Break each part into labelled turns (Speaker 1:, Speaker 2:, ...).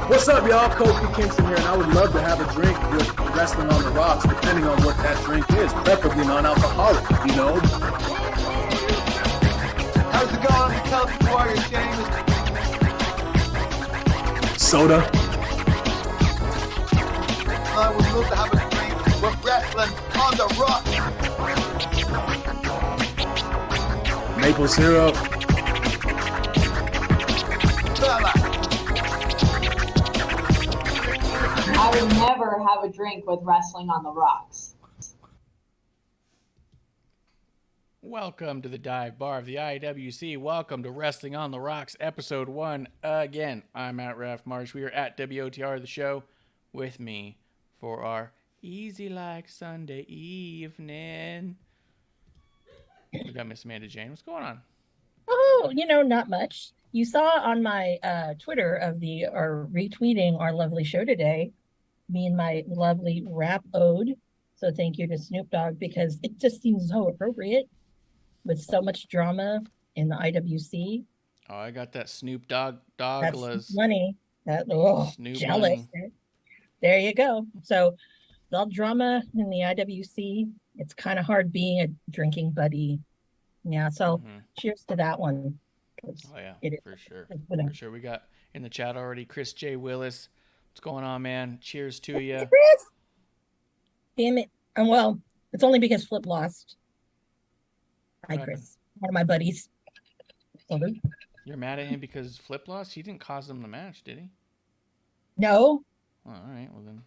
Speaker 1: What's up, y'all? Kofi Kingston here, and I would love to have a drink with Wrestling on the Rocks, depending on what that drink is, preferably non-alcoholic, you know?
Speaker 2: How's it going? Tell me why you're shameless.
Speaker 1: Soda.
Speaker 2: I would love to have a drink with Wrestling on the Rocks.
Speaker 1: Maple syrup.
Speaker 3: I would never have a drink with Wrestling on the Rocks.
Speaker 4: Welcome to the dive bar of the IWC. Welcome to Wrestling on the Rocks, episode 1. Again, I'm at Raf Marsh. We are at WOTR, the show, with me for our Easy Like Sunday evening. We got Miss AmsAmandaJayne. What's going on?
Speaker 5: Oh, not much. You saw on my Twitter of our retweeting our lovely show today, me and my lovely rap ode. So thank you to Snoop Dogg, because it just seems so appropriate with so much drama in the IWC.
Speaker 4: Oh, I got that Snoop Dogg
Speaker 5: That's money.
Speaker 4: Snoop
Speaker 5: jealous.
Speaker 4: Money.
Speaker 5: There you go. So all drama in the IWC. It's kind of hard being a drinking buddy. Yeah. So cheers to that one.
Speaker 4: Oh yeah, for sure. For sure. We got in the chat already Chris J. Willis. What's going on, man? Cheers to you.
Speaker 5: Chris. Damn it. Well, it's only because Flip lost. Hi, Chris. One of my buddies.
Speaker 4: You're mad at him because Flip lost? He didn't cause them the match, did he?
Speaker 5: No.
Speaker 4: Oh, all right. Well then.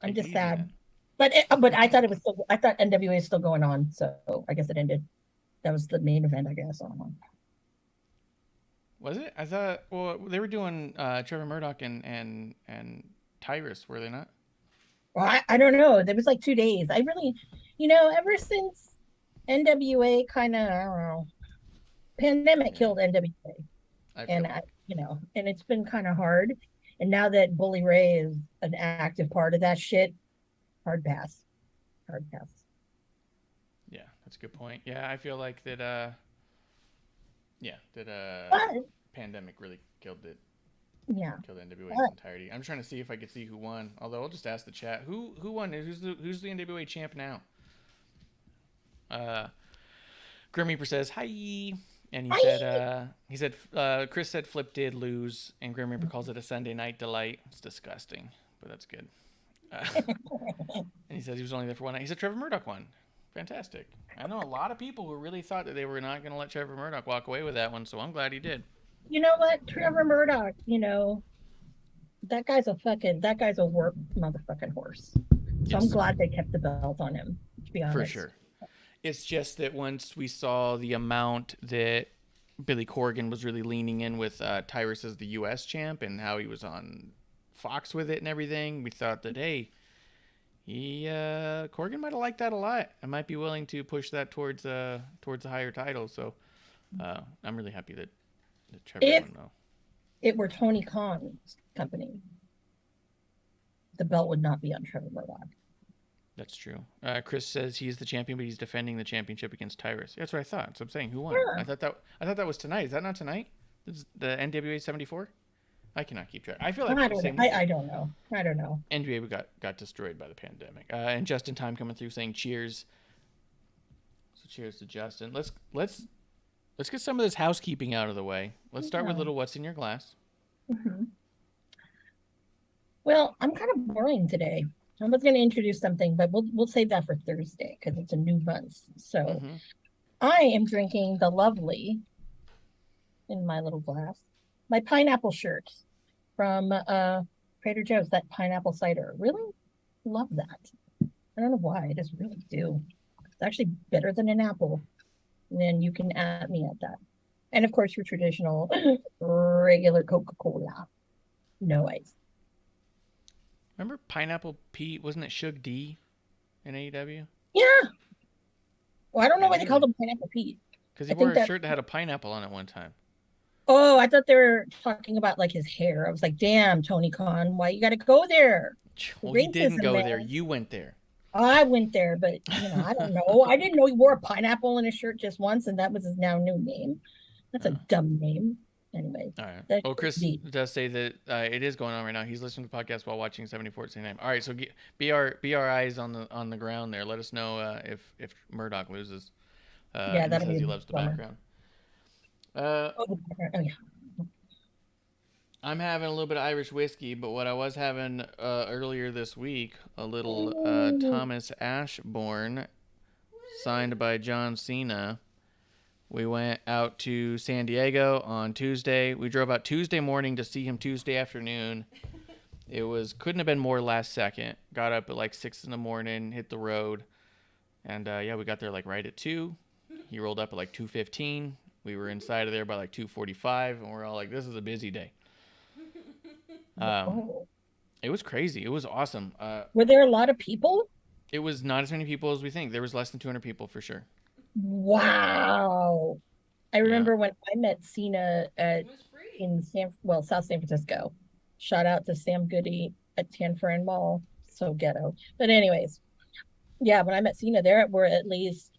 Speaker 5: I'm just sad. Then. But I thought I thought NWA is still going on, so I guess it ended. That was the main event, I guess. I don't know.
Speaker 4: Was it? I thought. Well, they were doing Trevor Murdoch and Tyrus, were they not?
Speaker 5: Well, I don't know. There was like 2 days. I really, ever since NWA kind of, I don't know, pandemic killed NWA, and and it's been kind of hard. And now that Bully Ray is an active part of that shit, hard pass.
Speaker 4: Yeah, that's a good point. Yeah, I feel like that. Pandemic really killed it.
Speaker 5: Yeah.
Speaker 4: Killed NWA in its entirety. I'm trying to see if I could see who won. Although I'll just ask the chat. Who won? Who's the NWA champ now? Grim Reaper says hi, and he said Chris said Flip did lose, and Grim Reaper calls it a Sunday night delight. It's disgusting, but that's good. And he said he was only there for one night. He said Trevor Murdoch won. Fantastic. I know a lot of people who really thought that they were not going to let Trevor Murdoch walk away with that one, so I'm glad he did.
Speaker 5: You know what? Trevor Murdoch, that guy's a work motherfucking horse. So
Speaker 4: Yes.
Speaker 5: I'm glad they kept the belt on him, to be honest.
Speaker 4: For sure. It's just that once we saw the amount that Billy Corgan was really leaning in with Tyrus as the U.S. champ and how he was on Fox with it and everything, we thought that, hey, Corgan might have liked that a lot. I might be willing to push that towards a higher title. So I'm really happy that Trevor won, though.
Speaker 5: It were Tony Khan's company, the belt would not be on Trevor Murdoch.
Speaker 4: That's true. Chris says he's the champion, but he's defending the championship against Tyrus. That's what I thought. So I'm saying, who won?
Speaker 5: Yeah.
Speaker 4: I thought that was tonight. Is that not tonight? This is the NWA 74. I cannot keep track. I feel like
Speaker 5: I don't know.
Speaker 4: NWA got destroyed by the pandemic. And Justin Time coming through saying cheers. So cheers to Justin. Let's get some of this housekeeping out of the way. Let's start with little what's in your glass.
Speaker 5: Mm-hmm. Well, I'm kind of boring today. I was going to introduce something, but we'll save that for Thursday because it's a new month. So I am drinking the lovely, in my little glass, my pineapple shirt from Trader Joe's, that pineapple cider. Really love that. I don't know why. I just really do. It's actually better than an apple. And then you can add me at that. And of course, your traditional regular Coca-Cola. No ice.
Speaker 4: Remember Pineapple Pete? Wasn't it Suge D in AEW?
Speaker 5: Yeah. Well, I don't know why they called him Pineapple Pete.
Speaker 4: Because he wore a shirt that had a pineapple on it one time.
Speaker 5: Oh, I thought they were talking about like his hair. I was like, damn, Tony Khan, why you got to go there?
Speaker 4: Well, he didn't go there. You went there.
Speaker 5: I went there, but I don't know. I didn't know he wore a pineapple in his shirt just once, and that was his now new name. That's a dumb name. Anyway.
Speaker 4: All right. Oh, Chris does say that it is going on right now. He's listening to the podcast while watching 74 at the same time. All right, so be our eyes on the ground there. Let us know if Murdoch loses.
Speaker 5: Yeah, that
Speaker 4: he loves the background.
Speaker 5: Yeah.
Speaker 4: I'm having a little bit of Irish whiskey, but what I was having earlier this week, a little Thomas Ashbourne, signed by John Cena. We went out to San Diego on Tuesday. We drove out Tuesday morning to see him Tuesday afternoon. It couldn't have been more last second. Got up at like 6 in the morning, hit the road. And we got there like right at 2. He rolled up at like 2:15. We were inside of there by like 2:45, and we're all like, this is a busy day. It was crazy. It was awesome.
Speaker 5: Were there a lot of people?
Speaker 4: It was not as many people as we think. There was less than 200 people for sure.
Speaker 5: Wow. I remember when I met Cena in South San Francisco. Shout out to Sam Goody at Tanforan Mall. So ghetto. But anyways, yeah, when I met Cena, there were at least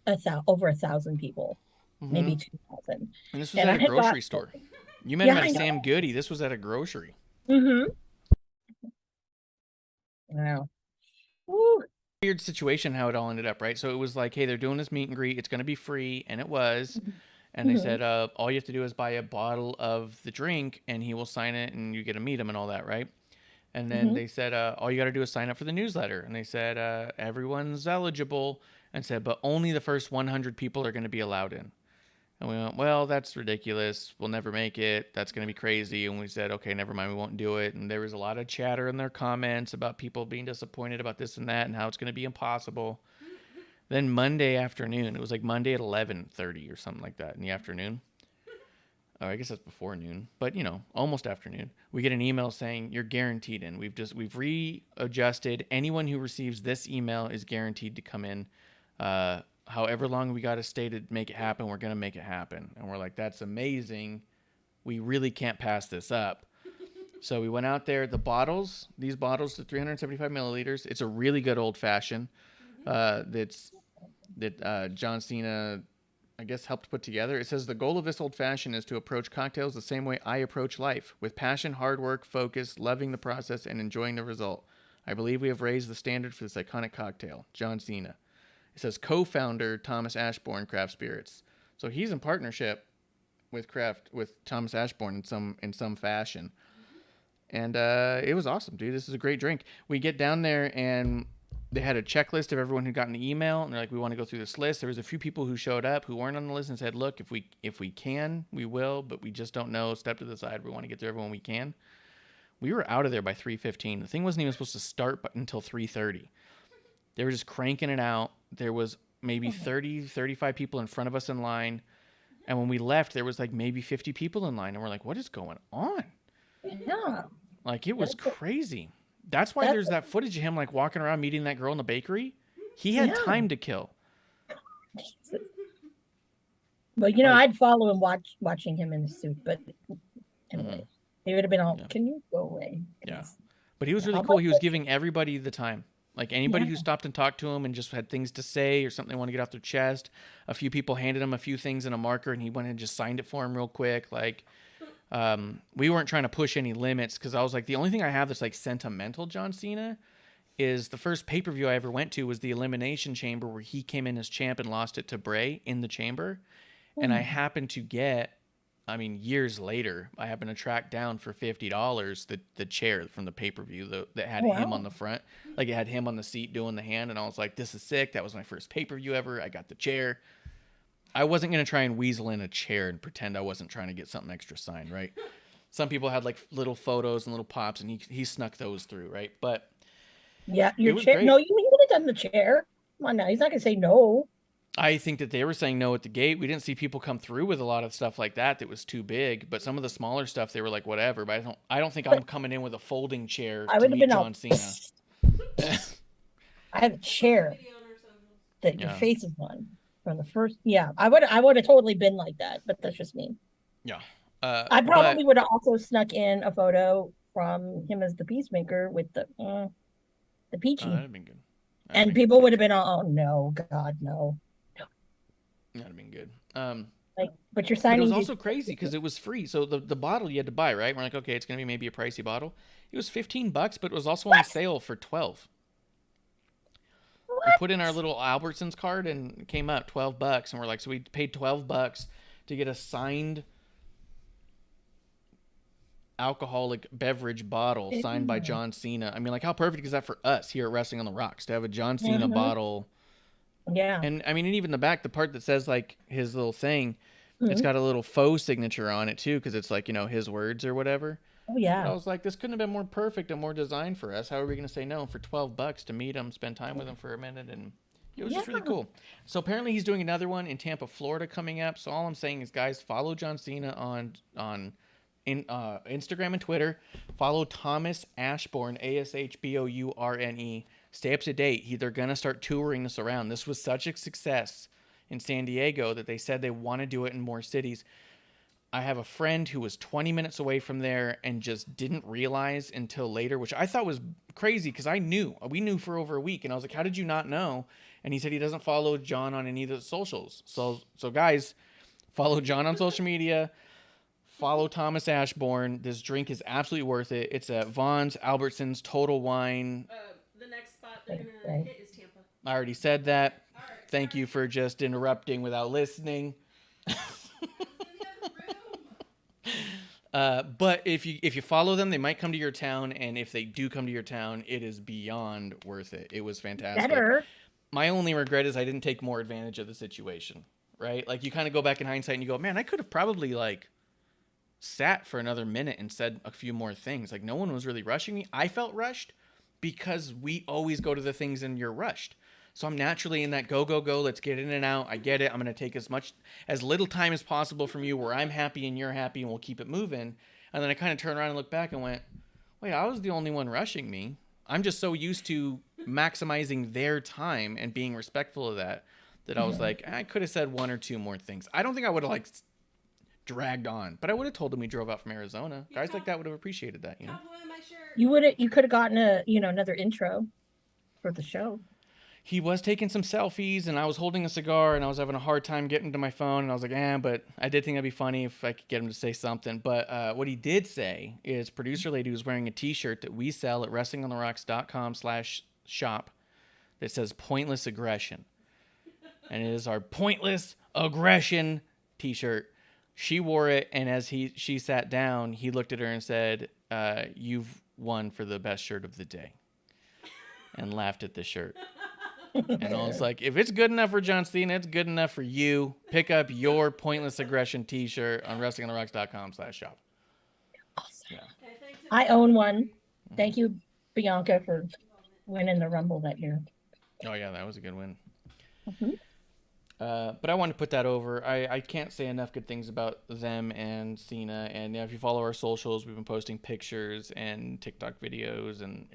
Speaker 5: over 1,000 people, maybe 2,000.
Speaker 4: And this was at a grocery store. You met him at Sam Goody. This was at a grocery.
Speaker 5: Wow. Woo.
Speaker 4: Weird situation how it all ended up, right? So it was like, hey, they're doing this meet and greet. It's going to be free, and it was. And they said, all you have to do is buy a bottle of the drink, and he will sign it, and you get to meet him and all that, right? And then they said, all you got to do is sign up for the newsletter. And they said, everyone's eligible. And said, but only the first 100 people are going to be allowed in. And we went, well, that's ridiculous. We'll never make it. That's going to be crazy. And we said, okay, never mind. We won't do it. And there was a lot of chatter in their comments about people being disappointed about this and that and how it's going to be impossible. Then Monday afternoon, it was like Monday at 11:30 or something like that in the afternoon. Oh, I guess that's before noon, but almost afternoon. We get an email saying you're guaranteed in. We've readjusted. Anyone who receives this email is guaranteed to come in. However long we got to stay to make it happen, we're going to make it happen. And we're like, that's amazing. We really can't pass this up. So we went out there. These bottles, the 375 milliliters, it's a really good old fashioned that John Cena, I guess, helped put together. It says the goal of this old fashioned is to approach cocktails the same way I approach life, with passion, hard work, focus, loving the process, and enjoying the result. I believe we have raised the standard for this iconic cocktail. John Cena. It says co-founder Thomas Ashbourne Craft Spirits. So he's in partnership with Thomas Ashbourne in some fashion. And it was awesome, dude. This is a great drink. We get down there and they had a checklist of everyone who got an email, and they're like, we want to go through this list. There was a few people who showed up who weren't on the list and said, look, if we can, we will, but we just don't know. Step to the side. We want to get to everyone we can. We were out of there by 3:15. The thing wasn't even supposed to start until 3:30. They were just cranking it out. There was maybe 30, 35 people in front of us in line. And when we left, there was like maybe 50 people in line. And we're like, what is going on?
Speaker 5: Yeah.
Speaker 4: Like, it was crazy. That's why there's that footage of him like walking around meeting that girl in the bakery. He had time to kill.
Speaker 5: Well, you know, I'd follow him watching him in the suit, but anyway, he would have been all, can you go away?
Speaker 4: Yeah. But he was really cool. He was giving everybody the time. Like anybody who stopped and talked to him and just had things to say or something they want to get off their chest. A few people handed him a few things in a marker and he went and just signed it for him real quick. Like, we weren't trying to push any limits because I was like, the only thing I have that's like sentimental John Cena is the first pay-per-view I ever went to was the Elimination Chamber where he came in as champ and lost it to Bray in the chamber. And I happened to get, I mean, years later, I happened to track down for $50 the chair from the pay-per-view that had him on the front. Like it had him on the seat doing the hand. And I was like, this is sick. That was my first pay-per-view ever. I got the chair. I wasn't going to try and weasel in a chair and pretend I wasn't trying to get something extra signed, right? Some people had like little photos and little pops and he snuck those through, right? But
Speaker 5: yeah, your chair. Great. No, you would have done the chair. Come on now. He's not going to say no.
Speaker 4: I think that they were saying no at the gate. We didn't see people come through with a lot of stuff like that was too big. But some of the smaller stuff, they were like, whatever. But I don't think I'm coming in with a folding chair to meet John Cena.
Speaker 5: I have a chair that your face is on from the first. Yeah, I would have totally been like that. But that's just me.
Speaker 4: Yeah.
Speaker 5: I probably would have also snuck in a photo from him as the Peacemaker with the Peachy.
Speaker 4: That'd have been good.
Speaker 5: And people would have been, oh no, God, no.
Speaker 4: That'd have been good.
Speaker 5: But you're signing.
Speaker 4: It was also crazy because it was free. So the bottle you had to buy, right? We're like, okay, it's gonna be maybe a pricey bottle. It was $15, but it was also on sale for $12. We put in our little Albertsons card and it came up $12, and we're like, so we paid $12 to get a signed alcoholic beverage bottle signed by John Cena. I mean, like, how perfect is that for us here at Wrestling on the Rocks to have a John Cena bottle?
Speaker 5: Yeah.
Speaker 4: And I mean, and even the back, the part that says like his little thing, it's got a little faux signature on it too, because it's like, you know, his words or whatever.
Speaker 5: Oh yeah.
Speaker 4: But I was like, this couldn't have been more perfect and more designed for us. How are we going to say no for $12 to meet him, spend time with him for a minute? And it was just really cool. So apparently he's doing another one in Tampa, Florida coming up. So all I'm saying is, guys, follow John Cena on Instagram and Twitter. Follow Thomas Ashbourne, ASHBOURNE. Stay up to date. They're going to start touring this around. This was such a success in San Diego that they said they want to do it in more cities. I have a friend who was 20 minutes away from there and just didn't realize until later, which I thought was crazy because we knew for over a week. And I was like, how did you not know? And he said he doesn't follow John on any of the socials. So guys, follow John on social media. Follow Thomas Ashbourne. This drink is absolutely worth it. It's at Vaughn's, Albertsons, Total Wine.
Speaker 6: The next spot they're going to hit is Tampa.
Speaker 4: I already said that. Right, thank you for just interrupting without listening. But if you follow them, they might come to your town. And if they do come to your town, it is beyond worth it. It was fantastic.
Speaker 5: Better.
Speaker 4: My only regret is I didn't take more advantage of the situation, right? Like, you kind of go back in hindsight and you go, man, I could have probably like sat for another minute and said a few more things. Like, no one was really rushing me. I felt rushed because we always go to the things and you're rushed. So I'm naturally in that go, let's get in and out. I get it. I'm going to take as little time as possible from you where I'm happy and you're happy and we'll keep it moving. And then I kind of turned around and looked back and went, wait, I was the only one rushing me. I'm just so used to maximizing their time and being respectful of that I was like, I could have said one or two more things. I don't think I would have like dragged on, but I would have told him we drove out from Arizona. Guys like that would have appreciated that, you know.
Speaker 5: You could have gotten another intro for the show.
Speaker 4: He was taking some selfies and I was holding a cigar and I was having a hard time getting to my phone and I was like, but I did think that'd be funny if I could get him to say something. But what he did say is producer lady was wearing a t-shirt that we sell at wrestlingontherocks.com/shop that says pointless aggression. And it is our pointless aggression t-shirt. She wore it, and as she sat down, he looked at her and said, you've won for the best shirt of the day. And laughed at the shirt. And I was like, if it's good enough for John Cena, it's good enough for you. Pick up your pointless aggression t-shirt on wrestlingontherocks.com/shop.
Speaker 5: Awesome.
Speaker 4: Yeah.
Speaker 6: Okay, thanks
Speaker 5: I own one. Thank you, Bianca, for winning the Rumble that year.
Speaker 4: Oh yeah, that was a good win.
Speaker 5: Mhm.
Speaker 4: But I want to put that over. I can't say enough good things about them and Cena. And if you follow our socials, we've been posting pictures and TikTok videos, and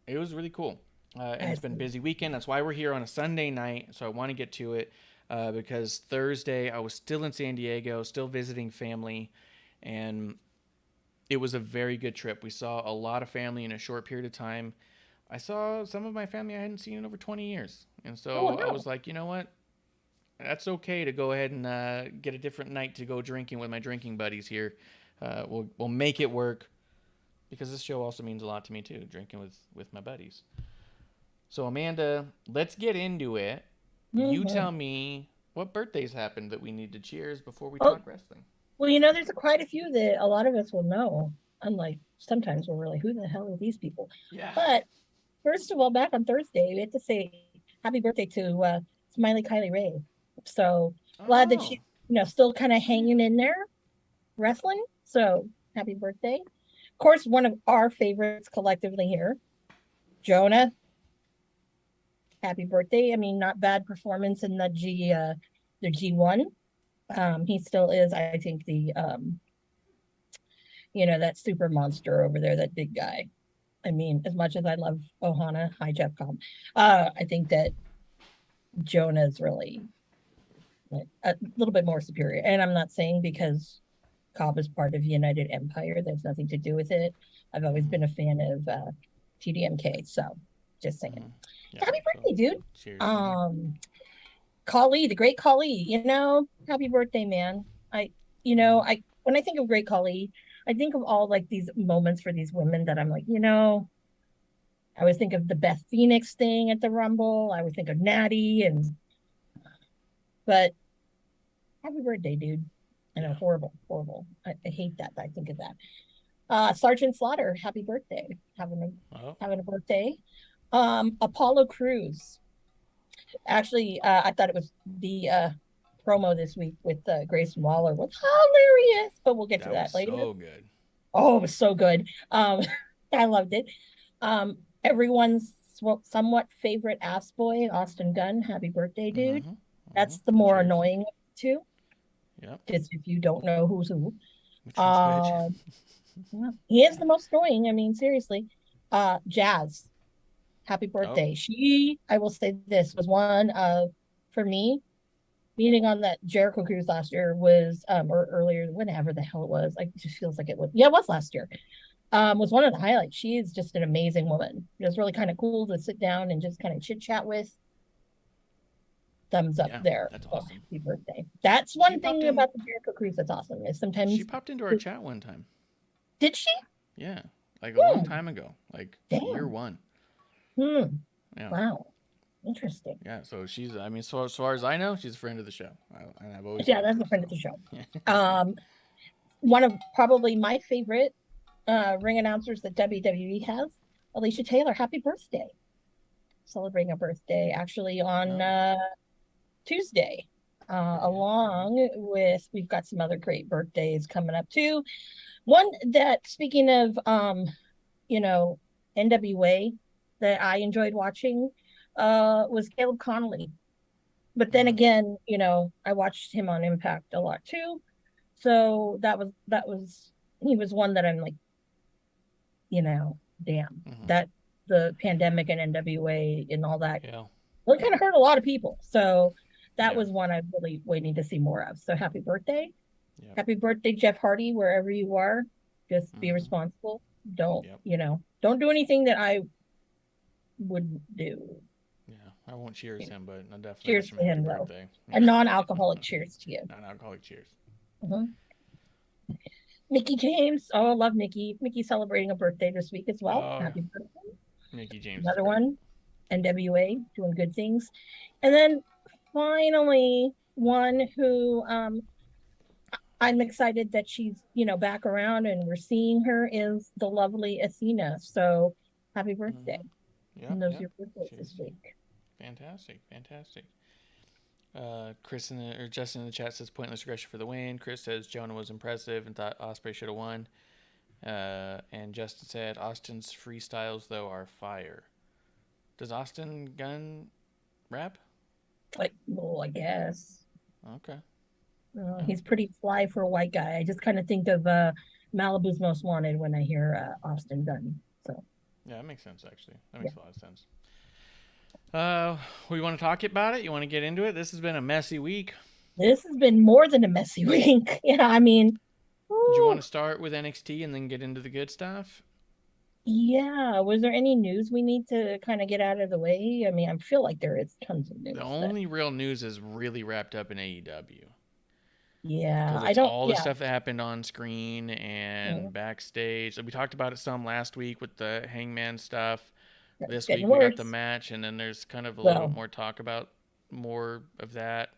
Speaker 4: it was really cool. And it's been a busy weekend. That's why we're here on a Sunday night. So I want to get to it because Thursday I was still in San Diego, still visiting family, and it was a very good trip. We saw a lot of family in a short period of time. I saw some of my family I hadn't seen in over 20 years. And so I was like, you know what? That's okay to go ahead and get a different night to go drinking with my drinking buddies here. We'll make it work because this show also means a lot to me too, drinking with my buddies. So Amanda, let's get into it. Mm-hmm. You tell me what birthdays happened that we need to cheers before we talk wrestling.
Speaker 5: Well, there's quite a few that a lot of us will know. Unlike sometimes we're really, who the hell are these people?
Speaker 4: Yeah.
Speaker 5: But first of all, back on Thursday, we have to say happy birthday to Smiley Kylie Ray. So glad that she's still kind of hanging in there, wrestling. So happy birthday! Of course, one of our favorites collectively here, Jonah. Happy birthday! I mean, not bad performance in the G1. He still is, I think, the that super monster over there, that big guy. I mean, as much as I love Ohana, hi Jeff Cobb, I think that Jonah's really a little bit more superior. And I'm not saying because Cobb is part of United Empire, there's nothing to do with it. I've always been a fan of TDMK, so just saying. Yeah, happy birthday, dude. Cheers. Kali, the great Kali, happy birthday, man. When I think of great Kali, I think of all like these moments for these women that I'm like, I always think of the Beth Phoenix thing at the Rumble. I would think of Natty but happy birthday, dude. I know, horrible. I hate that. I think of that. Sergeant Slaughter, happy birthday. Having a birthday. Apollo Crews. Actually, I thought it was the promo this week with Grayson Waller was hilarious, but we'll get to that later.
Speaker 4: So good.
Speaker 5: Oh, it was so good. I loved it. Everyone's somewhat favorite ass boy, Austin Gunn. Happy birthday, dude. Mm-hmm. That's the more annoying too.
Speaker 4: Yeah.
Speaker 5: Because if you don't know who's who. He is the most annoying. I mean, seriously. Jazz. Happy birthday. She, I will say this, was one of, for me, meeting on that Jericho cruise last year was, or earlier, whenever the hell it was. Like, it just feels like it was. Yeah, it was last year. Was one of the highlights. She is just an amazing woman. It was really kind of cool to sit down and just kind of chit chat with. Thumbs up there.
Speaker 4: That's awesome.
Speaker 5: Happy birthday. That's one thing about the Jericho cruise that's awesome. Is sometimes
Speaker 4: she popped into our chat one time.
Speaker 5: Did she?
Speaker 4: Yeah, like a long time ago, like year one.
Speaker 5: Yeah. Wow. Interesting.
Speaker 4: Yeah, so she's, I mean, so as far as I know, she's a friend of the show. And I've always
Speaker 5: that's a friend of the show. One of probably my favorite ring announcers that WWE has, Alicia Taylor. Happy birthday. Celebrating a birthday actually on Tuesday. Along with, we've got some other great birthdays coming up too. One that, speaking of, NWA, that I enjoyed watching was Caleb Connolly. But then again, I watched him on Impact a lot too. So he was one that I'm like, damn, that the pandemic and NWA and all that, really kind of hurt a lot of people. So that was one I'm really waiting to see more of. So happy birthday. Happy birthday, Jeff Hardy, wherever you are. Just be responsible. Don't do anything that I wouldn't do.
Speaker 4: Yeah, I won't cheers him, but I'll definitely
Speaker 5: cheers to him, though.
Speaker 4: Birthday.
Speaker 5: A non-alcoholic cheers to you.
Speaker 4: Non-alcoholic cheers.
Speaker 5: Mickey James. Oh, I love Mickey. Mickey celebrating a birthday this week as well. Happy birthday.
Speaker 4: Mickey James.
Speaker 5: Another one. NWA, doing good things. And then finally, one who I'm excited that she's, back around and we're seeing her is the lovely Athena. So happy birthday. And those are your birthdays this week.
Speaker 4: Fantastic. Justin in the chat says pointless aggression for the win. Chris says Jonah was impressive and thought Ospreay should have won. And Justin said, Austin's freestyles, though, are fire. Does Austin Gunn rap?
Speaker 5: Well, I guess.
Speaker 4: Okay.
Speaker 5: He's pretty fly for a white guy. I just kind of think of Malibu's Most Wanted when I hear Austin Gunn. So.
Speaker 4: Yeah, that makes sense, actually. That makes a lot of sense. We want to talk about it? You want to get into it? This has been a messy week.
Speaker 5: This has been more than a messy week. Yeah, I mean.
Speaker 4: Do you want to start with NXT and then get into the good stuff?
Speaker 5: Yeah. Was there any news we need to kind of get out of the way? I mean, I feel like there is tons of news.
Speaker 4: The only real news is really wrapped up in AEW.
Speaker 5: Yeah.
Speaker 4: Because it's all the stuff that happened on screen and backstage. We talked about it some last week with the Hangman stuff. This week we got the match, and then there's kind of a little bit more talk about more of that.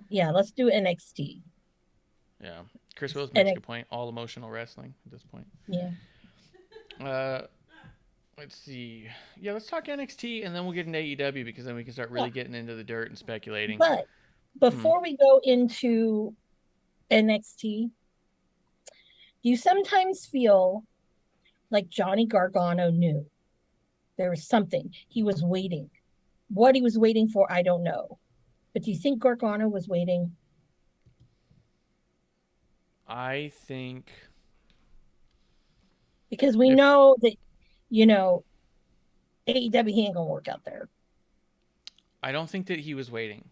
Speaker 5: Yeah, let's do NXT.
Speaker 4: Yeah. Chris Willis makes a good point. All emotional wrestling at this point.
Speaker 5: Yeah.
Speaker 4: Let's see. Yeah, let's talk NXT, and then we'll get into AEW, because then we can start really getting into the dirt and speculating.
Speaker 5: But before we go into NXT, do you sometimes feel like Johnny Gargano knew there was something he was waiting? What he was waiting for, I don't know. But do you think Gargano was waiting?
Speaker 4: I think,
Speaker 5: because we know that, AEW, he ain't gonna work out there.
Speaker 4: I don't think that he was waiting.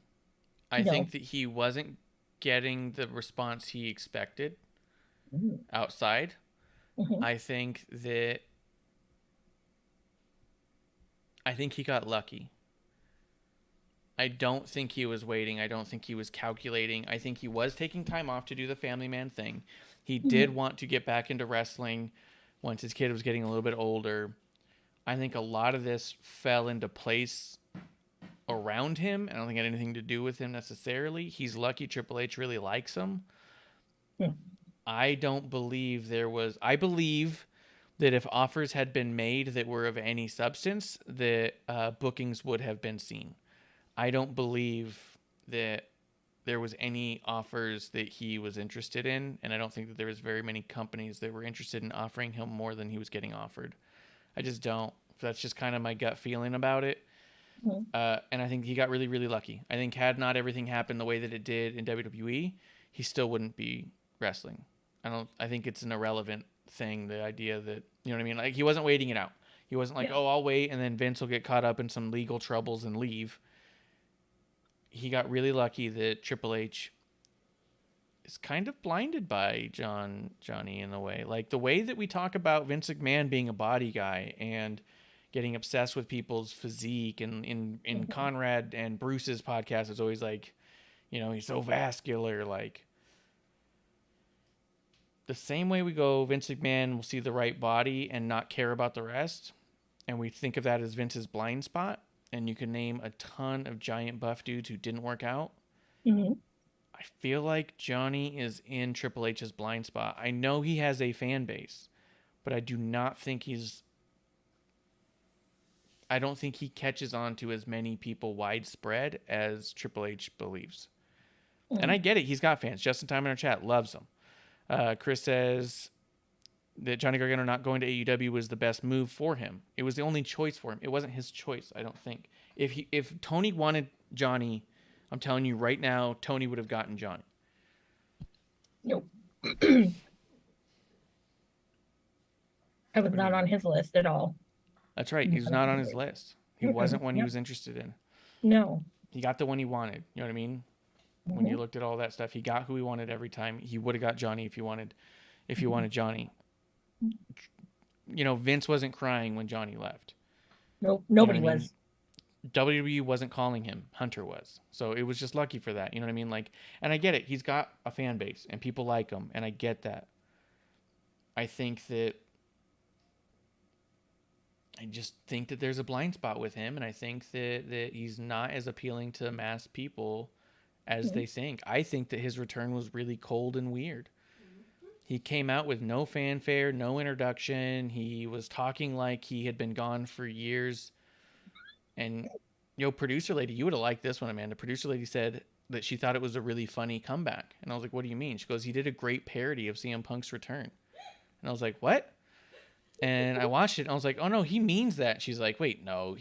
Speaker 4: I think that he wasn't getting the response he expected outside. I think he got lucky. I don't think he was waiting. I don't think he was calculating. I think he was taking time off to do the family man thing. He did want to get back into wrestling once his kid was getting a little bit older. I think a lot of this fell into place around him. I don't think it had anything to do with him necessarily. He's lucky Triple H really likes him. I don't believe I believe that if offers had been made that were of any substance, that bookings would have been seen. I don't believe that there was any offers that he was interested in, and I don't think that there was very many companies that were interested in offering him more than he was getting offered. I just don't. That's just kind of my gut feeling about it. And I think he got really, really lucky. I think had not everything happened the way that it did in WWE, he still wouldn't be wrestling. I think it's an irrelevant thing, the idea that, you know what I mean? Like, he wasn't waiting it out. He wasn't like, oh, I'll wait, and then Vince will get caught up in some legal troubles and leave. He got really lucky that Triple H is kind of blinded by Johnny in a way. Like, the way that we talk about Vince McMahon being a body guy and getting obsessed with people's physique, and in Conrad and Bruce's podcast, it's always like, he's so vascular. Like, the same way we go, Vince McMahon will see the right body and not care about the rest, and we think of that as Vince's blind spot. And you can name a ton of giant buff dudes who didn't work out. I feel like Johnny is in Triple H's blind spot. I know he has a fan base, but I do not think I don't think he catches on to as many people widespread as Triple H believes. And I get it. He's got fans. Justin Time in our chat loves him. Chris says that Johnny Gargano not going to AEW was the best move for him. It was the only choice for him. It wasn't his choice, I don't think. If Tony wanted Johnny, I'm telling you right now, Tony would have gotten Johnny.
Speaker 5: Nope. I was not on his list at all.
Speaker 4: That's right. He was not on his list. He wasn't one he was interested in.
Speaker 5: No.
Speaker 4: He got the one he wanted. You know what I mean? When you looked at all that stuff, he got who he wanted every time. He would have got Johnny if he wanted Johnny. Vince wasn't crying when Johnny left.
Speaker 5: Nope, nobody was.
Speaker 4: WWE wasn't calling him. Hunter was. So it was just lucky for that. You know what I mean? Like, and I get it. He's got a fan base and people like him, and I get that. I just think that there's a blind spot with him, and I think that he's not as appealing to mass people as they think. I think that his return was really cold and weird. He came out with no fanfare, no introduction. He was talking like he had been gone for years. And, producer lady, you would have liked this one, Amanda. Producer lady said that she thought it was a really funny comeback. And I was like, what do you mean? She goes, he did a great parody of CM Punk's return. And I was like, what? And I watched it, and I was like, oh, no, he means that. She's like, wait, no,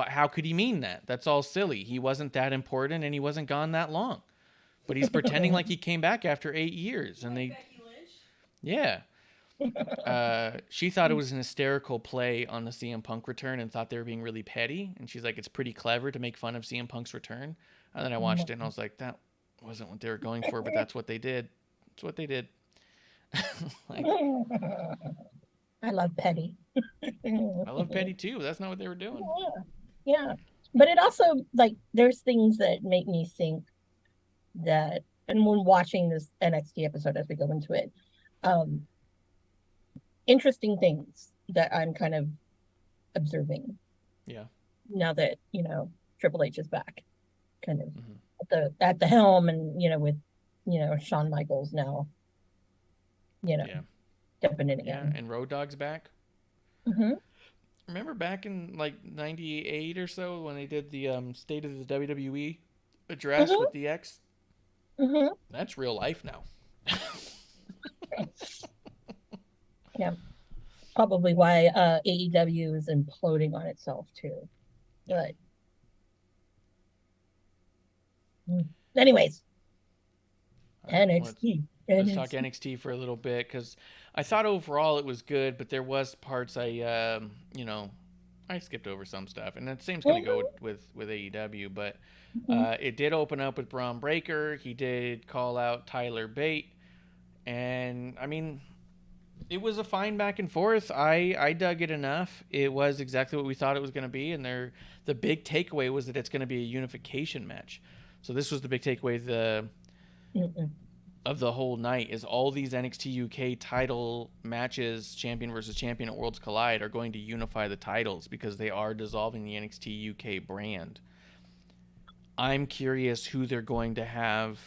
Speaker 4: how could he mean that? That's all silly. He wasn't that important, and he wasn't gone that long. But he's pretending like he came back after 8 years. And yeah. She thought it was an hysterical play on the CM Punk return and thought they were being really petty. And she's like, it's pretty clever to make fun of CM Punk's return. And then I watched it, and I was like, that wasn't what they were going for, but that's what they did. That's what they did. Like,
Speaker 5: I love petty.
Speaker 4: I love petty too, but that's not what they were doing.
Speaker 5: Yeah. But it also, like, there's things that make me think that, and when watching this NXT episode as we go into it, interesting things that I'm kind of observing.
Speaker 4: Yeah.
Speaker 5: Now that, Triple H is back, kind of at the helm, and, with, Shawn Michaels now, stepping in again.
Speaker 4: Yeah, and Road Dogg's back.
Speaker 5: Mm-hmm.
Speaker 4: Remember back in like 98 or so when they did the State of the WWE address with DX?
Speaker 5: Mm-hmm.
Speaker 4: That's real life now.
Speaker 5: Yeah. Probably why AEW is imploding on itself too. But anyways, NXT.
Speaker 4: Let's talk NXT for a little bit, because I thought overall it was good, but there was parts I skipped over some stuff, and the same's going to go with AEW. But it did open up with Braun Breaker. He did call out Tyler Bate, and I mean, it was a fine back and forth. I dug it enough. It was exactly what we thought it was going to be, and the big takeaway was that it's going to be a unification match. So this was the big takeaway. Of the whole night is all these NXT UK title matches, champion versus champion at Worlds Collide, are going to unify the titles because they are dissolving the NXT UK brand. I'm curious who they're going to have.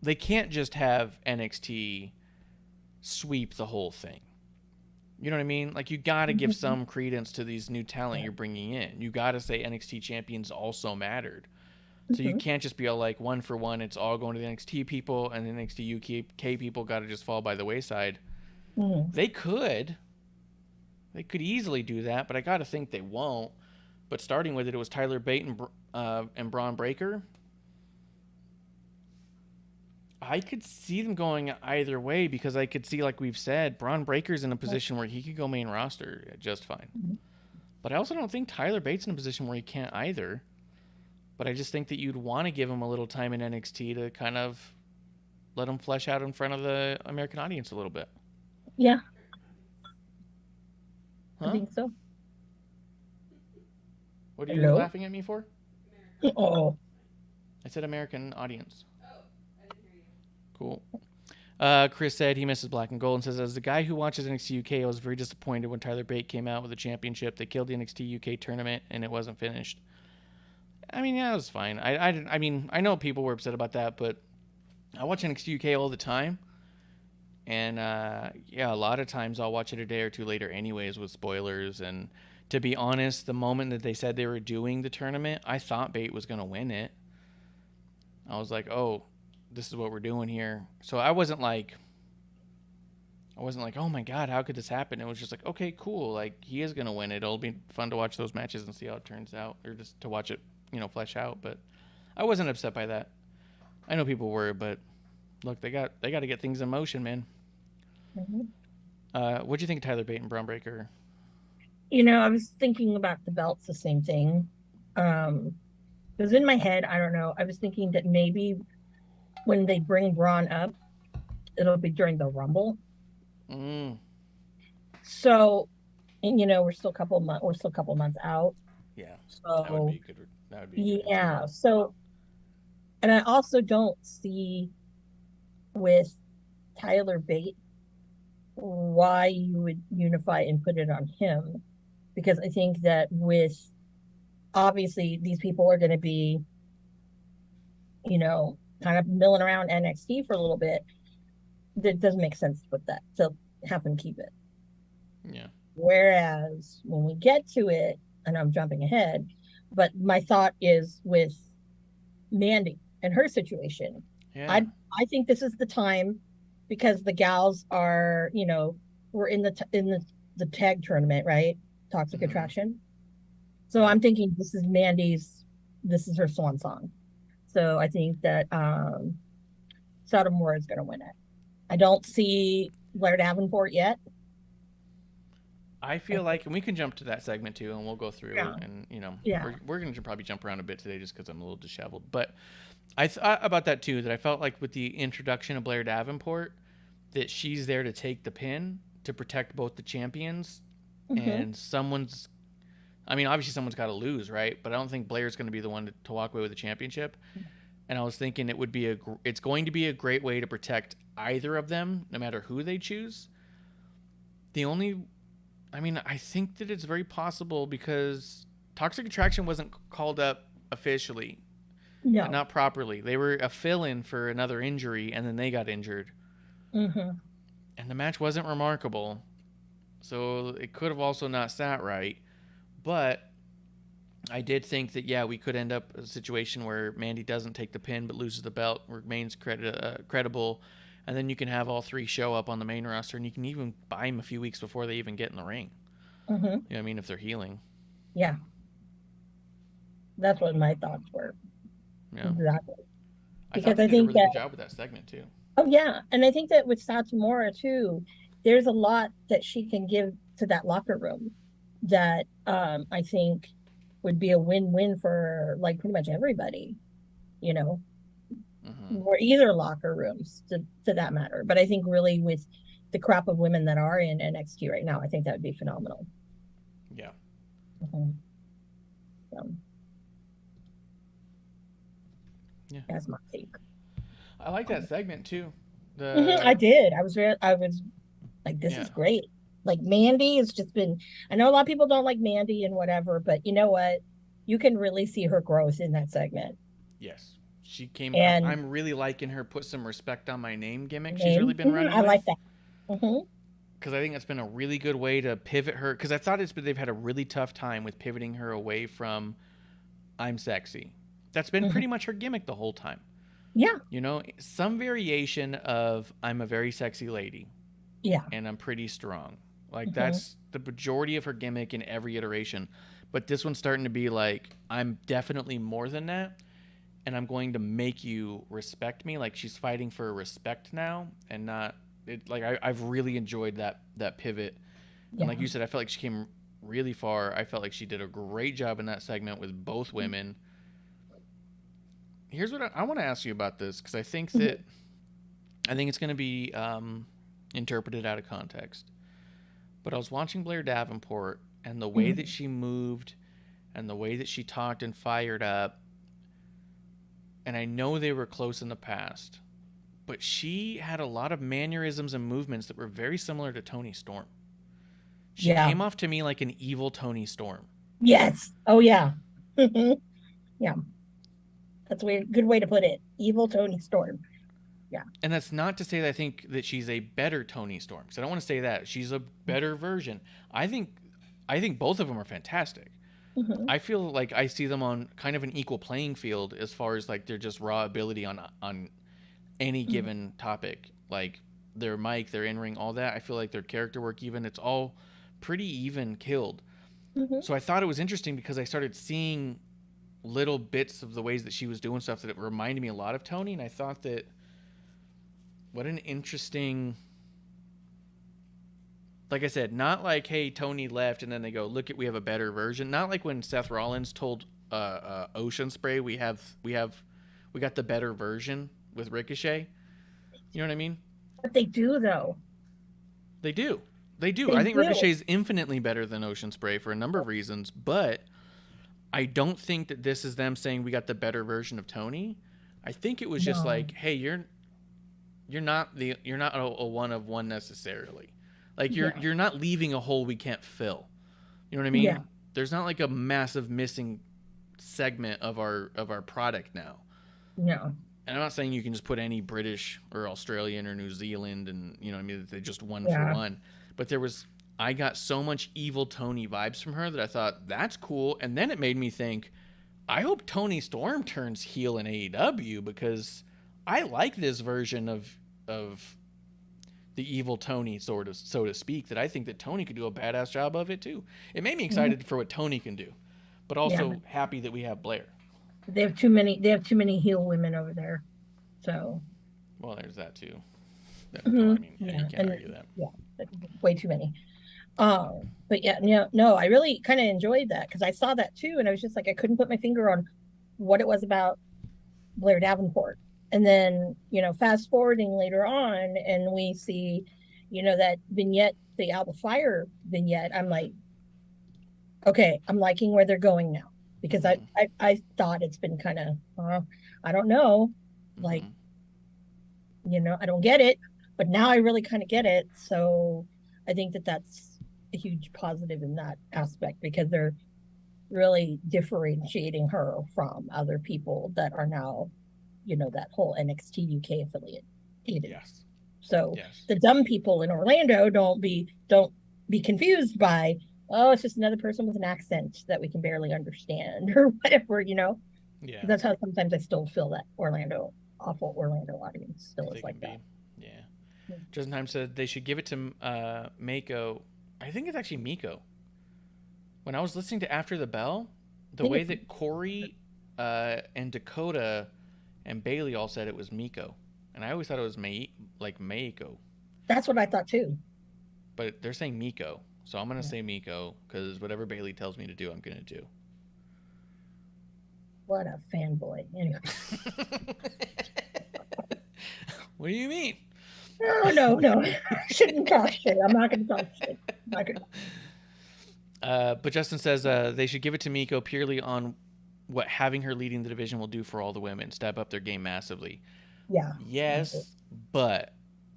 Speaker 4: They can't just have NXT sweep the whole thing. You know what I mean? Like, you got to give some credence to these new talent you're bringing in. You got to say NXT champions also mattered. So you can't just be all like, one for one, it's all going to the NXT people, and the NXT UK people got to just fall by the wayside. They could easily do that, but I got to think they won't. But starting with it was Tyler Bate and Braun Breaker. I could see them going either way, because I could see, like we've said, Braun Breaker's in a position where he could go main roster just fine. But I also don't think Tyler Bate's in a position where he can't either. But I just think that you'd want to give him a little time in NXT to kind of let him flesh out in front of the American audience a little bit.
Speaker 5: Yeah.
Speaker 4: Huh?
Speaker 5: I think so.
Speaker 4: What are you laughing at me for?
Speaker 5: Oh.
Speaker 4: I said American audience. Oh, I didn't hear you. Cool. Chris said he misses Black and Gold and says, as the guy who watches NXT UK, I was very disappointed when Tyler Bate came out with a championship. They killed the NXT UK tournament and it wasn't finished. I mean, yeah, it was fine. I mean, I know people were upset about that, but I watch NXT UK all the time. And, yeah, a lot of times I'll watch it a day or two later anyways with spoilers. And to be honest, the moment that they said they were doing the tournament, I thought Bate was going to win it. I was like, oh, this is what we're doing here. So I wasn't like, oh my God, how could this happen? It was just like, okay, cool. Like, he is going to win it. It'll be fun to watch those matches and see how it turns out, or just to watch it, flesh out. But I wasn't upset by that. I know people were, but look, they got to get things in motion, man. What'd you think of Tyler Bate and Braun Breaker?
Speaker 5: I was thinking about the belts, the same thing. It was in my head. I don't know. I was thinking that maybe when they bring Braun up, it'll be during the Rumble. So, and we're still a couple months out.
Speaker 4: Yeah.
Speaker 5: So
Speaker 4: that would be good.
Speaker 5: Yeah. So, and I also don't see with Tyler Bate why you would unify and put it on him, because I think that with, obviously, these people are going to be, kind of milling around NXT for a little bit. That doesn't make sense to put that. So have them keep it.
Speaker 4: Yeah.
Speaker 5: Whereas when we get to it, and I'm jumping ahead, but my thought is with Mandy and her situation.
Speaker 4: Yeah.
Speaker 5: I think this is the time, because the gals are, were in the tag tournament, right? Toxic
Speaker 4: Mhm.
Speaker 5: Attraction. So I'm thinking this is her swan song. So I think that Satomura is going to win it. I don't see Blair Davenport yet.
Speaker 4: I feel like, and we can jump to that segment too, and we'll go through,
Speaker 5: Yeah.
Speaker 4: and
Speaker 5: Yeah.
Speaker 4: we're going to probably jump around a bit today just because I'm a little disheveled. But I thought about that too, that I felt like with the introduction of Blair Davenport, that she's there to take the pin to protect both the champions, and obviously someone's got to lose, right? But I don't think Blair's going to be the one to walk away with the championship. And I was thinking it's going to be a great way to protect either of them, no matter who they choose. I think that it's very possible because Toxic Attraction wasn't called up officially.
Speaker 5: No.
Speaker 4: Not properly. They were a fill-in for another injury, and then they got injured.
Speaker 5: Mm-hmm.
Speaker 4: And the match wasn't remarkable. So it could have also not sat right. But I did think that, we could end up a situation where Mandy doesn't take the pin but loses the belt, remains credible, and then you can have all three show up on the main roster, and you can even buy them a few weeks before they even get in the ring.
Speaker 5: Mm-hmm.
Speaker 4: You know what I mean? If they're healing.
Speaker 5: Yeah. That's what my thoughts were.
Speaker 4: Yeah.
Speaker 5: Exactly.
Speaker 4: Because I think they did a really good job with that segment, too.
Speaker 5: Oh, yeah. And I think that with Satomura, too, there's a lot that she can give to that locker room that I think would be a win-win for, like, pretty much everybody, or either locker rooms to that matter. But I think really with the crop of women that are in NXT right now, I think that would be phenomenal.
Speaker 4: Yeah.
Speaker 5: Mm-hmm.
Speaker 4: Yeah.
Speaker 5: That's my take.
Speaker 4: I like that segment too.
Speaker 5: I did. I was like, this is great. Like Mandy has just been, I know a lot of people don't like Mandy and whatever, but you know what? You can really see her growth in that segment.
Speaker 4: Yes. She came
Speaker 5: and
Speaker 4: I'm really liking her put some respect on my name gimmick she's really been running
Speaker 5: I
Speaker 4: with.
Speaker 5: like that.
Speaker 4: Because I think that's been a really good way to pivot her. Because I thought they've had a really tough time with pivoting her away from I'm sexy. That's been pretty much her gimmick the whole time.
Speaker 5: Yeah.
Speaker 4: Some variation of I'm a very sexy lady.
Speaker 5: Yeah.
Speaker 4: And I'm pretty strong. Like that's the majority of her gimmick in every iteration. But this one's starting to be like, I'm definitely more than that. And I'm going to make you respect me. Like she's fighting for respect now and not it. Like I've really enjoyed that pivot. And like you said, I felt like she came really far. I felt like she did a great job in that segment with both women. Here's what I want to ask you about this. Cause I think it's going to be interpreted out of context, but I was watching Blair Davenport and the way that she moved and the way that she talked and fired up. And I know they were close in the past, but she had a lot of mannerisms and movements that were very similar to Toni Storm. She came off to me like an evil Toni Storm.
Speaker 5: Yes. Oh yeah. Yeah. That's a good way to put it. Evil Toni Storm. Yeah.
Speaker 4: And that's not to say that I think that she's a better Toni Storm, because I don't want to say that. She's a better version. I think both of them are fantastic. I feel like I see them on kind of an equal playing field as far as like their just raw ability on any given topic. Like their mic, their in-ring, all that. I feel like their character work even, it's all pretty even killed. So I thought it was interesting because I started seeing little bits of the ways that she was doing stuff that it reminded me a lot of Toni, and I thought that what an interesting, like I said, not like, hey, Toni left and then they go, look, we have a better version. Not like when Seth Rollins told Ocean Spray we got the better version with Ricochet. You know what I mean?
Speaker 5: But they do though.
Speaker 4: They do. I think Ricochet is infinitely better than Ocean Spray for a number of reasons, but I don't think that this is them saying we got the better version of Toni. I think it was just like, hey, you're not a one of one necessarily. Like you're not leaving a hole we can't fill. You know what I mean? Yeah. There's not like a massive missing segment of our product now.
Speaker 5: No.
Speaker 4: And I'm not saying you can just put any British or Australian or New Zealand and you know what I mean, they just one for one. But I got so much evil Toni vibes from her that I thought that's cool. And then it made me think, I hope Toni Storm turns heel in AEW because I like this version of the evil Tony, so to speak, that I think that Tony could do a badass job of it too. It made me excited for what Tony can do, but also happy that we have Blair.
Speaker 5: They have too many heel women over there. So.
Speaker 4: Well, there's that too. I mean, you can't argue that.
Speaker 5: Yeah, way too many. But yeah, no, I really kind of enjoyed that because I saw that too, and I was just like, I couldn't put my finger on what it was about Blair Davenport. And then, fast forwarding later on, and we see, that vignette, the Alba Fire vignette. I'm like, okay, I'm liking where they're going now because I thought it's been kind of, I don't know, like, I don't get it, but now I really kind of get it. So I think that that's a huge positive in that aspect because they're really differentiating her from other people that are now, that whole NXT UK affiliate.
Speaker 4: Yes.
Speaker 5: So the dumb people in Orlando don't be confused by, oh, it's just another person with an accent that we can barely understand or whatever, Yeah. That's how sometimes I still feel that awful Orlando audience still is like that.
Speaker 4: Yeah. Justin Time said they should give it to Mako. I think it's actually Miko. When I was listening to After the Bell, the way that Corey and Dakota and Bailey all said it was Miko. And I always thought it was Meiko.
Speaker 5: That's what I thought too.
Speaker 4: But they're saying Miko. So I'm going to say Miko because whatever Bailey tells me to do, I'm going to do.
Speaker 5: What a fanboy. Anyway.
Speaker 4: What do you mean?
Speaker 5: No. I shouldn't talk shit. I'm not going to talk shit.
Speaker 4: But Justin says they should give it to Miko purely on what having her leading the division will do for all the women. Step up their game massively.
Speaker 5: Yeah.
Speaker 4: Yes, but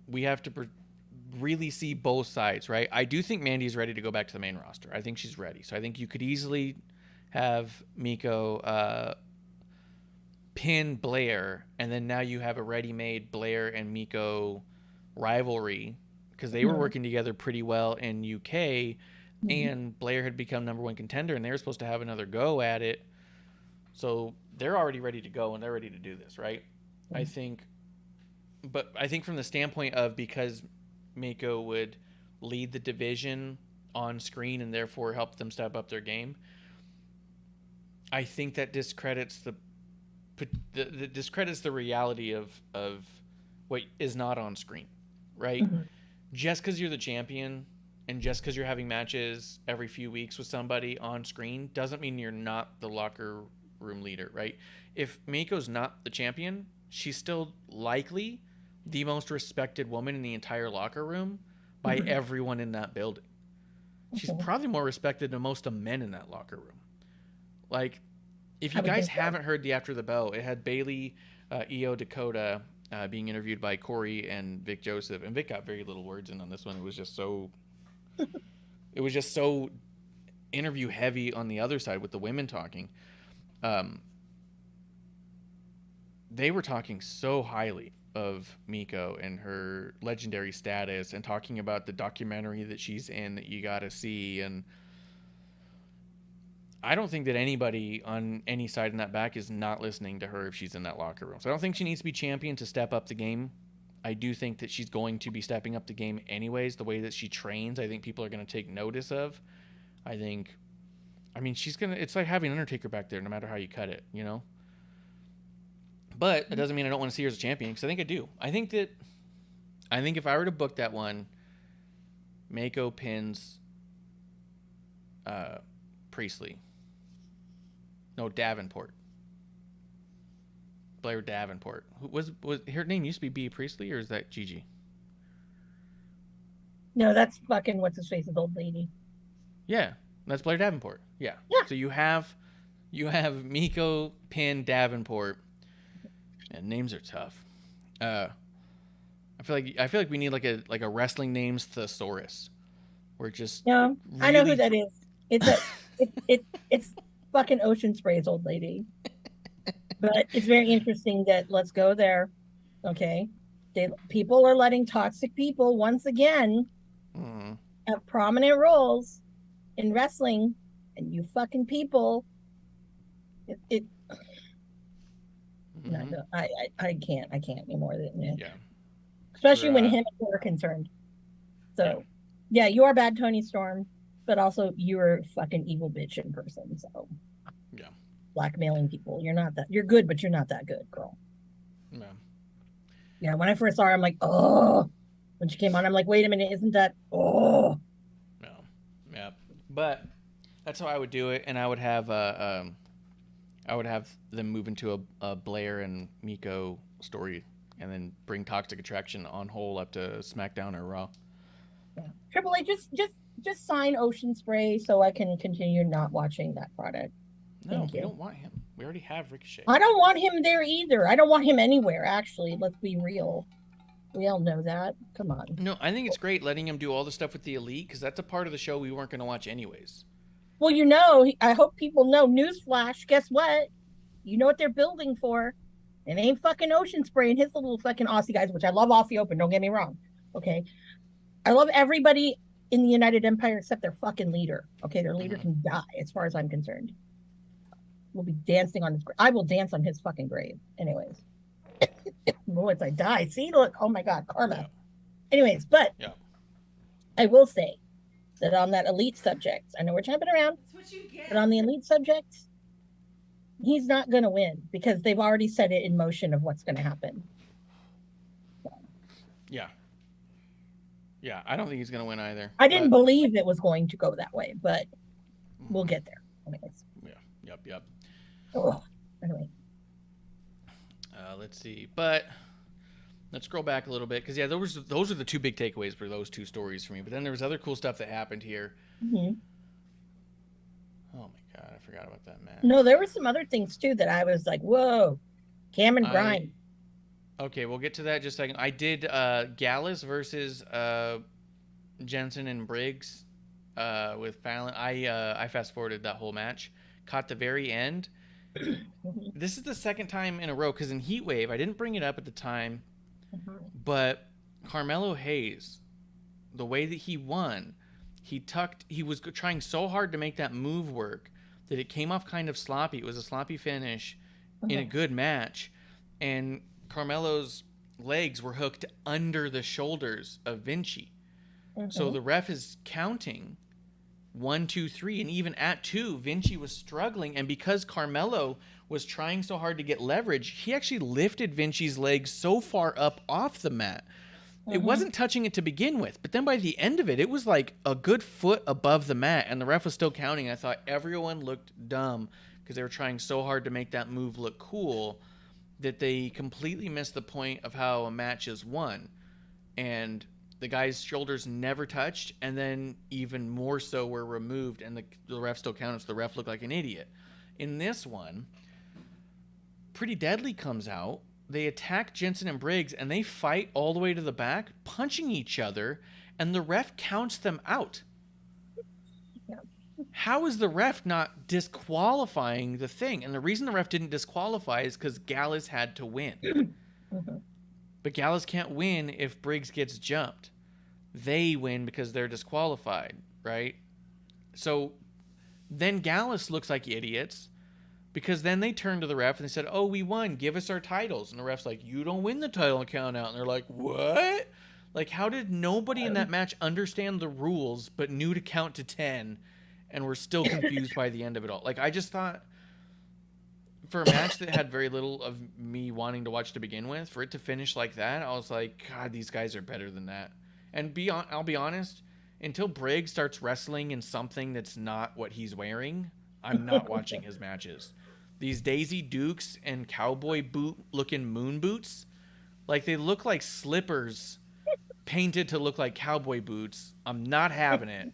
Speaker 4: we have to really see both sides, right? I do think Mandy's ready to go back to the main roster. I think she's ready. So I think you could easily have Miko pin Blair, and then now you have a ready-made Blair and Miko rivalry because they were working together pretty well in UK, and Blair had become #1 contender, and they were supposed to have another go at it. So they're already ready to go, and they're ready to do this, right? I think from the standpoint of because Mako would lead the division on screen and therefore help them step up their game, I think that discredits the reality of what is not on screen, right? Just because you're the champion and just because you're having matches every few weeks with somebody on screen doesn't mean you're not the locker room leader, right? If Mako's not the champion, she's still likely the most respected woman in the entire locker room by everyone in that building. She's probably more respected than most of men in that locker room. Like, if you guys haven't heard the After the Bell, it had Bailey, Io, Dakota being interviewed by Corey and Vic Joseph, and Vic got very little words in on this one. It was just so interview heavy on the other side with the women talking. They were talking so highly of Miko and her legendary status and talking about the documentary that she's in that you got to see. And I don't think that anybody on any side in that back is not listening to her if she's in that locker room. So I don't think she needs to be champion to step up the game. I do think that she's going to be stepping up the game anyways. The way that she trains, I think people are going to take notice of. It's like having Undertaker back there no matter how you cut it, But it doesn't mean I don't want to see her as a champion, because I think I do. I think if I were to book that one, Mako pins Priestley. No, Davenport. Blair Davenport. Was her name used to be Bea Priestley, or is that Gigi?
Speaker 5: No, that's fucking what's his face's old lady.
Speaker 4: Yeah, that's Blair Davenport. Yeah. So you have Miko pin Davenport. And names are tough. I feel like we need like a wrestling names thesaurus. We're just
Speaker 5: really... I know who that is. It's fucking Ocean Spray's old lady. But it's very interesting that let's go there. Okay, people are letting toxic people once again have prominent roles in wrestling, and you fucking people. I can't anymore.
Speaker 4: Yeah.
Speaker 5: especially when him and her are concerned. So, yeah, you are bad, Tony Storm, but also you're a fucking evil bitch in person. So,
Speaker 4: yeah,
Speaker 5: blackmailing people. You're not that. You're good, but you're not that good, girl.
Speaker 4: Yeah.
Speaker 5: Yeah, when I first saw her, I'm like, oh. When she came on, I'm like, wait a minute, isn't that? Oh.
Speaker 4: No. Yeah. But that's how I would do it, and I would have them move into a Blair and Miko story, and then bring Toxic Attraction on whole up to SmackDown or Raw.
Speaker 5: Yeah. Triple H, just sign Ocean Spray so I can continue not watching that product.
Speaker 4: No, we don't want him. We already have Ricochet.
Speaker 5: I don't want him there either. I don't want him anywhere, actually. Let's be real. We all know that. Come on.
Speaker 4: No, I think it's great letting him do all the stuff with the Elite, because that's a part of the show we weren't going to watch anyways.
Speaker 5: Well, you know, I hope people know. Newsflash, guess what? You know what they're building for. It ain't fucking Ocean Spray and his little fucking Aussie guys, which I love Aussie Open, don't get me wrong. Okay? I love everybody in the United Empire except their fucking leader. Okay? Their leader can die, as far as I'm concerned. We'll be dancing on his grave. I will dance on his fucking grave. Anyways. Once I die. See, look. Oh my God, karma.
Speaker 4: Yeah.
Speaker 5: Anyways, but
Speaker 4: yeah.
Speaker 5: I will say that on that Elite subject, I know we're jumping around,
Speaker 6: That's what you get.
Speaker 5: but on the Elite subject, he's not going to win because they've already set it in motion of what's going to happen.
Speaker 4: Yeah. Yeah, I don't think he's going to win either.
Speaker 5: I didn't believe it was going to go that way, but we'll get there. Anyways.
Speaker 4: Yeah. Yep.
Speaker 5: Oh, anyway.
Speaker 4: Let's see. But let's scroll back a little bit because, yeah, those are the two big takeaways for those two stories for me. But then there was other cool stuff that happened here.
Speaker 5: Mm-hmm.
Speaker 4: Oh, my God. I forgot about that, man.
Speaker 5: No, there were some other things, too, that I was like, whoa. Cameron Grimes.
Speaker 4: Okay, we'll get to that in just a second. I did Gallus versus Jensen and Briggs with Fallon. I fast-forwarded that whole match. Caught the very end. This is the second time in a row, because in Heatwave, I didn't bring it up at the time, but Carmelo Hayes, the way that he won, he was trying so hard to make that move work that it came off kind of sloppy. It was a sloppy finish in a good match, and Carmelo's legs were hooked under the shoulders of Vinci. So the ref is counting 1, 2, 3, and even at 2, Vinci was struggling, and because Carmelo was trying so hard to get leverage, he actually lifted Vinci's legs so far up off the mat. It wasn't touching it to begin with, but then by the end of it, it was like a good foot above the mat, and the ref was still counting. I thought everyone looked dumb because they were trying so hard to make that move look cool that they completely missed the point of how a match is won. And the guy's shoulders never touched, and then even more so were removed, and the ref still counted, so the ref looked like an idiot. In this one, Pretty Deadly comes out. They attack Jensen and Briggs, and they fight all the way to the back, punching each other, and the ref counts them out. How is the ref not disqualifying the thing? And the reason the ref didn't disqualify is because Gallus had to win. But Gallus can't win if Briggs gets jumped. They win because they're disqualified, right? So then Gallus looks like idiots because then they turn to the ref and they said, oh, we won. Give us our titles. And the ref's like, you don't win the title count out. And they're like, what? Like, how did nobody in that match understand the rules but knew to count to 10 and were still confused by the end of it all? Like, I just thought for a match that had very little of me wanting to watch to begin with, for it to finish like that, I was like, God, these guys are better than that. And I'll be honest, until Briggs starts wrestling in something that's not what he's wearing, I'm not watching his matches. These Daisy Dukes and cowboy boot-looking moon boots, like they look like slippers painted to look like cowboy boots. I'm not having it.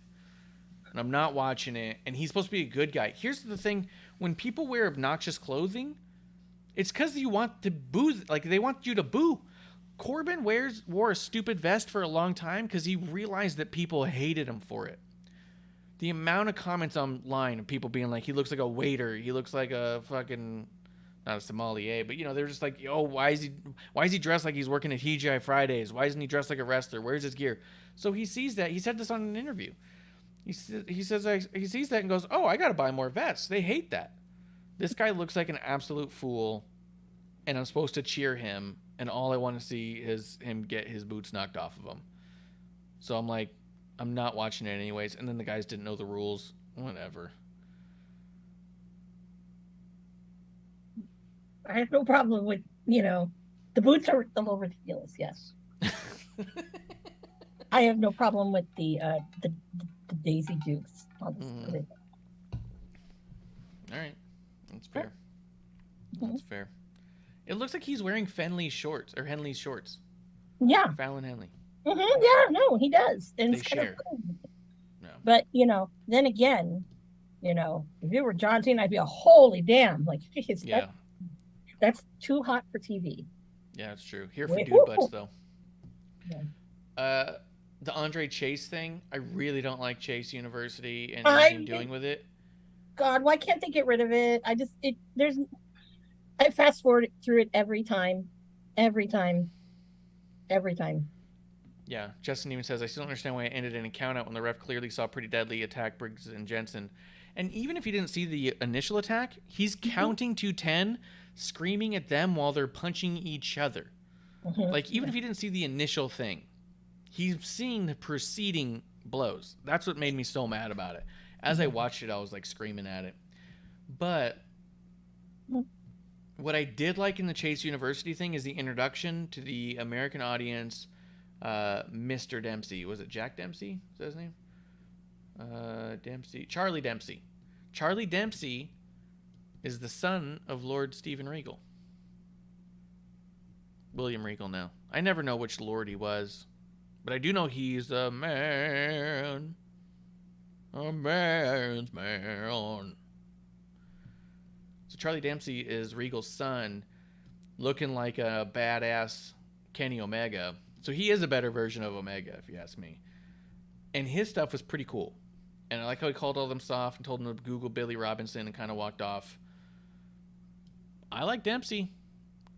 Speaker 4: And I'm not watching it. And he's supposed to be a good guy. Here's the thing. When people wear obnoxious clothing, it's because you want to boo. Like, they want you to boo. Corbin wore a stupid vest for a long time because he realized that people hated him for it. The amount of comments online of people being like, he looks like a waiter. He looks like a fucking, not a sommelier, but, you know, they're just like, yo, why is he dressed like he's working at TGI Fridays? Why isn't he dressed like a wrestler? Where's his gear? So he sees that. He said this on an interview. He sees that and goes, oh, I got to buy more vests. They hate that. This guy looks like an absolute fool, and I'm supposed to cheer him, and all I want to see is him get his boots knocked off of him. So I'm like, I'm not watching it anyways. And then the guys didn't know the rules. Whatever.
Speaker 5: I have no problem with, the boots are all ridiculous, yes. I have no problem with the Daisy Dukes. I'll just put it.
Speaker 4: All right. That's fair. That's fair. It looks like he's wearing Henley's shorts.
Speaker 5: Yeah.
Speaker 4: Fallon Henley.
Speaker 5: Yeah, no, he does. And
Speaker 4: They
Speaker 5: it's kind
Speaker 4: share.
Speaker 5: of cool.
Speaker 4: No.
Speaker 5: But, then again, if you were John Cena, I'd be a holy damn. Like, geez,
Speaker 4: Yeah.
Speaker 5: that's too hot for TV.
Speaker 4: Yeah, that's true. Here for
Speaker 5: Wait,
Speaker 4: dude butts, though.
Speaker 5: Yeah.
Speaker 4: The Andre Chase thing, I really don't like Chase University and
Speaker 5: I
Speaker 4: anything doing with it.
Speaker 5: God, why can't they get rid of it? I fast forward through it every time.
Speaker 4: Yeah, Justin even says, I still don't understand why I ended in a count out when the ref clearly saw Pretty Deadly attack Briggs and Jensen. And even if he didn't see the initial attack, he's counting to 10, screaming at them while they're punching each other. Like, even if he didn't see the initial thing, he's seeing the preceding blows. That's what made me so mad about it. As I watched it, I was like screaming at it. But what I did like in the Chase University thing is the introduction to the American audience, Mr. Dempsey. Was it Jack Dempsey? Is that his name? Charlie Dempsey. Charlie Dempsey is the son of Lord Stephen Regal. William Regal now. I never know which lord he was, but I do know he's a man. A man's man. So Charlie Dempsey is Regal's son, looking like a badass Kenny Omega. So he is a better version of Omega, if you ask me. And his stuff was pretty cool. And I like how he called all them soft and told them to Google Billy Robinson and kind of walked off. I like Dempsey.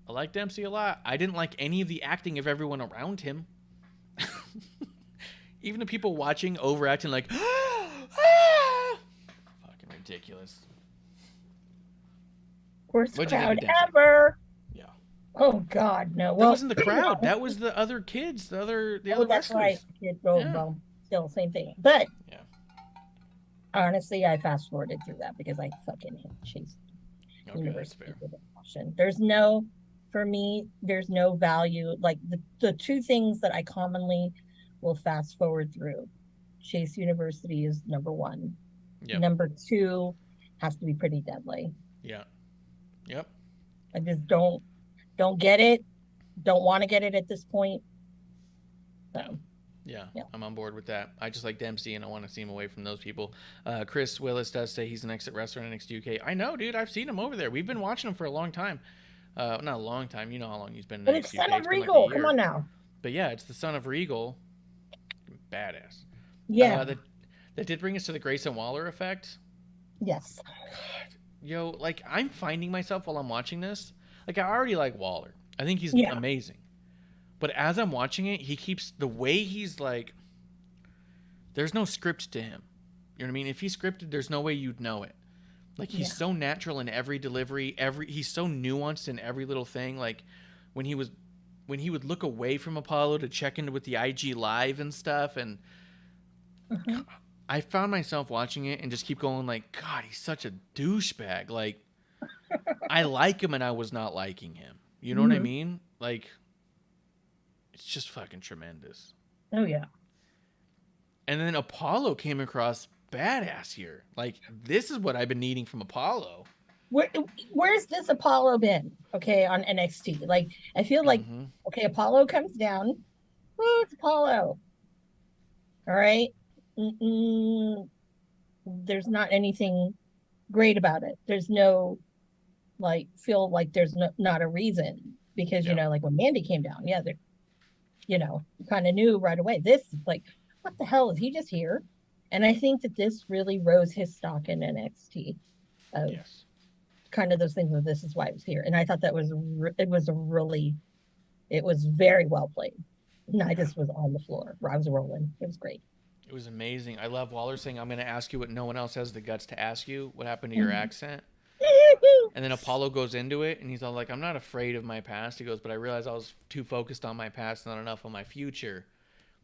Speaker 4: I like Dempsey a lot. I didn't like any of the acting of everyone around him. Even the people watching overacting like, ah! Fucking ridiculous.
Speaker 5: Worst
Speaker 4: What'd you think
Speaker 5: crowd
Speaker 4: of Dempsey?
Speaker 5: ever.
Speaker 4: Yeah.
Speaker 5: Oh God, no.
Speaker 4: That wasn't the crowd. That was the other kids, the other
Speaker 5: that's
Speaker 4: wrestlers.
Speaker 5: right. Well, still same thing. But
Speaker 4: Yeah.
Speaker 5: honestly, I fast forwarded through that because I fucking hate Chase
Speaker 4: Okay, that's fair.
Speaker 5: For me, there's no value. Like the two things that I commonly will fast forward through. Chase University is number one.
Speaker 4: Yep.
Speaker 5: Number two has to be Pretty Deadly.
Speaker 4: Yeah. Yep.
Speaker 5: I just don't get it. Don't want to get it at this point. So,
Speaker 4: Yeah,
Speaker 5: yeah.
Speaker 4: I'm on board with that. I just like Dempsey, and I want to see him away from those people. Chris Willis does say he's an exit wrestler in NXT UK. I know, dude. I've seen him over there. We've been watching him for a long time. Not a long time. You know how long he's been in
Speaker 5: but
Speaker 4: NXT
Speaker 5: it's
Speaker 4: UK.
Speaker 5: son of
Speaker 4: It's been like a
Speaker 5: Regal.
Speaker 4: year.
Speaker 5: Come on now.
Speaker 4: But yeah, it's the son of Regal. Badass.
Speaker 5: Yeah.
Speaker 4: That did bring us to the Grayson Waller effect.
Speaker 5: Yes.
Speaker 4: Yo, like, I'm finding myself while I'm watching this. Like, I already like Waller. I think he's amazing. But as I'm watching it, he keeps the way he's like, there's no script to him. You know what I mean? If he's scripted, there's no way you'd know it. Like, he's so natural in every delivery, he's so nuanced in every little thing. Like, when he would look away from Apollo to check in with the IG Live and stuff, and I found myself watching it and just keep going like, God, he's such a douchebag. Like, I like him and I was not liking him. You know what I mean? Like, it's just fucking tremendous.
Speaker 5: Oh yeah.
Speaker 4: And then Apollo came across badass here. Like, this is what I've been needing from Apollo.
Speaker 5: Where's this Apollo been? Okay, on NXT. Like, I feel like okay, Apollo comes down. Oh, it's Apollo. All right. There's not anything great about it. There's no feel like there's not a reason because like when Mandy came down, kind of knew right away. This is like, what the hell is he just here? And I think that this really rose his stock in NXT.
Speaker 4: Yes.
Speaker 5: Kind of those things where this is why I was here. And I thought that was it was very well played. And I just was on the floor. I was rolling. It was great.
Speaker 4: It was amazing. I love Waller saying, I'm going to ask you what no one else has the guts to ask you. What happened to your accent? And then Apollo goes into it, and he's all like, I'm not afraid of my past. He goes, but I realized I was too focused on my past, not enough on my future.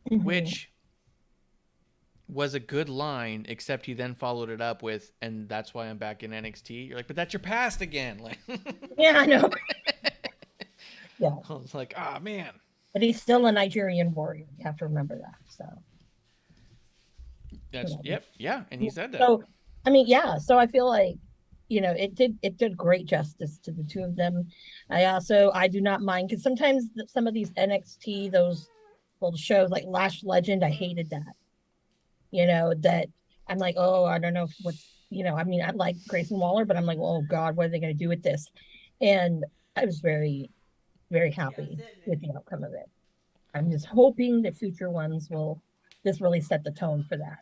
Speaker 4: Which was a good line, except he then followed it up with, and that's why I'm back in NXT. You're like, but that's your past again. Like,
Speaker 5: Yeah, I know. Yeah.
Speaker 4: I was like, ah, man.
Speaker 5: But he's still a Nigerian warrior. You have to remember that. So.
Speaker 4: That's yeah, and he said that.
Speaker 5: So, I mean, yeah. So I feel like, it did great justice to the two of them. I do not mind, because sometimes some of these NXT, those old shows like Lash Legend, I hated that. That I'm like, oh, I don't know I mean, I like Grayson Waller, but I'm like, oh God, what are they going to do with this? And I was very, very happy with the outcome of it. I'm just hoping that future ones will just really set the tone for that.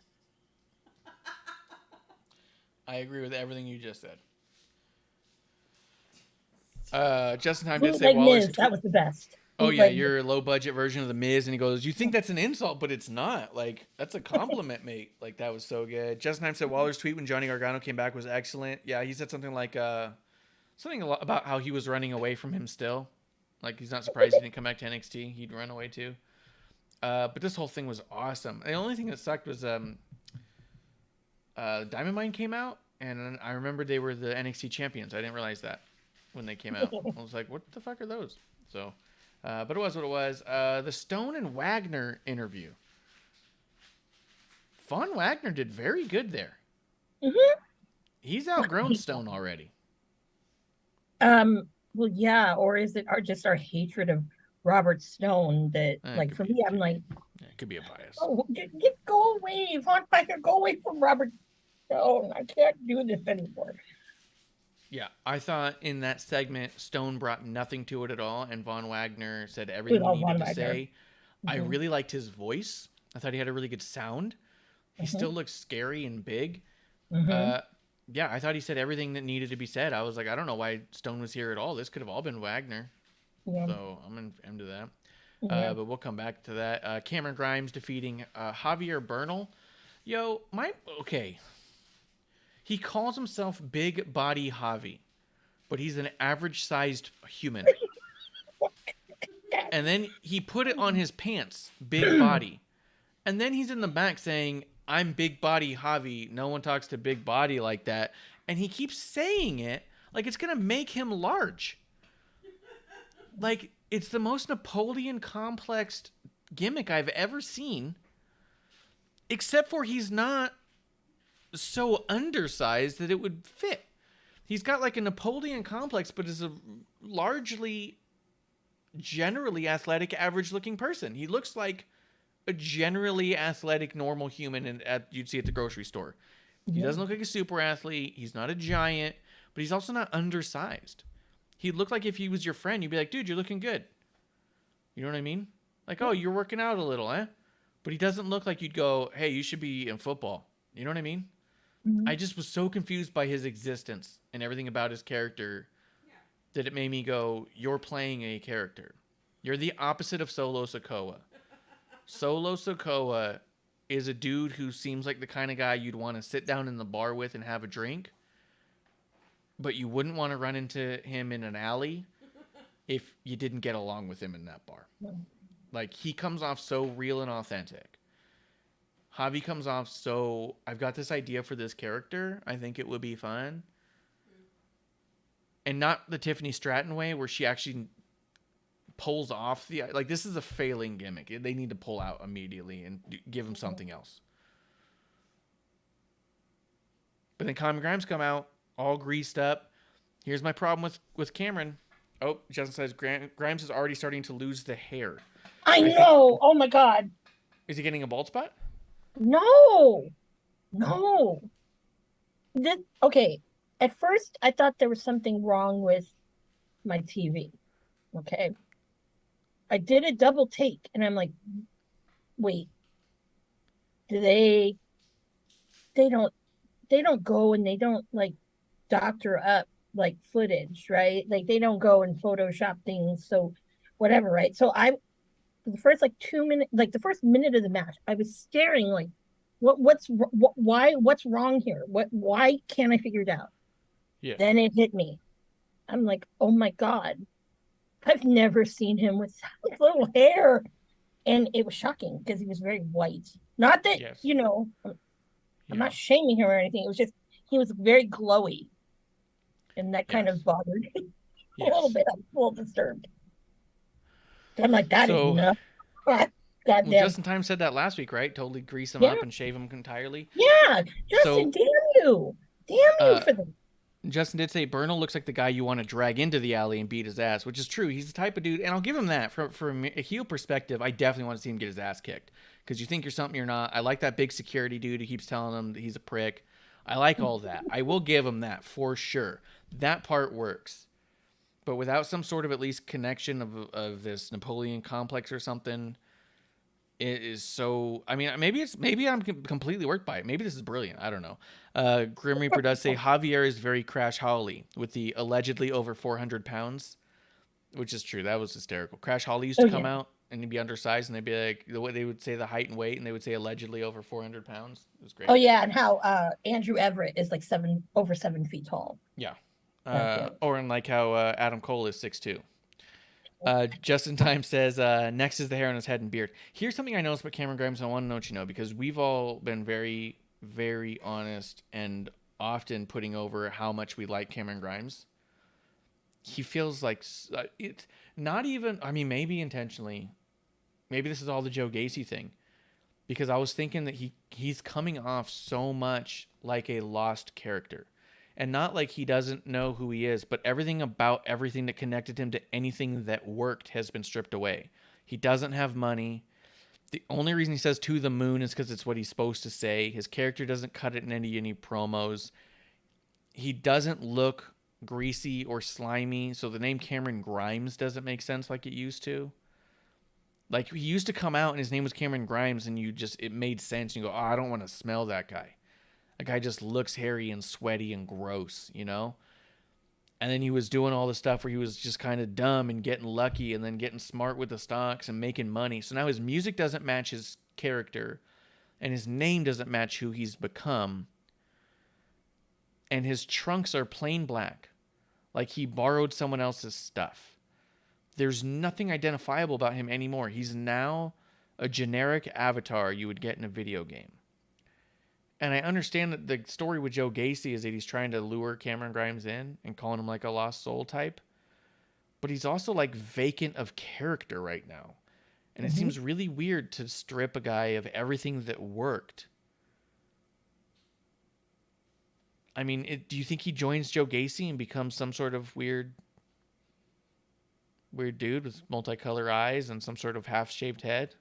Speaker 4: I agree with everything you just said. Justin Time did say Waller's
Speaker 5: that was the best.
Speaker 4: Oh yeah, your low budget version of the Miz, and he goes, "You think that's an insult, but it's not. Like, that's a compliment, mate. Like, that was so good." Justin Time said Waller's tweet when Johnny Gargano came back was excellent. Yeah, he said something like something about how he was running away from him still. Like, he's not surprised he didn't come back to NXT. He'd run away too. But this whole thing was awesome. The only thing that sucked was Diamond Mine came out, and I remember they were the NXT champions. I didn't realize that when they came out. I was like, what the fuck are those? So, but it was what it was. The Stone and Wagner interview. Von Wagner did very good there.
Speaker 5: Mm-hmm.
Speaker 4: He's outgrown Stone already.
Speaker 5: Well, yeah, or is it just our hatred of Robert Stone that, like, for me, I'm like,
Speaker 4: it could be a bias.
Speaker 5: Oh, go away, Von Wagner, go away from Robert Stone. I can't do this anymore.
Speaker 4: Yeah, I thought in that segment, Stone brought nothing to it at all, and Von Wagner said everything he needed to say. Mm-hmm. I really liked his voice. I thought he had a really good sound. He still looks scary and big. Mm-hmm. Yeah, I thought he said everything that needed to be said. I was like, I don't know why Stone was here at all. This could have all been Wagner. Yeah. So I'm into that. Yeah. But we'll come back to that. Cameron Grimes defeating Javier Bernal. Okay. He calls himself Big Body Javi, but he's an average-sized human. And then he put it on his pants, Big Body. And then he's in the back saying, I'm Big Body Javi. No one talks to Big Body like that. And he keeps saying it like it's going to make him large. Like, it's the most Napoleon complex gimmick I've ever seen. Except for he's not so undersized that it would fit. He's got like a Napoleon complex, but is a largely, generally athletic, average-looking person. He looks like a generally athletic, normal human you'd see at the grocery store. He doesn't look like a super athlete. He's not a giant, but he's also not undersized. He'd look like if he was your friend, you'd be like, dude, you're looking good. You know what I mean? Like, oh, you're working out a little, eh? But he doesn't look like you'd go, hey, you should be in football. You know what I mean? Mm-hmm. I just was so confused by his existence and everything about his character that it made me go, you're playing a character. You're the opposite of Solo Sikoa. Solo Sikoa is a dude who seems like the kind of guy you'd want to sit down in the bar with and have a drink, but you wouldn't want to run into him in an alley if you didn't get along with him in that bar. Like, he comes off so real and authentic. Javi comes off so, I've got this idea for this character. I think it would be fun. And not the Tiffany Stratton way where she actually pulls off the, like, this is a failing gimmick. They need to pull out immediately and give him something else. But then Cameron Grimes come out all greased up. Here's my problem with Cameron. Oh, Justin says Grimes is already starting to lose the hair.
Speaker 5: I know. Oh my God.
Speaker 4: Is he getting a bald spot?
Speaker 5: No. Okay. At first, I thought there was something wrong with my TV. Okay. I did a double take, and I'm like, wait. They don't go and they don't like doctor up like footage, right? Like they don't go and Photoshop things, so whatever, right? So the first like 2 minutes, like the first minute of the match, I was staring like, what's wrong here? Why can't I figure it out?
Speaker 4: Yeah.
Speaker 5: Then it hit me. I'm like, oh my God, I've never seen him with such little hair. And it was shocking because he was very white. Not that,
Speaker 4: Yes.
Speaker 5: I'm not shaming him or anything. It was just, he was very glowy. And that kind
Speaker 4: Yes.
Speaker 5: of bothered me a
Speaker 4: Yes.
Speaker 5: little bit. I was a little disturbed. I'm like, that is
Speaker 4: So,
Speaker 5: enough.
Speaker 4: well,
Speaker 5: Goddamn.
Speaker 4: Justin Time said that last week, right? Totally grease him
Speaker 5: Yeah.
Speaker 4: up and shave him entirely.
Speaker 5: Yeah.
Speaker 4: So,
Speaker 5: Justin, damn you. Damn you for that.
Speaker 4: Justin did say Bernal looks like the guy you want to drag into the alley and beat his ass, which is true. He's the type of dude, and I'll give him that. From a heel perspective, I definitely want to see him get his ass kicked because you think you're something you're not. I like that big security dude who keeps telling him that he's a prick. I like all that. I will give him that for sure. That part works. But without some sort of at least connection of this Napoleon complex or something, it is so. I mean, maybe I'm completely worked by it. Maybe this is brilliant. I don't know. Grim Reaper does say Javier is very Crash Holly with the allegedly over 400 pounds, which is true. That was hysterical. Crash Holly used to come out and he'd be undersized, and they'd be like, the way they would say the height and weight, and they would say allegedly over 400 pounds. It was great.
Speaker 5: Oh yeah, and how Andrew Everett is like over 7 feet tall.
Speaker 4: Yeah. Or in like how Adam Cole is 6'2". Justin Time says, next is the hair on his head and beard. Here's something I noticed about Cameron Grimes, and I want to know what you know, because we've all been very, very honest and often putting over how much we like Cameron Grimes. He feels like it's not even, I mean, maybe intentionally. Maybe this is all the Joe Gacy thing. Because I was thinking that he's coming off so much like a lost character. And not like he doesn't know who he is, but everything about everything that connected him to anything that worked has been stripped away. He doesn't have money. The only reason he says to the moon is because it's what he's supposed to say. His character doesn't cut it in any promos. He doesn't look greasy or slimy, so the name Cameron Grimes doesn't make sense like it used to. Like, he used to come out and his name was Cameron Grimes, and it made sense. You go, oh, I don't want to smell that guy. That guy just looks hairy and sweaty and gross, you know? And then he was doing all the stuff where he was just kind of dumb and getting lucky and then getting smart with the stocks and making money. So now his music doesn't match his character, and his name doesn't match who he's become. And his trunks are plain black, like he borrowed someone else's stuff. There's nothing identifiable about him anymore. He's now a generic avatar you would get in a video game. And I understand that the story with Joe Gacy is that he's trying to lure Cameron Grimes in and calling him like a lost soul type. But he's also like vacant of character right now. And it seems really weird to strip a guy of everything that worked. I mean, do you think he joins Joe Gacy and becomes some sort of weird dude with multicolored eyes and some sort of half-shaved head?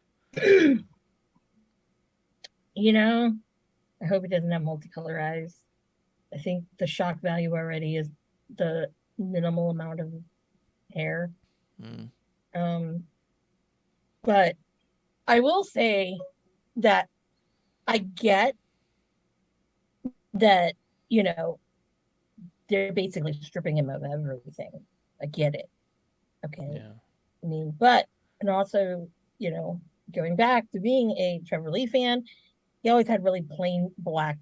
Speaker 5: You know, I hope he doesn't have multicolored eyes. I think the shock value already is the minimal amount of hair. But I will say that I get that, you know, they're basically stripping him of everything. I get it. Okay.
Speaker 4: Yeah.
Speaker 5: I mean, but, and also, you know, going back to being a Trevor Lee fan, he always had really plain black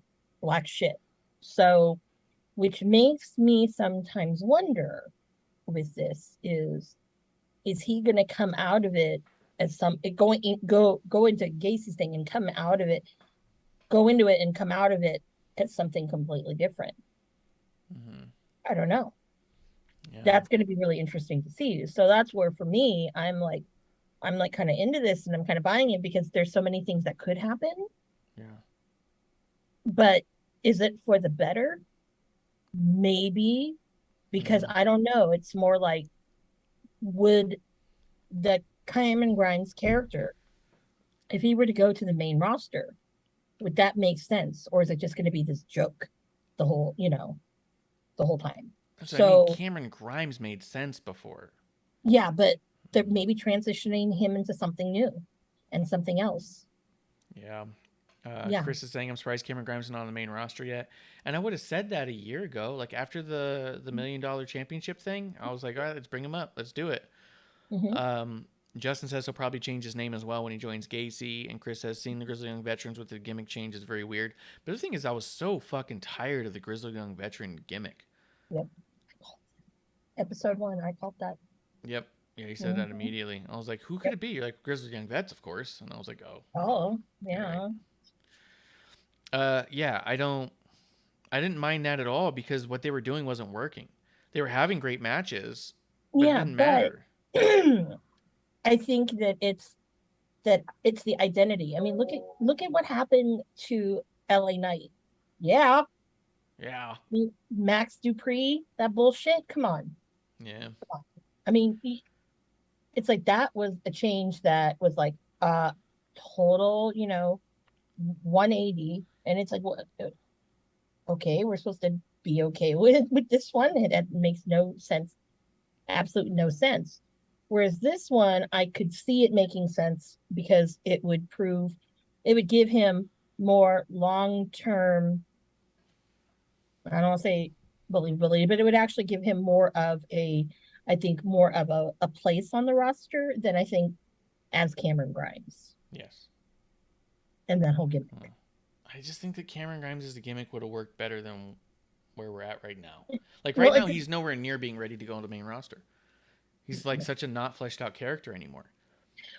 Speaker 5: shit. So, which makes me sometimes wonder with this is he going to come out of it as go into Gacy's thing and come out of it, go into it and come out of it as something completely different? I don't know. Yeah. That's going to be really interesting to see. So that's where, for me, I'm like kind of into this, and I'm kind of buying it because there's so many things that could happen.
Speaker 4: Yeah.
Speaker 5: But is it for the better? Maybe, because I don't know. It's more like, would the Cameron Grimes character, if he were to go to the main roster, would that make sense? Or is it just going to be this joke the whole time?
Speaker 4: So I mean, Cameron Grimes made sense before.
Speaker 5: Yeah, but they're maybe transitioning him into something new and something else.
Speaker 4: Yeah. Chris is saying, I'm surprised Cameron Grimes is not on the main roster yet. And I would have said that a year ago. Like, after the $1 million championship thing, I was like, all right, let's bring him up. Let's do it. Justin says he'll probably change his name as well when he joins Gacy. And Chris says, seeing the Grizzly Young Veterans with the gimmick change is very weird. But the thing is, I was so fucking tired of the Grizzly Young Veteran gimmick.
Speaker 5: Yep. Episode 1, I called that.
Speaker 4: Yep. Yeah, he said that immediately. I was like, who could it be? You're like, Grizzly Young Vets, of course. And I was like, oh.
Speaker 5: Oh, yeah.
Speaker 4: Right. Yeah, I didn't mind that at all because what they were doing wasn't working. They were having great matches, but it didn't matter.
Speaker 5: I think that it's the identity. I mean, look at what happened to LA Knight. Yeah.
Speaker 4: Yeah.
Speaker 5: I mean, Max Dupree, that bullshit. Come on.
Speaker 4: Yeah.
Speaker 5: Come on. I mean, it's like that was a change that was like total, 180, and it's like, what? Okay, we're supposed to be okay with this one. It makes no sense, absolutely no sense. Whereas this one, I could see it making sense because it would give him more long-term, I don't want to say believability, but it would actually give him more of a place on the roster than I think as Cameron Grimes.
Speaker 4: Yes.
Speaker 5: And that whole gimmick.
Speaker 4: I just think that Cameron Grimes' gimmick would have worked better than where we're at right now. Like right now, he's nowhere near being ready to go on the main roster. He's like such a not fleshed out character anymore.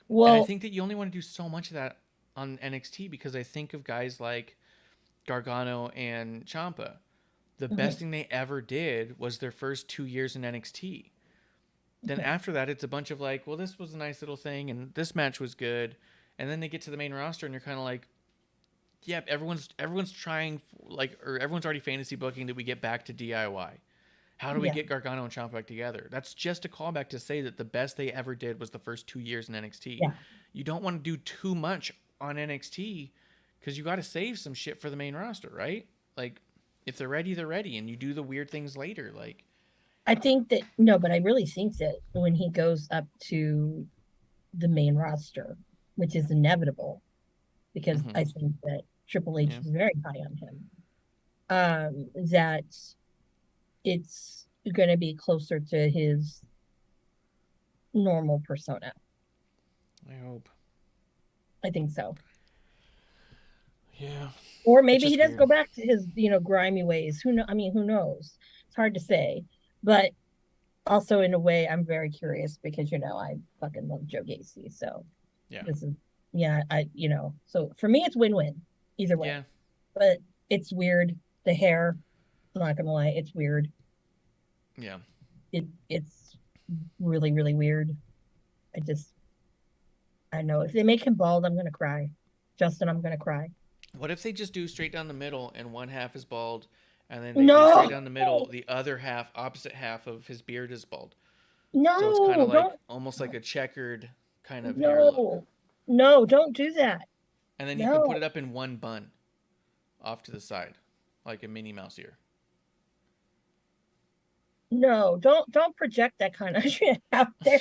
Speaker 4: Well, and I think that you only want to do so much of that on NXT because I think of guys like Gargano and Ciampa. The best thing they ever did was their first 2 years in NXT. Then after that, it's a bunch of like, well, this was a nice little thing, and this match was good. And then they get to the main roster, and you're kind of like, yep, everyone's trying, like, or everyone's already fantasy booking that we get back to DIY. How do we get Gargano and Ciampa back together? That's just a callback to say that the best they ever did was the first 2 years in NXT. Yeah. You don't want to do too much on NXT because you got to save some shit for the main roster, right? Like, if they're ready, they're ready, and you do the weird things later. Like,
Speaker 5: I think that but I really think that when he goes up to the main roster, which is inevitable, because I think that Triple H is very high on him, that it's going to be closer to his normal persona.
Speaker 4: I hope.
Speaker 5: I think so.
Speaker 4: Yeah.
Speaker 5: Or maybe he does go back to his, grimy ways. Who knows? It's hard to say. But also in a way, I'm very curious because, I fucking love Joe Gacy. So this is, so for me, it's win-win either way. Yeah. But it's weird. The hair, I'm not going to lie, it's weird.
Speaker 4: Yeah.
Speaker 5: It's really, really weird. I know if they make him bald, I'm going to cry. Justin, I'm going to cry.
Speaker 4: What if they just do straight down the middle and one half is bald and then they do straight down the middle, the other half, opposite half of his beard is bald?
Speaker 5: No.
Speaker 4: So it's kind of like almost like a checkered kind of hair look.
Speaker 5: No, don't do that.
Speaker 4: And then you can put it up in one bun off to the side, like a Minnie Mouse ear.
Speaker 5: No, don't project that kind of shit out there.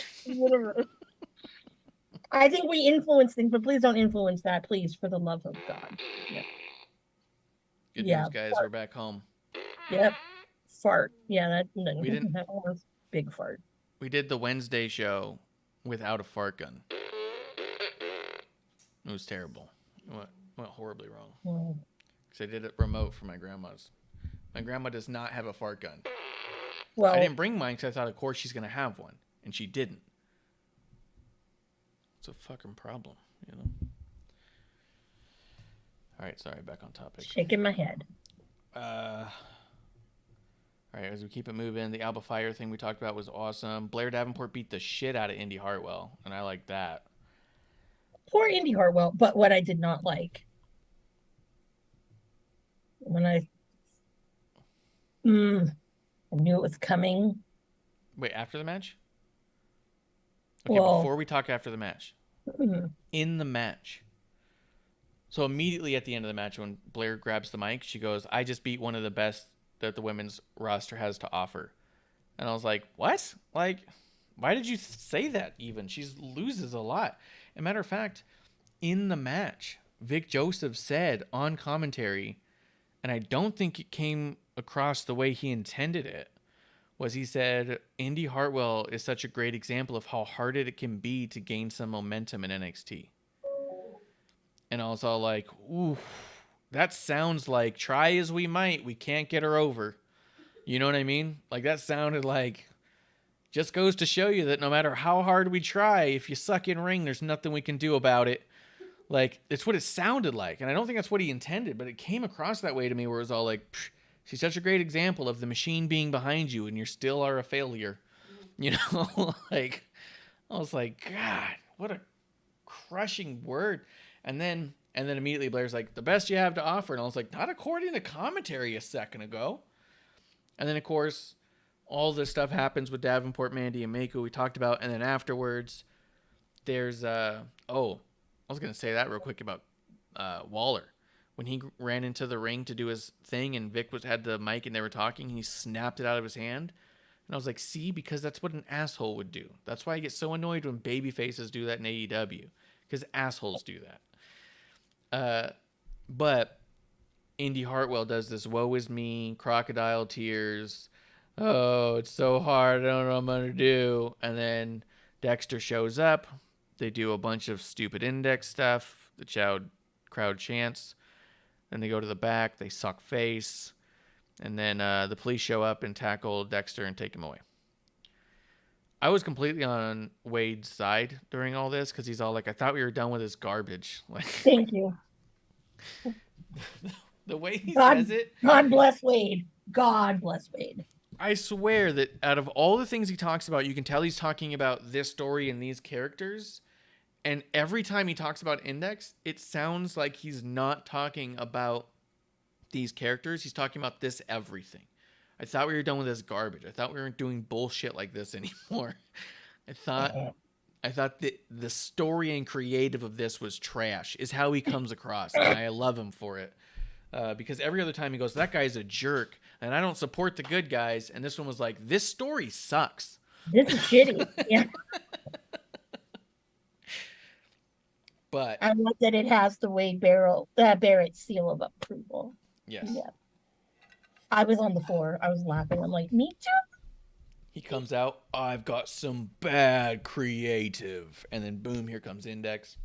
Speaker 5: I think we influence things, but please don't influence that, please, for the love of God. Yeah.
Speaker 4: Good news, guys. Fart. We're back home.
Speaker 5: Yep. Fart. Yeah, that was big fart.
Speaker 4: We did the Wednesday show without a fart gun. It was terrible. It went horribly wrong. Because I did it remote for my grandma's. My grandma does not have a fart gun. Well, I didn't bring mine because I thought, of course, she's going to have one. And she didn't. It's a fucking problem, All right, sorry, back on topic.
Speaker 5: Shaking my head.
Speaker 4: All right, as we keep it moving, the Alba Fire thing we talked about was awesome. Blair Davenport beat the shit out of Indy Hartwell, and I like that.
Speaker 5: Poor Indy Hartwell, but what I did not like when I knew it was coming.
Speaker 4: Wait, after the match? Okay, before we talk after the match. In the match. So immediately at the end of the match, when Blair grabs the mic, she goes, "I just beat one of the best that the women's roster has to offer." And I was like, what? Like, why did you say that even? She loses a lot. As a matter of fact, in the match, Vic Joseph said on commentary, and I don't think it came across the way he intended it, was he said, Indy Hartwell is such a great example of how hard it can be to gain some momentum in NXT. And I was all like, ooh, that sounds like try as we might, we can't get her over. You know what I mean? Like, that sounded like, just goes to show you that no matter how hard we try, if you suck in ring, there's nothing we can do about it. Like, it's what it sounded like. And I don't think that's what he intended, but it came across that way to me, where it was all like, she's such a great example of the machine being behind you and you still are a failure. You know, like, I was like, God, what a crushing word. And then immediately Blair's like, the best you have to offer. And I was like, not according to commentary a second ago. And then, of course, all this stuff happens with Davenport, Mandy, and Mako we talked about. And then afterwards, there's, I was going to say that real quick about Waller. When he ran into the ring to do his thing and Vic had the mic and they were talking, he snapped it out of his hand. And I was like, see, because that's what an asshole would do. That's why I get so annoyed when baby faces do that in AEW. Because assholes do that. But Indy Hartwell does this woe is me, crocodile tears. Oh, it's so hard. I don't know what I'm going to do. And then Dexter shows up. They do a bunch of stupid index stuff. The crowd chants. Then they go to the back. They suck face. And then the police show up and tackle Dexter and take him away. I was completely on Wade's side during all this because he's all like, I thought we were done with this garbage. Like,
Speaker 5: Thank you.
Speaker 4: the way he says it.
Speaker 5: God bless Wade. God bless Wade.
Speaker 4: I swear that out of all the things he talks about, you can tell he's talking about this story and these characters. And every time he talks about Index, it sounds like he's not talking about these characters. He's talking about this everything. I thought we were done with this garbage. I thought we weren't doing bullshit like this anymore. I thought that the story and creative of this was trash, is how he comes across. And I love him for it. Because every other time he goes, that guy's a jerk, and I don't support the good guys. And this one was like, this story sucks.
Speaker 5: This is shitty. Yeah.
Speaker 4: But
Speaker 5: I love that it has the Wade Barrett seal of approval.
Speaker 4: yes.
Speaker 5: Yeah. I was on the floor. I was laughing. I'm like, me too.
Speaker 4: He comes out, I've got some bad creative. And then boom, here comes Index.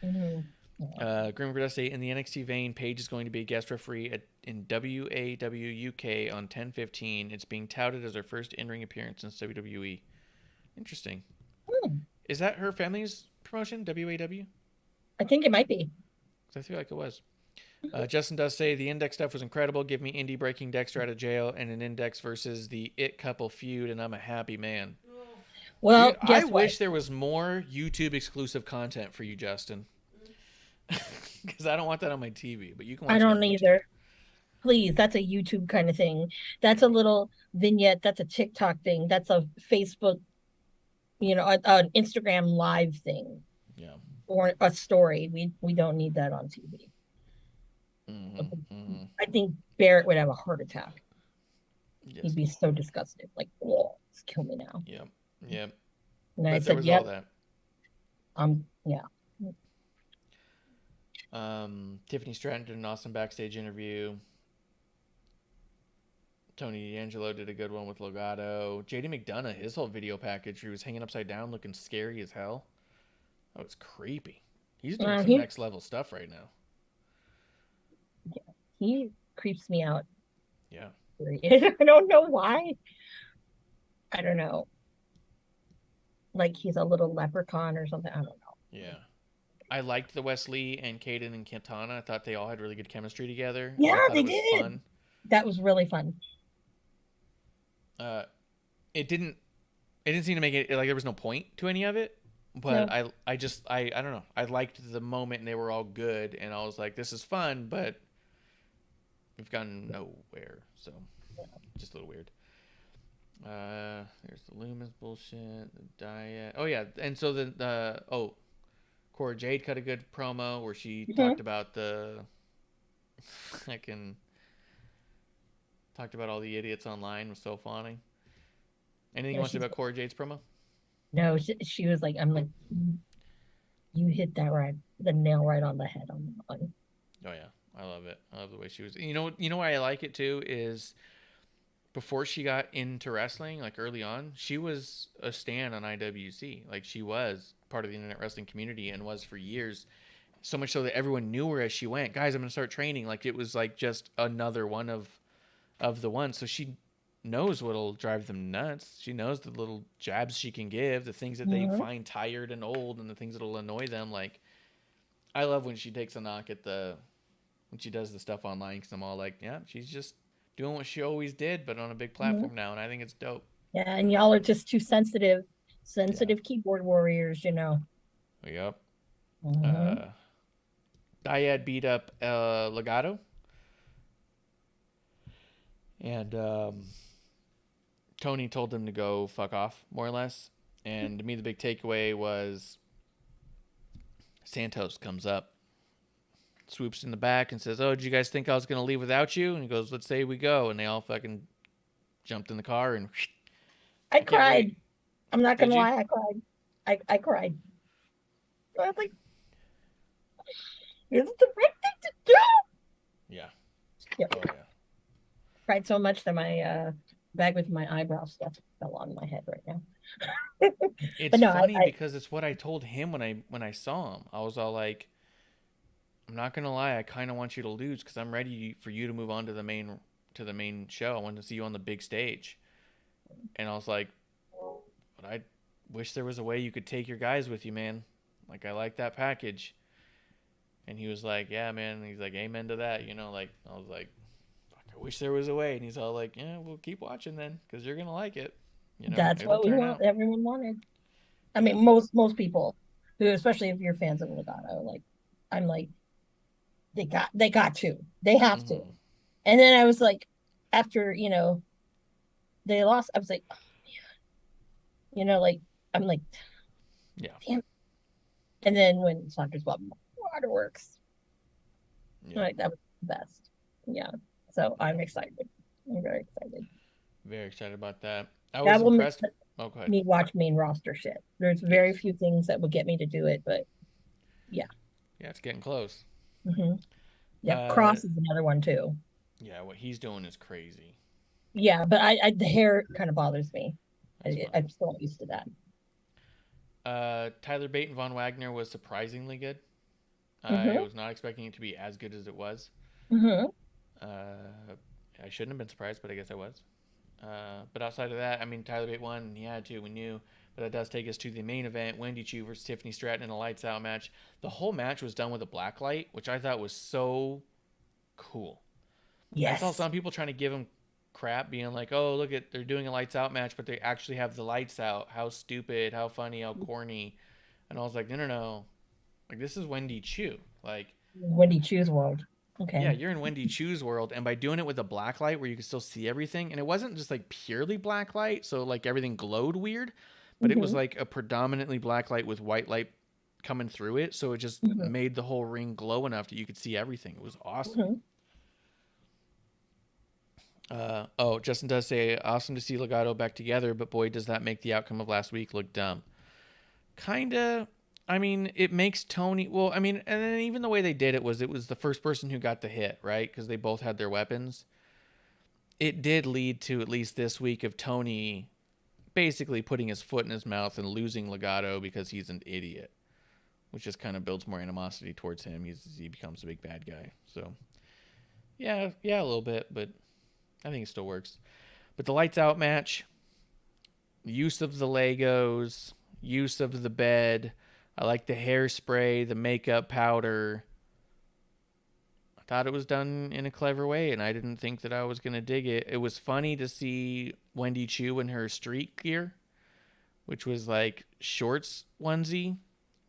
Speaker 5: Mm-hmm.
Speaker 4: Grim does say, in the NXT vein, Paige is going to be a guest referee in WAW UK on 10/15. It's being touted as her first in-ring appearance since WWE. Interesting. Is that her family's promotion, WAW?
Speaker 5: I think it might be.
Speaker 4: I feel like it was. Justin does say the Index stuff was incredible. Give me Indy breaking Dexter out of jail and an Index versus the It couple feud, and I'm a happy man.
Speaker 5: Well,
Speaker 4: Dude,
Speaker 5: guess
Speaker 4: I
Speaker 5: what?
Speaker 4: wish there was more YouTube exclusive content for you, Justin. Because I don't want that on my TV, but you can watch
Speaker 5: I
Speaker 4: it
Speaker 5: don't
Speaker 4: on YouTube.
Speaker 5: either. Please, that's a YouTube kind of thing. That's a little vignette. That's a TikTok thing. That's a Facebook, an Instagram live thing.
Speaker 4: Yeah.
Speaker 5: Or a story. We don't need that on TV. I think Barrett would have a heart attack.
Speaker 4: Yes.
Speaker 5: He'd be so disgusted. Like, oh, just kill me now.
Speaker 4: Yep.
Speaker 5: And I
Speaker 4: But there
Speaker 5: said,
Speaker 4: was
Speaker 5: yep.
Speaker 4: all that.
Speaker 5: Yeah.
Speaker 4: Tiffany Stratton did an awesome backstage interview. Tony D'Angelo did a good one with Legato. JD McDonough, his whole video package, he was hanging upside down looking scary as hell. That was creepy. He's doing some next level stuff right now.
Speaker 5: Yeah, he creeps me out.
Speaker 4: Yeah.
Speaker 5: I don't know why. I don't know. Like he's a little leprechaun or something. I don't know.
Speaker 4: Yeah. I liked the Wesley and Kaden and Quintana. I thought they all had really good chemistry together.
Speaker 5: Yeah, they did.
Speaker 4: Fun.
Speaker 5: That was really fun.
Speaker 4: It didn't seem to make it like there was no point to any of it. But no. I don't know. I liked the moment and they were all good and I was like, this is fun, but we've gone nowhere. So just a little weird. There's the Loomis bullshit, the diet. Oh yeah, and so Cora Jade cut a good promo where she talked about talked about all the idiots online. It was so funny. Anything you want to say about Cora Jade's promo?
Speaker 5: No, she was like, I'm like, you hit the nail right on the head on that one.
Speaker 4: Oh yeah, I love it. I love the way she was. You know why I like it too is before she got into wrestling, like early on, she was a stan on IWC. Like she was part of the internet wrestling community and was for years. So much so that everyone knew her as she went. Guys, I'm gonna start training. Like it was like just another one of the ones. So she knows what'll drive them nuts. She knows the little jabs she can give, the things that they find tired and old, and the things that'll annoy them. Like, I love when she takes a knock at when she does the stuff online, because I'm all like, yeah, she's just doing what she always did, but on a big platform now, and I think it's dope.
Speaker 5: Yeah, and y'all are just too sensitive keyboard warriors,
Speaker 4: Yep. Dyad beat up Legado. And Tony told them to go fuck off, more or less. And to me, the big takeaway was Santos comes up, swoops in the back, and says, "Oh, did you guys think I was going to leave without you?" And he goes, "Let's say we go." And they all fucking jumped in the car and...
Speaker 5: I cried. Wait. I'm not going to lie, I cried. I cried. I was like, is it the right thing to do?
Speaker 4: Yeah.
Speaker 5: Yep.
Speaker 4: Oh, yeah.
Speaker 5: Cried so much that my bag with my eyebrow stuff fell on my head right now.
Speaker 4: It's funny because it's what I told him when I saw him. I was all like, I'm not gonna lie, I kind of want you to lose because I'm ready for you to move on to the main show. I want to see you on the big stage. And I was like, but I wish there was a way you could take your guys with you, man. Like, I like that package. And he was like, yeah, man. And he's like, amen to that. Like, I was like, I wish there was a way. And he's all like, yeah, we'll keep watching then, because you're gonna like it.
Speaker 5: That's what we want. Everyone wanted. I mean, most people, who, especially if you're fans of Legado, like, I'm like, they got to, they have to. And then I was like, after they lost, I was like, oh, man. Like, I'm like,
Speaker 4: yeah,
Speaker 5: damn. And then when Saunders bought Waterworks, like, that was the best. Yeah. So I'm excited. I'm very excited.
Speaker 4: Very excited about that. I was impressed. Oh, go ahead.
Speaker 5: Me watch main roster shit. There's very few things that would get me to do it, but yeah.
Speaker 4: Yeah, it's getting close.
Speaker 5: Yeah, Cross is another one too.
Speaker 4: Yeah, what he's doing is crazy.
Speaker 5: Yeah, but I the hair kind of bothers me. I'm still not used to that.
Speaker 4: Tyler Bate and Von Wagner was surprisingly good. I was not expecting it to be as good as it was. I shouldn't have been surprised, but I guess I was. But outside of that, I mean, Tyler Bate won, and he had to, we knew. But that does take us to the main event, Wendy Choo versus Tiffany Stratton in a lights out match. The whole match was done with a black light, which I thought was so cool.
Speaker 5: Yes.
Speaker 4: I saw some people trying to give him crap, being like, oh, look at, they're doing a lights out match, but they actually have the lights out. How stupid, how funny, how corny. And I was like, no. Like, this is Wendy Choo. Like,
Speaker 5: Wendy Choo's world. Okay.
Speaker 4: Yeah, you're in Wendy Choo's world, and by doing it with a black light where you can still see everything, and it wasn't just like purely black light, so like everything glowed weird, but it was like a predominantly black light with white light coming through it, so it just made the whole ring glow enough that you could see everything. It was awesome. Justin does say, awesome to see Legado back together, but boy, does that make the outcome of last week look dumb. Kinda. I mean, it makes Tony... Well, I mean, and then even the way they did it was the first person who got the hit, right? Because they both had their weapons. It did lead to, at least this week, of Tony basically putting his foot in his mouth and losing Legado because he's an idiot. Which just kind of builds more animosity towards him. He becomes a big bad guy. So, yeah, a little bit, but I think it still works. But the lights out match, use of the Legos, use of the bed... I like the hairspray, the makeup powder. I thought it was done in a clever way, and I didn't think that I was going to dig it. It was funny to see Wendy Choo in her street gear, which was like shorts onesie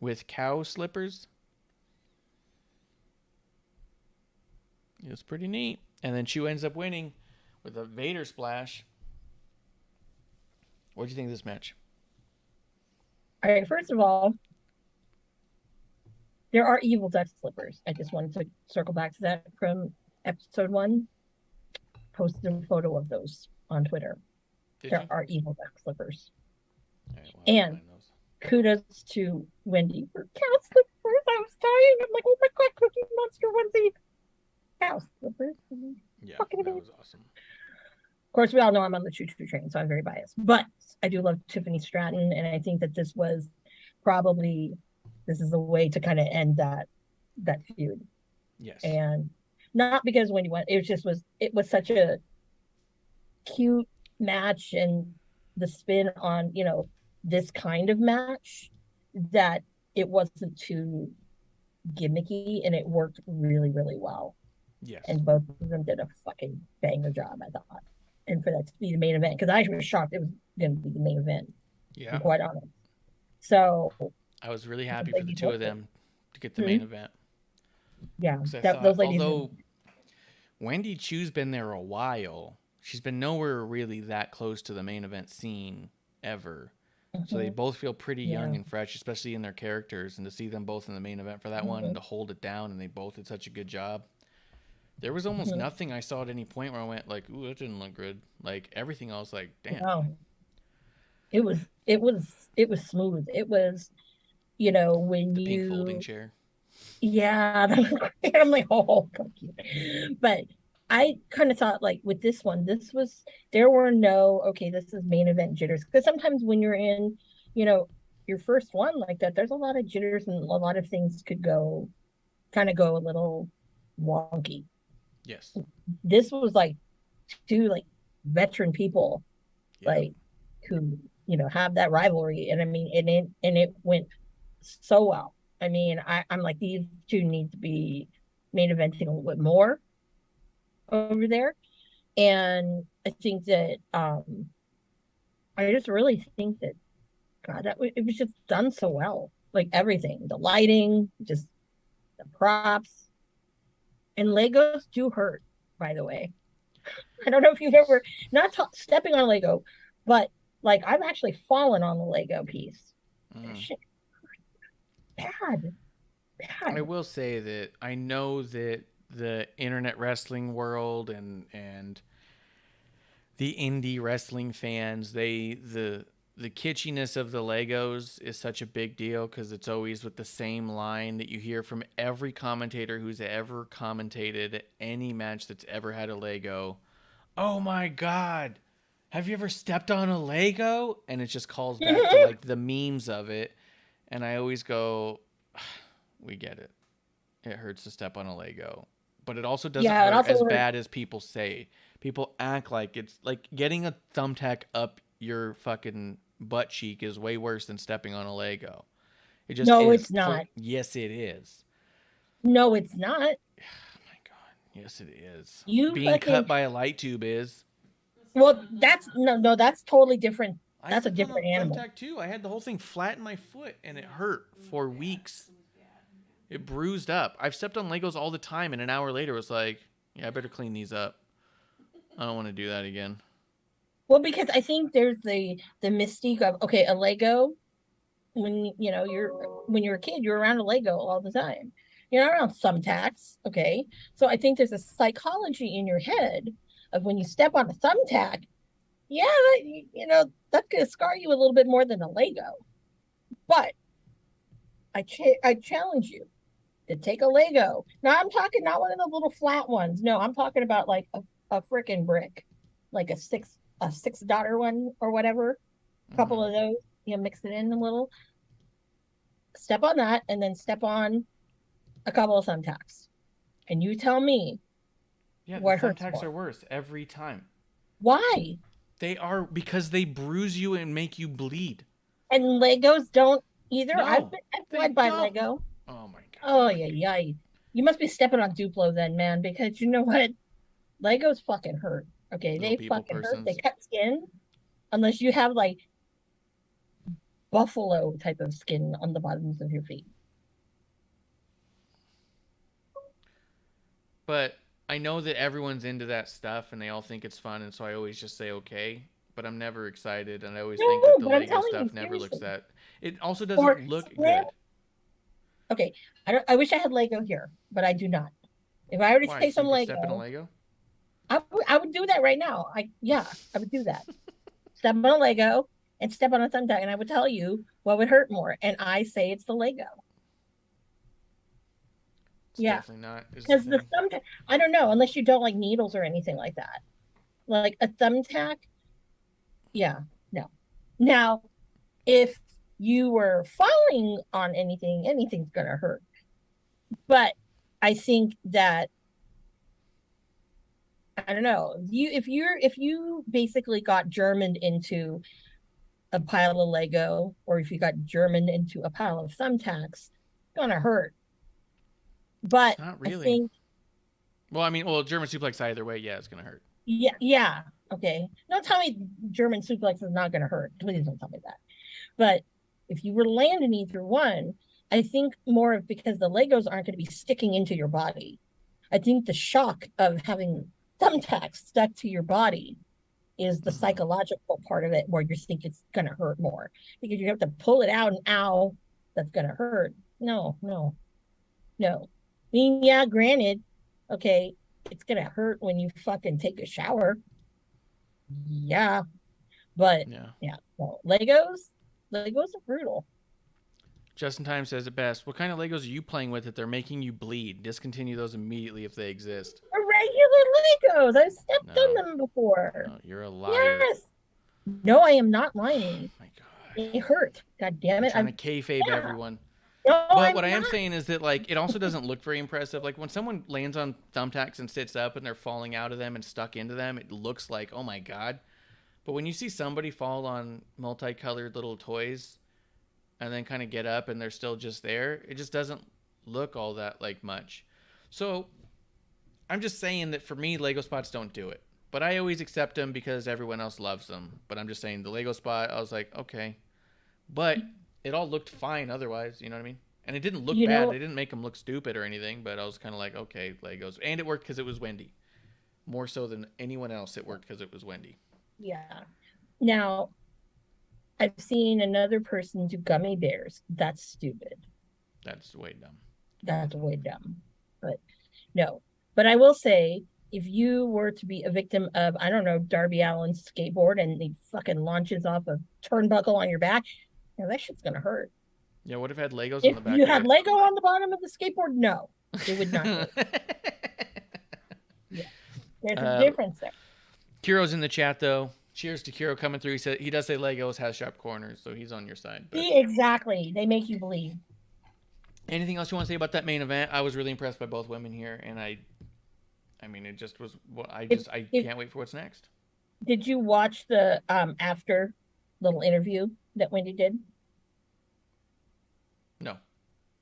Speaker 4: with cow slippers. It was pretty neat. And then Choo ends up winning with a Vader splash. What do you think of this match?
Speaker 5: All right, first of all, there are evil Dutch slippers. I just wanted to circle back to that from episode 1. Posted a photo of those on Twitter. There are evil Dutch slippers. Right, well, and kudos to Wendy for cow slippers. I was dying. I'm like, oh my god, Cookie Monster onesie. Cow slippers.
Speaker 4: Yeah, that was awesome.
Speaker 5: Of course, we all know I'm on the Choo train, so I'm very biased. But I do love Tiffany Stratton, and I think that this was probably... This is a way to kind of end that feud.
Speaker 4: Yes.
Speaker 5: And not because Wendy won, it was such a cute match and the spin on, this kind of match, that it wasn't too gimmicky and it worked really, really well.
Speaker 4: Yes.
Speaker 5: And both of them did a fucking banger job, I thought. And for that to be the main event, because I was shocked it was going to be the main event.
Speaker 4: Yeah.
Speaker 5: To be quite honest. So
Speaker 4: I was really happy for the two of them to get the main event.
Speaker 5: Yeah.
Speaker 4: Those ladies. Although Wendy Choo's been there a while, she's been nowhere really that close to the main event scene ever. So they both feel pretty young and fresh, especially in their characters. And to see them both in the main event for that one and to hold it down, and they both did such a good job. There was almost nothing I saw at any point where I went like, "Ooh, that didn't look good." Like everything else, like, damn.
Speaker 5: No. It was smooth. It was, when
Speaker 4: the
Speaker 5: you
Speaker 4: pink folding chair.
Speaker 5: Yeah, I'm like, oh, but I kind of thought like with this one, there were no, okay, this is main event jitters. Because sometimes when you're in, your first one like that, there's a lot of jitters and a lot of things could go a little wonky.
Speaker 4: Yes.
Speaker 5: This was like two like veteran people, like who, have that rivalry. And I mean, and it went so well. I mean, I'm like, these two need to be main eventing a little bit more over there. And I think that I just really think that it was just done so well. Like everything, the lighting, just the props. And Legos do hurt, by the way. I don't know if you've ever stepping on a Lego, but like I've actually fallen on the Lego piece. Shit. Bad.
Speaker 4: I will say that I know that the internet wrestling world and the indie wrestling fans, the kitschiness of the Legos is such a big deal because it's always with the same line that you hear from every commentator who's ever commentated any match that's ever had a Lego. Oh my God, have you ever stepped on a Lego? And it just calls back to like the memes of it. And I always go, we get it. It hurts to step on a Lego. But it also doesn't hurt as bad as people say. People act like it's like getting a thumbtack up your fucking butt cheek is way worse than stepping on a Lego. It just
Speaker 5: No,
Speaker 4: is.
Speaker 5: it's not.
Speaker 4: Yes, it is.
Speaker 5: No, it's not.
Speaker 4: Oh my God. Yes, it is.
Speaker 5: Being
Speaker 4: cut by a light tube is.
Speaker 5: Well, that's totally different. That's a different animal.
Speaker 4: Thumbtack too. I had the whole thing flat in my foot and it hurt for weeks. It bruised up. I've stepped on Legos all the time, and an hour later it was like, yeah, I better clean these up. I don't want to do that again.
Speaker 5: Well, because I think there's the mystique of, okay, a Lego, when you're a kid, you're around a Lego all the time. You're not around thumbtacks, okay? So I think there's a psychology in your head of when you step on a thumbtack, that's going to scar you a little bit more than a Lego. But I challenge you to take a Lego. Now I'm talking not one of the little flat ones. No, I'm talking about like a freaking brick, like a six daughter one or whatever. A couple of those, mix it in a little. Step on that, and then step on a couple of thumbtacks, and you tell me.
Speaker 4: Yeah,
Speaker 5: what
Speaker 4: the thumbtacks are worse every time.
Speaker 5: Why?
Speaker 4: They are, because they bruise you and make you bleed.
Speaker 5: And Legos don't either.
Speaker 4: No,
Speaker 5: I've bled by Lego.
Speaker 4: Oh my God.
Speaker 5: Oh yeah. You must be stepping on Duplo then, man, because you know what? Legos fucking hurt. Okay, they fucking hurt. They cut skin. Unless you have like buffalo type of skin on the bottoms of your feet.
Speaker 4: But I know that everyone's into that stuff and they all think it's fun, and so I always just say okay. But I'm never excited, and I always think that the Lego stuff never looks that. It also doesn't look good.
Speaker 5: Okay, I wish I had Lego here, but I do not. If I were to take some Lego,
Speaker 4: step in a Lego?
Speaker 5: I would do that right now. I would do that. Step on a Lego and step on a thumbtack, and I would tell you what would hurt more. And I say it's the Lego.
Speaker 4: It's definitely not.
Speaker 5: Because the thumbtack, I don't know, unless you don't like needles or anything like that. Like a thumbtack, no. Now, if you were falling on anything's gonna hurt. But I think that I don't know. If you basically got Germaned into a pile of Lego, or if you got Germaned into a pile of thumbtacks, it's gonna hurt. But
Speaker 4: It's not really.
Speaker 5: I think,
Speaker 4: Well, German suplex either way, yeah, it's gonna hurt.
Speaker 5: yeah, okay. Don't tell me German suplex is not gonna hurt. Please don't tell me that. But if you were to land in either one, I think more of because the Legos aren't going to be sticking into your body. I think the shock of having thumbtacks stuck to your body is the psychological part of it, where you think it's going to hurt more because you have to pull it out and ow, that's going to hurt. No. I mean, yeah, granted, okay, it's going to hurt when you fucking take a shower. Yeah. But yeah, well, Legos are brutal.
Speaker 4: Justin Time says it best. What kind of Legos are you playing with that they're making you bleed? Discontinue those immediately if they exist.
Speaker 5: Regular Legos. I've stepped on them before.
Speaker 4: No, you're a liar.
Speaker 5: Yes. No, I am not lying.
Speaker 4: Oh my God.
Speaker 5: It hurt. God damn it.
Speaker 4: I'm trying to kayfabe everyone.
Speaker 5: No,
Speaker 4: but what I am saying is that, like, it also doesn't look very impressive. Like, when someone lands on thumbtacks and sits up and they're falling out of them and stuck into them, it looks like, oh my God. But when you see somebody fall on multicolored little toys and then kind of get up and they're still just there, it just doesn't look all that like much. So I'm just saying that for me, Lego spots don't do it. But I always accept them because everyone else loves them. But I'm just saying the Lego spot, I was like, okay. But it all looked fine otherwise, you know what I mean? And it didn't look bad. They didn't make them look stupid or anything, but I was kind of like, okay, Legos. And it worked because it was Wendy. More so than anyone else, it worked because it was Wendy.
Speaker 5: Yeah. Now, I've seen another person do gummy bears. That's stupid.
Speaker 4: That's way dumb.
Speaker 5: That's way dumb. But no. But I will say, if you were to be a victim of, I don't know, Darby Allin's skateboard and he fucking launches off a turnbuckle on your back, that shit's going to hurt.
Speaker 4: Yeah, what if it had Legos
Speaker 5: if
Speaker 4: on the back?
Speaker 5: If you had Lego on the bottom of the skateboard, no, it would not hurt. Yeah. There's a difference there.
Speaker 4: Kuro's in the chat, though. Cheers to Kuro coming through. He said he does say Legos has sharp corners, so he's on your side. But...
Speaker 5: Exactly. They make you bleed.
Speaker 4: Anything else you want to say about that main event? I was really impressed by both women here, and I mean, it just was. I can't wait for what's next.
Speaker 5: Did you watch the after little interview that Wendy did?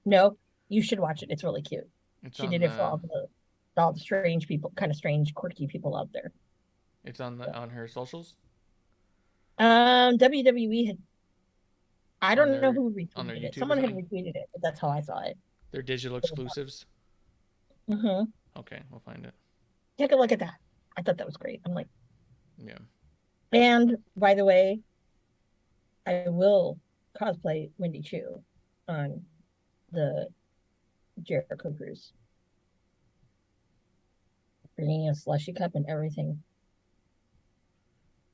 Speaker 5: No, you should watch it. It's really cute. She did it for all the strange people, kind of strange, quirky people out there.
Speaker 4: It's on her socials.
Speaker 5: WWE had. I don't know who retweeted it. Someone had retweeted it, but that's how I saw it.
Speaker 4: They're digital exclusives.
Speaker 5: Mm-hmm.
Speaker 4: Okay, we'll find it.
Speaker 5: Take a look at that. I thought that was great. I'm like,
Speaker 4: yeah.
Speaker 5: And by the way, I will cosplay Wendy Choo on the Jericho cruise. Bringing a slushy cup and everything.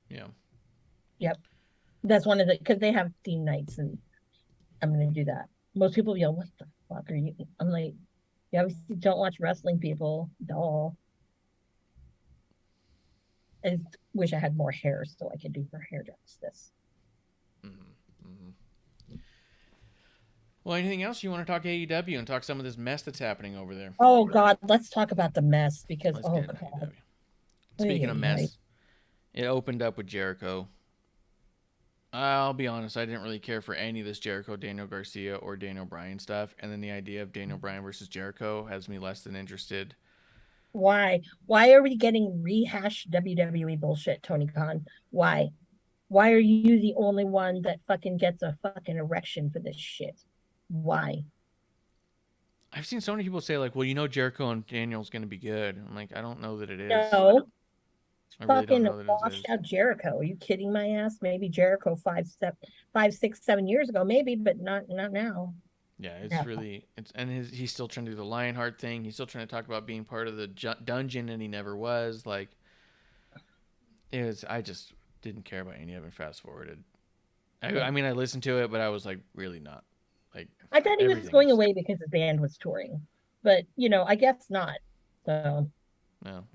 Speaker 4: Yeah.
Speaker 5: Yep. That's one of the, because they have theme nights and I'm going to do that. Most people yell, what the fuck are you? I'm like, you obviously don't watch wrestling, people. Duh. I just wish I had more hair so I could do her hair justice.
Speaker 4: Well, anything else you want to talk AEW and talk some of this mess that's happening over there?
Speaker 5: Oh God, let's talk about the mess because God.
Speaker 4: Speaking of mess, it opened up with Jericho. I'll be honest, I didn't really care for any of this Jericho, Daniel Garcia, or Daniel Bryan stuff, and then the idea of Daniel Bryan versus Jericho has me less than interested.
Speaker 5: Why? Why are we getting rehashed WWE bullshit, Tony Khan? Why? Why are you the only one that fucking gets a fucking erection for this shit? Why?
Speaker 4: I've seen so many people say, like, well, you know Jericho and Daniel's going to be good. I'm like, I don't know that it is.
Speaker 5: No.
Speaker 4: I really
Speaker 5: fucking
Speaker 4: don't know that
Speaker 5: washed out Jericho. Are you kidding my ass? Maybe Jericho 5, 6, 7 years ago, maybe, but not now.
Speaker 4: Yeah, it's really, he's still trying to do the Lionheart thing. He's still trying to talk about being part of the dungeon, and he never was. Like, I just didn't care about any of it. Fast forwarded. I mean, I listened to it, but I was like, really not. Like,
Speaker 5: I thought he was going away because his band was touring, but I guess not. So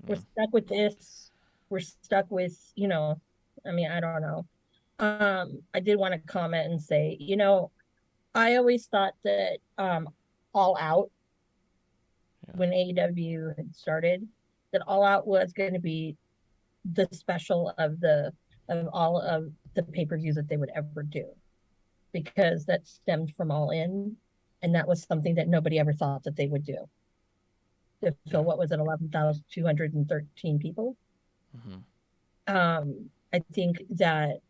Speaker 5: we're stuck with this. We're stuck with, I mean, I don't know. I did want to comment and say, I always thought that All Out, when AEW had started, that All Out was going to be the special of all of the pay-per-views that they would ever do, because that stemmed from All In, and that was something that nobody ever thought that they would do. So what was it, 11,213 people? I think that,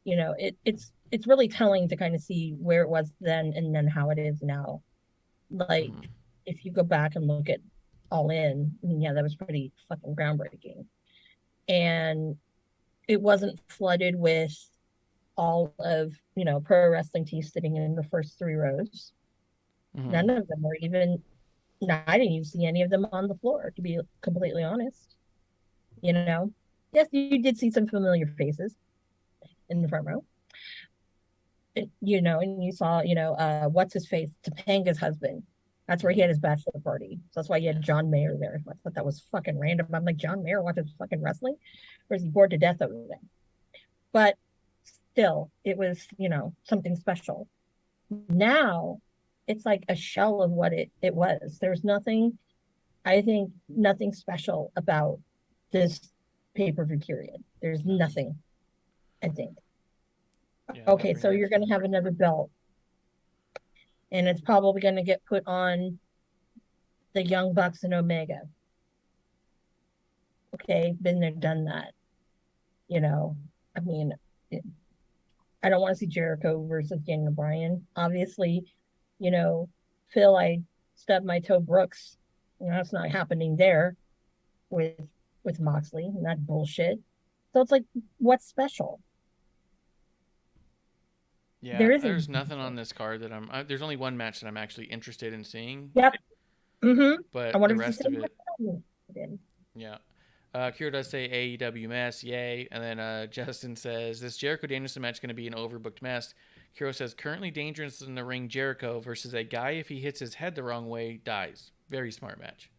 Speaker 5: you know, it's really telling to kind of see where it was then and then how it is now. Like, if you go back and look at All In, I mean, yeah, that was pretty fucking groundbreaking. And it wasn't flooded with all of, you know, pro wrestling teams sitting in the first 3 rows. None of them were even, no, I didn't even see any of them on the floor, to be completely honest. You know, yes, you did see some familiar faces in the front row. You know, and you saw, you know, what's his face, Topanga's husband. That's where he had his bachelor party. So that's why he had John Mayer there. I thought that was fucking random. I'm like, John Mayer watches fucking wrestling? Or is he bored to death over there? But still, it was, you know, something special. Now, it's like a shell of what it was. There's nothing, I think, nothing special about this pay-per-view period. There's nothing, I think. Yeah, okay, so you're going to have another belt. And it's probably going to get put on the Young Bucks and Omega. Okay, been there, done that. You know, I mean, I don't want to see Jericho versus Daniel Bryan. Obviously, you know, Phil, I stubbed my toe Brooks. You know, that's not happening there with Moxley, and that bullshit. So it's like, what's special?
Speaker 4: Yeah, there's nothing on this card that there's only one match that I'm actually interested in seeing.
Speaker 5: Yep.
Speaker 4: But the rest of it. Yeah. Kira does say AEW mess, yay. And then Justin says, this Jericho Danielson match going to be an overbooked mess. Kiro says, currently dangerous in the ring, Jericho versus a guy, if he hits his head the wrong way, dies. Very smart match.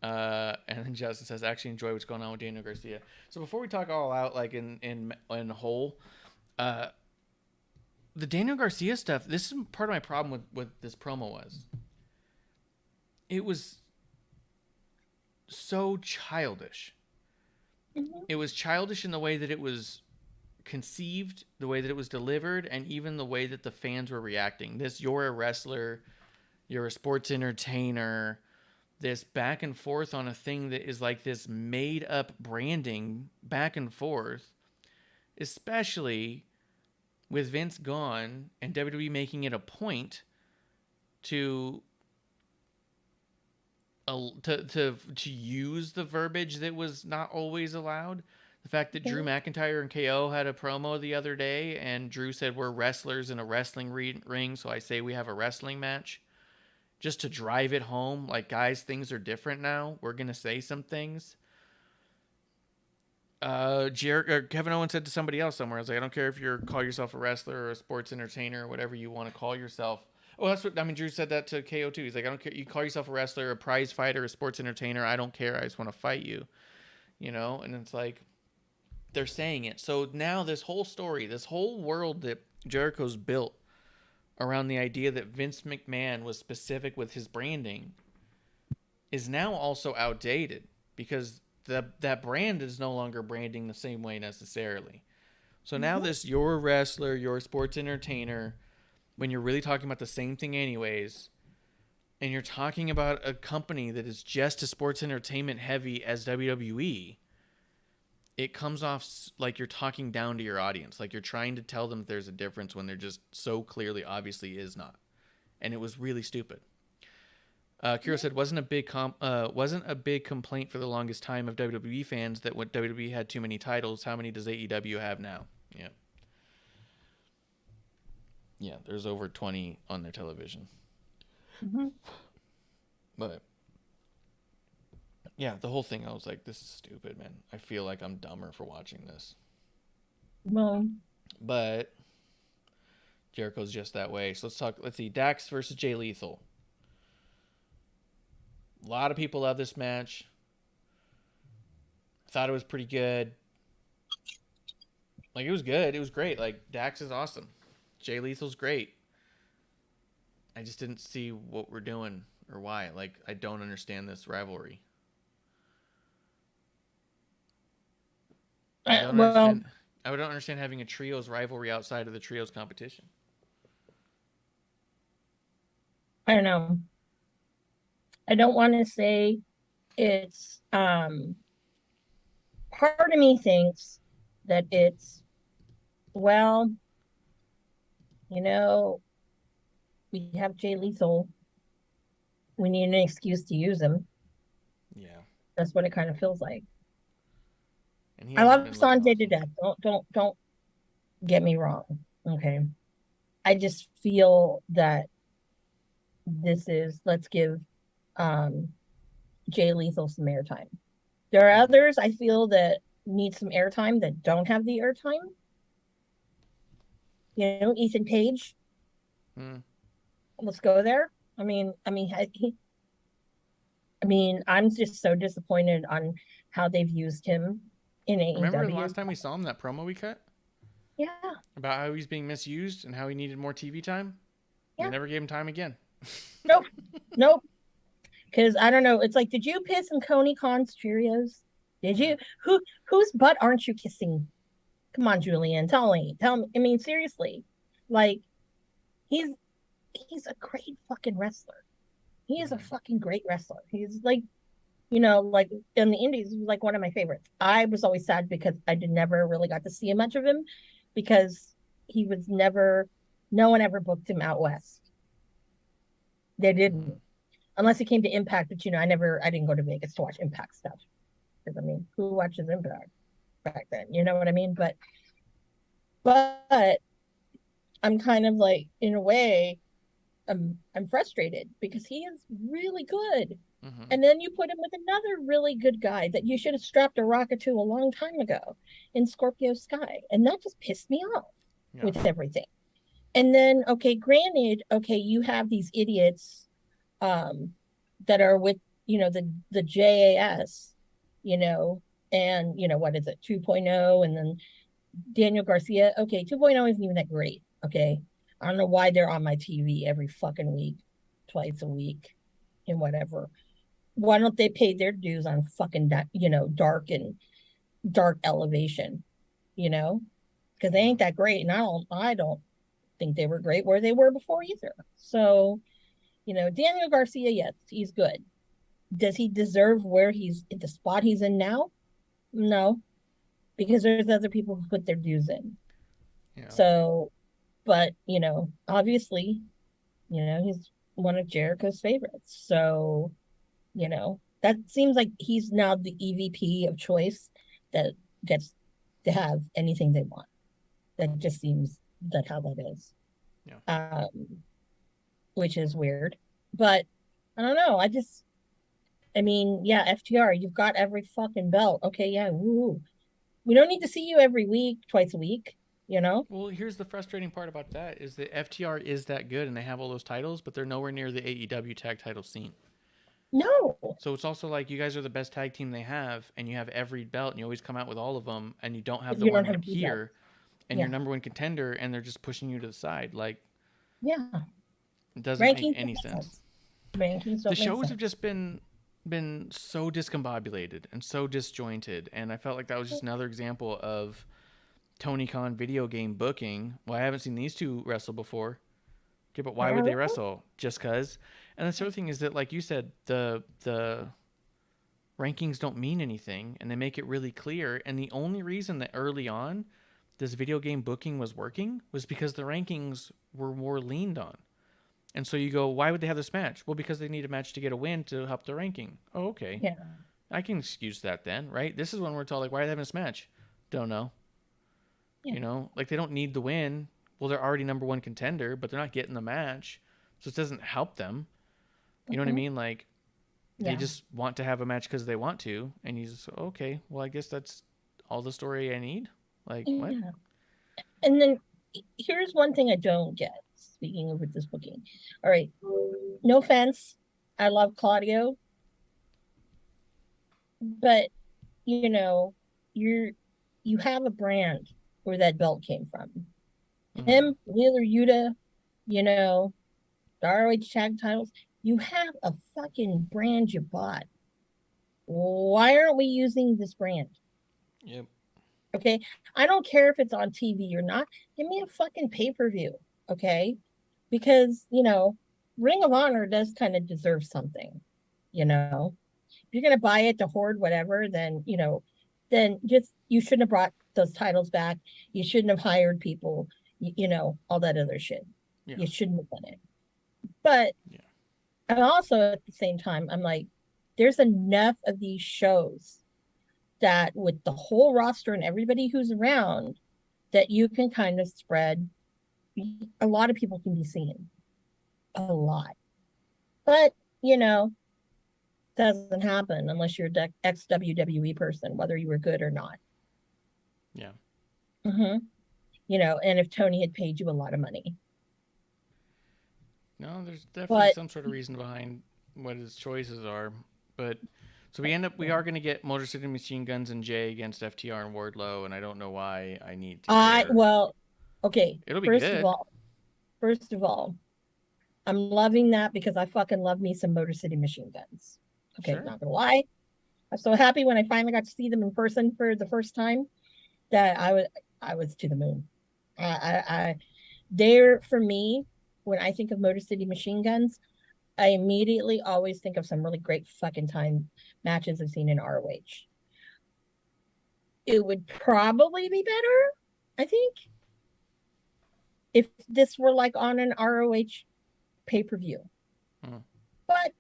Speaker 4: And then Justin says, actually enjoy what's going on with Daniel Garcia. So before we talk All Out, like in whole, the Daniel Garcia stuff, this is part of my problem with what this promo was. It was so childish. It was childish in the way that it was conceived, the way that it was delivered, and even the way that the fans were reacting. This, you're a wrestler, you're a sports entertainer, this back and forth on a thing that is like this made up branding back and forth, especially with Vince gone and WWE making it a point to use the verbiage that was not always allowed. The fact that Drew McIntyre and KO had a promo the other day, and Drew said, we're wrestlers in a wrestling ring, so I say we have a wrestling match. Just to drive it home, like, guys, things are different now. We're going to say some things. Kevin Owens said to somebody else somewhere, I was like, I don't care if you call yourself a wrestler or a sports entertainer or whatever you want to call yourself. Oh, that's what, I mean, Drew said that to KO too. He's like, I don't care. You call yourself a wrestler, a prize fighter, a sports entertainer. I don't care. I just want to fight you, you know? And it's like, they're saying it. So now this whole story, this whole world that Jericho's built around the idea that Vince McMahon was specific with his branding is now also outdated, because that brand is no longer branding the same way necessarily. So now this, you're a wrestler, you're a sports entertainer, when you're really talking about the same thing anyways, and you're talking about a company that is just as sports entertainment heavy as WWE, it comes off like you're talking down to your audience, like you're trying to tell them there's a difference when there just so clearly obviously is not. And it was really stupid. Kira said, wasn't a big complaint for the longest time of WWE fans that when WWE had too many titles. How many does AEW have now? Yeah. Yeah, there's over 20 on their television. But yeah, the whole thing, I was like, this is stupid, man. I feel like I'm dumber for watching this.
Speaker 5: Well,
Speaker 4: but Jericho's just that way. So let's see, Dax versus Jay Lethal. A lot of people love this match. Thought it was pretty good. Like, it was good. It was great. Like, Dax is awesome. Jay Lethal's great. I just didn't see what we're doing or why. Like, I don't understand this rivalry. I don't
Speaker 5: Well,
Speaker 4: understand. I don't understand having a trios rivalry outside of the trios competition.
Speaker 5: I don't know. I don't want to say it's part of me thinks that it's, well, you know, we have Jay Lethal. We need an excuse to use him.
Speaker 4: Yeah.
Speaker 5: That's what it kind of feels like.
Speaker 4: And he
Speaker 5: I
Speaker 4: hasn't
Speaker 5: love
Speaker 4: been looking
Speaker 5: Sanjay to
Speaker 4: awesome.
Speaker 5: death. Don't get me wrong. Okay. I just feel that this is, let's give Jay Lethal some airtime. There are others I feel that need some airtime that don't have the airtime. You know, Ethan Page. Let's go there. I mean, I'm just so disappointed on how they've used him in AEW.
Speaker 4: Remember the last time we saw him, that promo we cut?
Speaker 5: Yeah.
Speaker 4: About how he's being misused and how he needed more TV time? Yeah. They never gave him time again.
Speaker 5: Nope. Because I don't know. It's like, did you piss in Coney Khan's Cheerios? Did you? Whose butt aren't you kissing? Come on, Julian. Tell me. I mean, seriously. Like, he's a great fucking wrestler. He is a fucking great wrestler. He's like, you know, like in the indies, he was like one of my favorites. I was always sad because I never really got to see much of him because he was never, no one ever booked him out west. They didn't. Unless it came to Impact, but I didn't go to Vegas to watch Impact stuff. Because I mean, who watches Impact back then? You know what I mean? But I'm kind of like, in a way, I'm frustrated because he is really good. Mm-hmm. And then you put him with another really good guy that you should have strapped a rocket to a long time ago in Scorpio Sky. And that just pissed me off with everything. And then, okay, granted, you have these idiots that are with, the JAS, and, what is it, 2.0, and then Daniel Garcia. Okay, 2.0 isn't even that great, okay? I don't know why they're on my TV every fucking week, twice a week, and whatever. Why don't they pay their dues on fucking, dark elevation, because they ain't that great, and I don't think they were great where they were before either. So, Daniel Garcia, yes, he's good. Does he deserve where he's in the spot he's in now? No, because there's other people who put their dues in. Yeah. So, but obviously, he's one of Jericho's favorites. So, that seems like he's now the EVP of choice that gets to have anything they want. That just seems that how that is. Yeah. Which is weird, but I don't know. FTR, you've got every fucking belt. Okay, yeah, woo. We don't need to see you every week, twice a week,
Speaker 4: Well, here's the frustrating part about that is that FTR is that good and they have all those titles, but they're nowhere near the AEW tag title scene.
Speaker 5: No.
Speaker 4: So it's also like you guys are the best tag team they have, and you have every belt, and you always come out with all of them, and you don't have the one here, and your number one contender, and they're just pushing you to the side. Like, it doesn't make any sense. The shows have just been so discombobulated and so disjointed, and I felt like that was just another example of Tony Khan video game booking. Well, I haven't seen these two wrestle before. Okay, but why would they wrestle? Just because? And the other thing is that, like you said, the rankings don't mean anything, and they make it really clear. And the only reason that early on this video game booking was working was because the rankings were more leaned on. And so you go, why would they have this match? Well, because they need a match to get a win to help the ranking. Oh, okay. Yeah. I can excuse that then, right? This is when we're told, like, why are they having this match? Don't know. Yeah. Like, they don't need the win. Well, they're already number one contender, but they're not getting the match. So it doesn't help them. You know what I mean? Like, they just want to have a match because they want to. And you just, okay, well, I guess that's all the story I need. Like, what?
Speaker 5: And then here's one thing I don't get. Speaking of with this booking. All right. No offense. I love Claudio. But, you have a brand where that belt came from. Mm-hmm. Him, Wheeler Yuta, the ROH tag titles. You have a fucking brand you bought. Why aren't we using this brand?
Speaker 4: Yep.
Speaker 5: Okay. I don't care if it's on TV or not. Give me a fucking pay-per-view. Okay. Because, Ring of Honor does kind of deserve something. If you're going to buy it to hoard whatever, then, then just, you shouldn't have brought those titles back. You shouldn't have hired people, all that other shit. Yeah. You shouldn't have done it. But and also at the same time, I'm like, there's enough of these shows that with the whole roster and everybody who's around, that you can kind of spread. A lot of people can be seen. A lot. But, doesn't happen unless you're an ex-WWE person, whether you were good or not.
Speaker 4: Yeah.
Speaker 5: Mm-hmm. And if Tony had paid you a lot of money.
Speaker 4: No, there's definitely some sort of reason behind what his choices are. But so we are going to get Motor City Machine Guns and Jay against FTR and Wardlow, and I don't know why I need to care.
Speaker 5: Okay.
Speaker 4: It'll be good.
Speaker 5: First of all, I'm loving that because I fucking love me some Motor City Machine Guns. Okay, sure. Not gonna lie. I'm so happy when I finally got to see them in person for the first time that I was to the moon. They're, for me, when I think of Motor City Machine Guns, I immediately always think of some really great fucking time matches I've seen in ROH. It would probably be better, I think, if this were like on an ROH pay-per-view. But,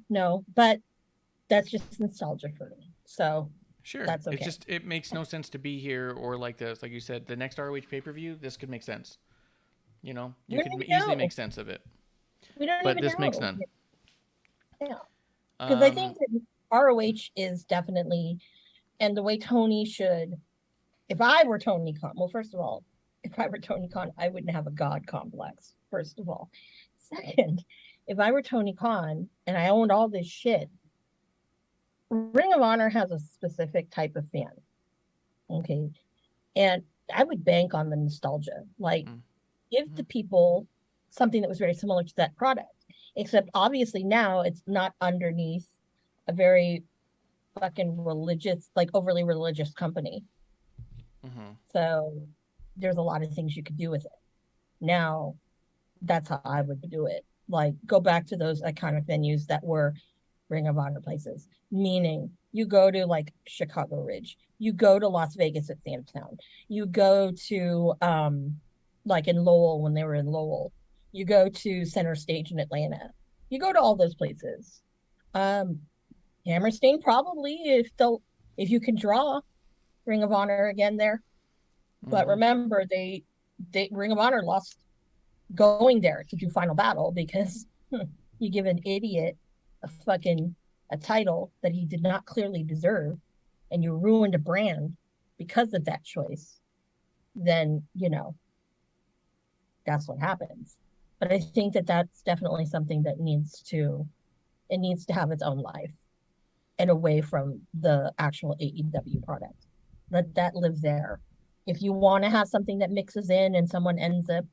Speaker 5: no, but that's just nostalgia for me. So,
Speaker 4: sure.
Speaker 5: That's okay.
Speaker 4: It makes no sense to be here or like this. Like you said, the next ROH pay-per-view, this could make sense. You could easily make sense of it. But this makes none.
Speaker 5: Yeah. Because I think that ROH is definitely, and the way Tony should, if I were Tony Khan, well, first of all, if I were Tony Khan, I wouldn't have a God complex, first of all. Second, if I were Tony Khan and I owned all this shit, Ring of Honor has a specific type of fan. Okay. And I would bank on the nostalgia. Like, give the people something that was very similar to that product. Except obviously now it's not underneath a very fucking religious, like overly religious company. So there's a lot of things you could do with it. Now, that's how I would do it. Like, go back to those iconic venues that were Ring of Honor places. Meaning, you go to like Chicago Ridge, you go to Las Vegas at Samtown, you go to like in Lowell when they were in Lowell, you go to Center Stage in Atlanta, you go to all those places. Hammerstein probably, if you can draw Ring of Honor again there. But remember, they Ring of Honor lost going there to do Final Battle because you give an idiot a title that he did not clearly deserve, and you ruined a brand because of that choice, then, that's what happens. But I think that that's definitely something that needs to have its own life and away from the actual AEW product. Let that live there. If you want to have something that mixes in and someone ends up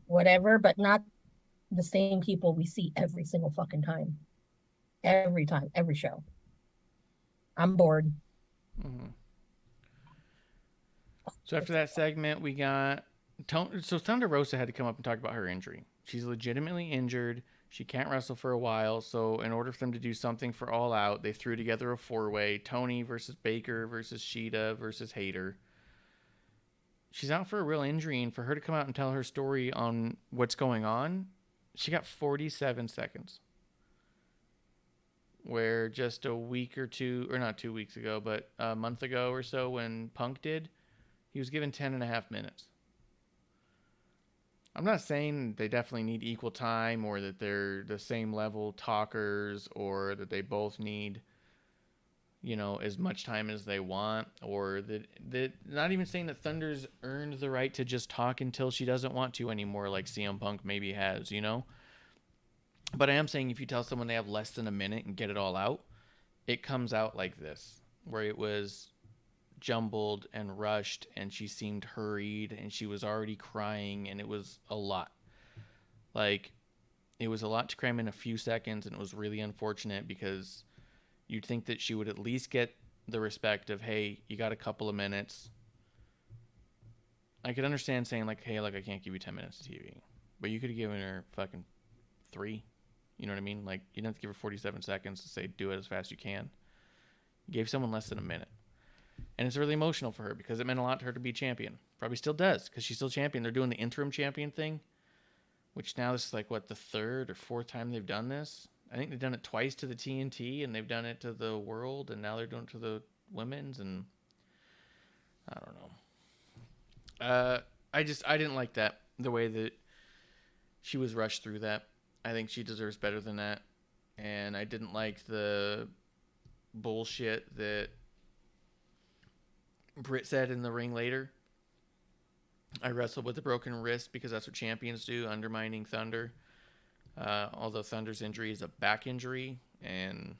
Speaker 5: whatever, but not the same people we see every single fucking time. Every time, every show. I'm bored.
Speaker 4: So after that segment, we got so Thunder Rosa had to come up and talk about her injury. She's legitimately injured. She can't wrestle for a while. So in order for them to do something for All Out, they threw together a 4-way: Tony versus Baker versus Sheeta versus Hayter. She's out for a real injury, and for her to come out and tell her story on what's going on, she got 47 seconds. Where just a week or two, or not 2 weeks ago, but a month ago or so when Punk did, he was given 10.5 minutes. I'm not saying they definitely need equal time or that they're the same level talkers or that they both need, as much time as they want, or that not even saying that Thunder's earned the right to just talk until she doesn't want to anymore, like CM Punk maybe has, But I am saying if you tell someone they have less than a minute and get it all out, it comes out like this, where it was jumbled and rushed and she seemed hurried and she was already crying and it was a lot. Like, it was a lot to cram in a few seconds, and it was really unfortunate because you'd think that she would at least get the respect of, hey, you got a couple of minutes. I could understand saying, like, hey, like, I can't give you 10 minutes of TV. But you could have given her fucking 3. You know what I mean? Like, you didn't have to give her 47 seconds to say, do it as fast as you can. You gave someone less than a minute. And it's really emotional for her because it meant a lot to her to be champion. Probably still does because she's still champion. They're doing the interim champion thing, which now this is like, what, the 3rd or 4th time they've done this? I think they've done it twice to the TNT, and they've done it to the World, and now they're doing it to the Women's, and I don't know. I didn't like that, the way that she was rushed through that. I think she deserves better than that. And I didn't like the bullshit that Britt said in the ring later. I wrestled with a broken wrist because that's what champions do, undermining Thunder. Although Thunder's injury is a back injury. And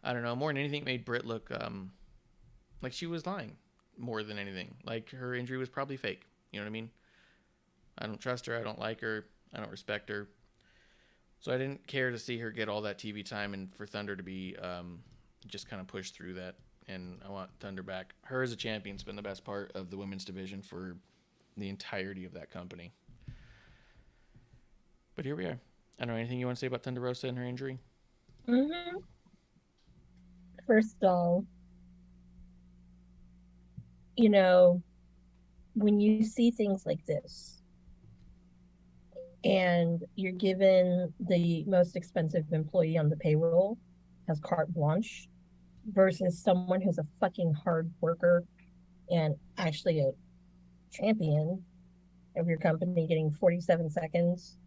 Speaker 4: I don't know, more than anything, it made Britt look like she was lying more than anything. Like her injury was probably fake. You know what I mean? I don't trust her. I don't like her. I don't respect her. So I didn't care to see her get all that TV time and for Thunder to be just kind of pushed through that. And I want Thunder back. Her as a champion's been the best part of the women's division for the entirety of that company. But here we are. I don't know, anything you want to say about Thunder Rosa and her injury?
Speaker 5: Mm-hmm. First of all, you know, when you see things like this and you're given the most expensive employee on the payroll as carte blanche versus someone who's a fucking hard worker and actually a champion of your company getting 47 seconds,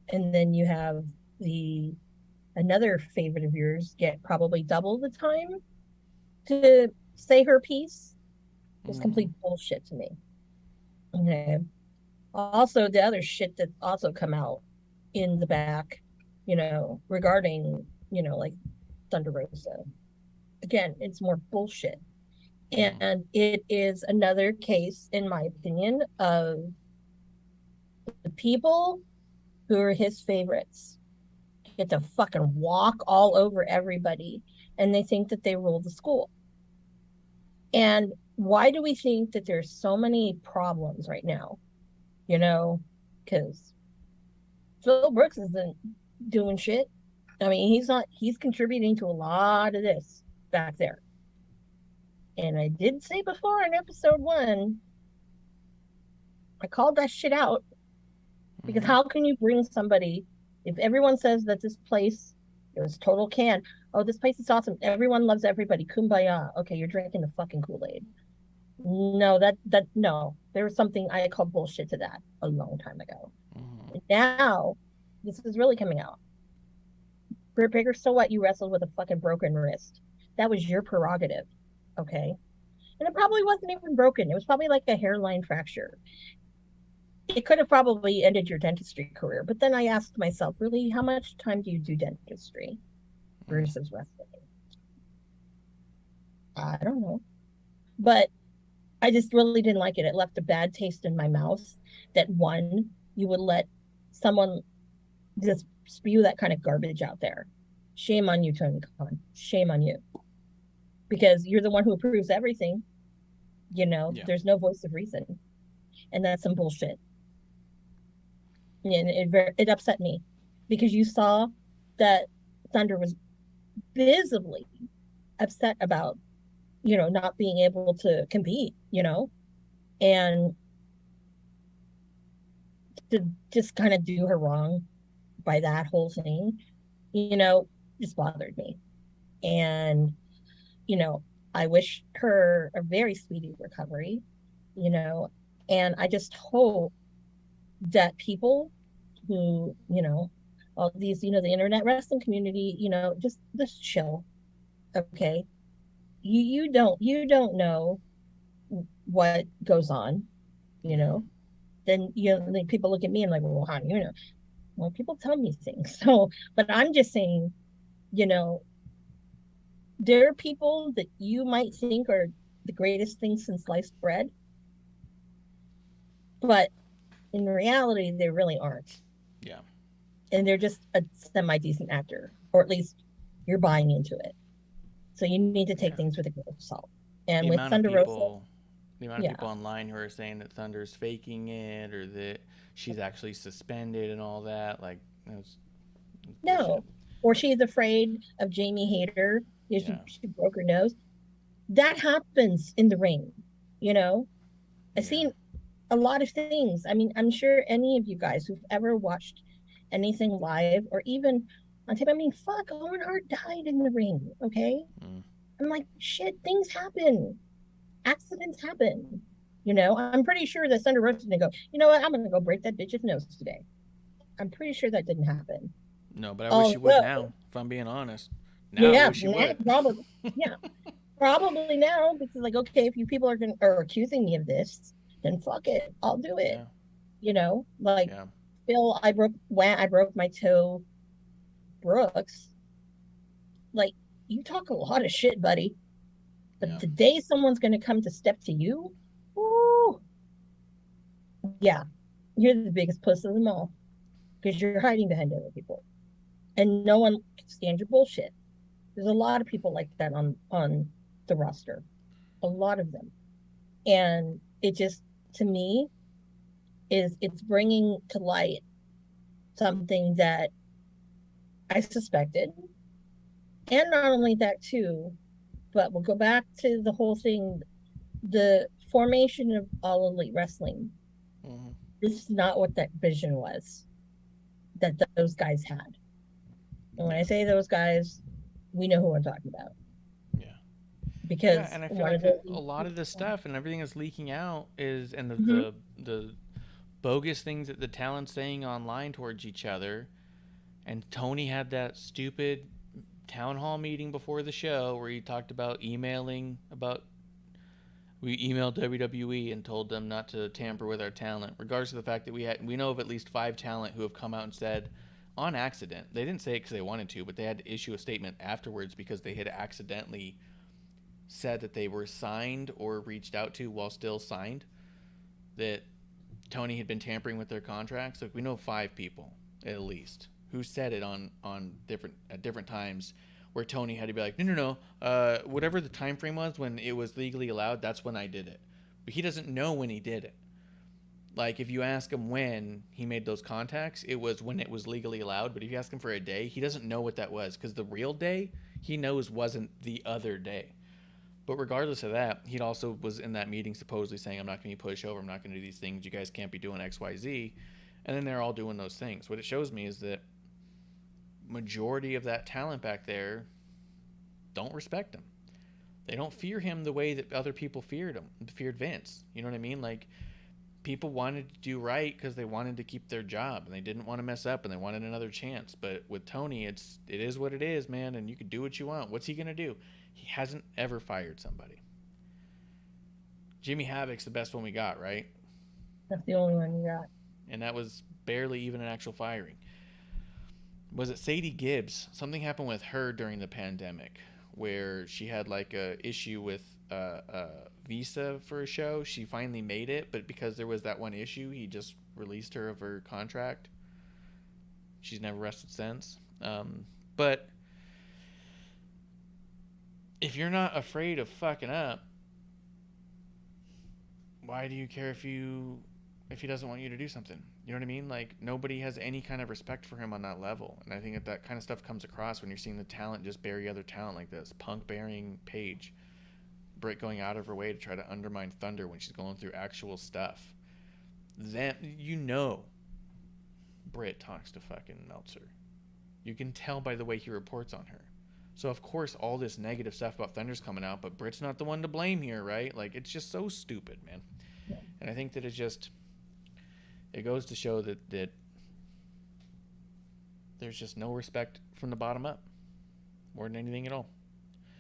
Speaker 5: and then you have another favorite of yours get probably double the time to say her piece, is complete bullshit to me. Okay. Also, the other shit that also come out in the back, regarding, like Thunder Rosa. Again, it's more bullshit. And it is another case, in my opinion, of the people who are his favorites get to fucking walk all over everybody, and they think that they rule the school. And why do we think that there's so many problems right now? Because Phil Brooks isn't doing shit. I mean, he's contributing to a lot of this back there. And I did say before in episode 1, I called that shit out. Because how can you bring somebody, if everyone says that this place is total can, oh, this place is awesome, everyone loves everybody, kumbaya. Okay, you're drinking the fucking Kool-Aid. No, no. There was something I called bullshit to that a long time ago. And now, this is really coming out. Britt Baker, so what? You wrestled with a fucking broken wrist. That was your prerogative, okay? And it probably wasn't even broken. It was probably like a hairline fracture. It could have probably ended your dentistry career. But then I asked myself, really, how much time do you do dentistry versus wrestling? I don't know. But I just really didn't like it. It left a bad taste in my mouth that, one, you would let someone just spew that kind of garbage out there. Shame on you, Tony Khan. Shame on you. Because you're the one who approves everything. There's no voice of reason. And that's some bullshit. And it upset me because you saw that Thunder was visibly upset about, not being able to compete, and to just kind of do her wrong by that whole thing, just bothered me. And, I wish her a very speedy recovery, and I just hope that people who, all these, the internet wrestling community, just chill. Okay. You don't know what goes on, then, people look at me and like, well, how do you know? Well, people tell me things. So, but I'm just saying, there are people that you might think are the greatest thing since sliced bread, but in reality, they really aren't.
Speaker 4: Yeah.
Speaker 5: And they're just a semi-decent actor, or at least you're buying into it. So you need to take things with a grain of salt. And
Speaker 4: the
Speaker 5: with
Speaker 4: amount
Speaker 5: Thunder
Speaker 4: of
Speaker 5: Rosa,
Speaker 4: people, the amount of people online who are saying that Thunder's faking it or that she's actually suspended and all that, like, that's
Speaker 5: no, or she's afraid of Jamie Hayter. She broke her nose. That happens in the ring, you know. I've seen a lot of things. I mean, I'm sure any of you guys who've ever watched anything live or even on tape, I mean, fuck, Owen Hart died in the ring, okay? I'm like, shit, things happen. Accidents happen. You know, I'm pretty sure that Thunder Rosa's gonna go, you know what, I'm gonna go break that bitch's nose today. I'm pretty sure that didn't happen.
Speaker 4: No, but I wish she would now, if I'm being honest. Now I wish she would.
Speaker 5: Probably, probably now, because like, okay, if you people are accusing me of this, then fuck it, I'll do it. You know, like Phil, I broke my toe. Brooks, like, you talk a lot of shit, buddy. But the day someone's going to come to step to you, ooh, yeah, you're the biggest puss of them all because you're hiding behind other people, and no one can stand your bullshit. There's a lot of people like that on the roster, a lot of them, and it just, to me, it's bringing to light something that I suspected. And not only that too, but we'll go back to the whole thing, the formation of All Elite Wrestling. This is not what that vision was that those guys had. And when I say those guys, we know who I'm talking about. Because
Speaker 4: and I feel like a lot of this stuff and everything that's leaking out is, and the bogus things that the talent's saying online towards each other. And Tony had that stupid town hall meeting before the show where he talked about we emailed WWE and told them not to tamper with our talent, regardless of the fact that we know of at least 5 talent who have come out and said, on accident, they didn't say it because they wanted to, but they had to issue a statement afterwards because they had accidentally said that they were signed or reached out to while still signed, that Tony had been tampering with their contracts. Like, we know 5 people at least who said it at different times, where Tony had to be like, no, whatever the time frame was when it was legally allowed, that's when I did it. But he doesn't know when he did it. Like, if you ask him when he made those contacts, it was when it was legally allowed. But if you ask him for a day, he doesn't know what that was, because the real day he knows wasn't the other day. But regardless of that, he also was in that meeting supposedly saying, I'm not going to be pushover, I'm not going to do these things, you guys can't be doing X, Y, Z. And then they're all doing those things. What it shows me is that majority of that talent back there don't respect him. They don't fear him the way that other people feared Vince. You know what I mean? Like, people wanted to do right because they wanted to keep their job and they didn't want to mess up and they wanted another chance. But with Tony, it is what it is, man, and you can do what you want. What's he gonna do? He hasn't ever fired somebody. Jimmy Havoc's the best one we got, right?
Speaker 5: That's the only one you got.
Speaker 4: And that was barely even an actual firing. Was it Sadie Gibbs? Something happened with her during the pandemic where she had like a issue with a visa for a show. She finally made it, but because there was that one issue, he just released her of her contract. She's never wrestled since. But if you're not afraid of fucking up, why do you care if he doesn't want you to do something? You know what I mean? Like, nobody has any kind of respect for him on that level. And I think that kind of stuff comes across when you're seeing the talent just bury other talent like this. Punk burying Paige. Britt going out of her way to try to undermine Thunder when she's going through actual stuff. Then, you know, Britt talks to fucking Meltzer. You can tell by the way he reports on her. So, of course, all this negative stuff about Thunder's coming out, but Britt's not the one to blame here, right? Like, it's just so stupid, man. Yeah. And I think that it goes to show that there's just no respect from the bottom up, more than anything at all.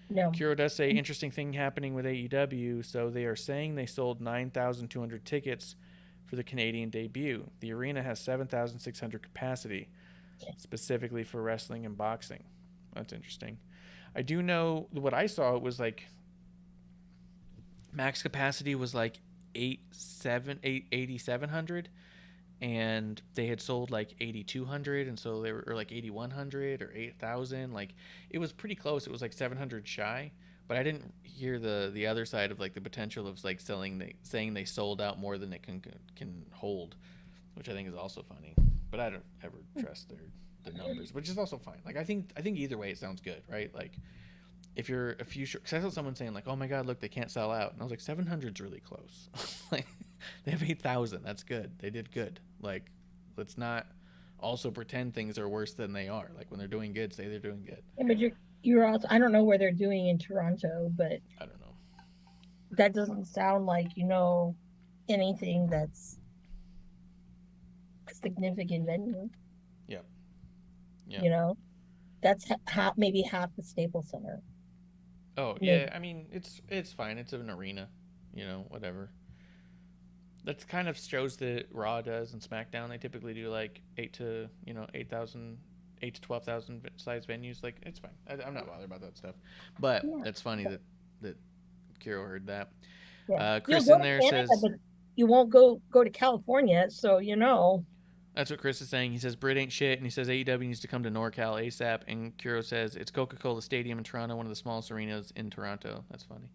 Speaker 5: No.
Speaker 4: Kuro does say, interesting thing happening with AEW. So they are saying they sold 9,200 tickets for the Canadian debut. The arena has 7,600 capacity, specifically for wrestling and boxing. That's interesting. I do know what I saw, it was like max capacity was like 8,700, and they had sold like 8,200, and so they were or like 8,100 or 8,000. Like it was pretty close. It was like 700 shy, but I didn't hear the other side of like the potential of like saying they sold out more than it can hold, which I think is also funny. But I don't ever trust the numbers, which is also fine. Like I think either way it sounds good, right? Like if you're a few short, because I saw someone saying like, oh my god, look, they can't sell out, and I was like, 700's really close. Like they have 8,000. That's good. They did good. Like let's not also pretend things are worse than they are. Like when they're doing good, say they're doing good.
Speaker 5: Yeah, but you're also, I don't know where they're doing in Toronto, but
Speaker 4: I don't know.
Speaker 5: That doesn't sound like anything that's a significant venue.
Speaker 4: Yeah.
Speaker 5: That's maybe half the Staples Center.
Speaker 4: Oh yeah, I mean it's fine. It's an arena, whatever. That's kind of shows that Raw does and SmackDown. They typically do like 8,000, 8 to 12,000 size venues. Like it's fine. I'm not bothered about that stuff. But it's funny that Kiro heard that.
Speaker 5: Yeah.
Speaker 4: Chris in there says
Speaker 5: you won't go to California, so
Speaker 4: That's what Chris is saying. He says Brit ain't shit, and he says AEW needs to come to NorCal ASAP. And Kiro says it's Coca-Cola Stadium in Toronto, one of the smallest arenas in Toronto. That's funny.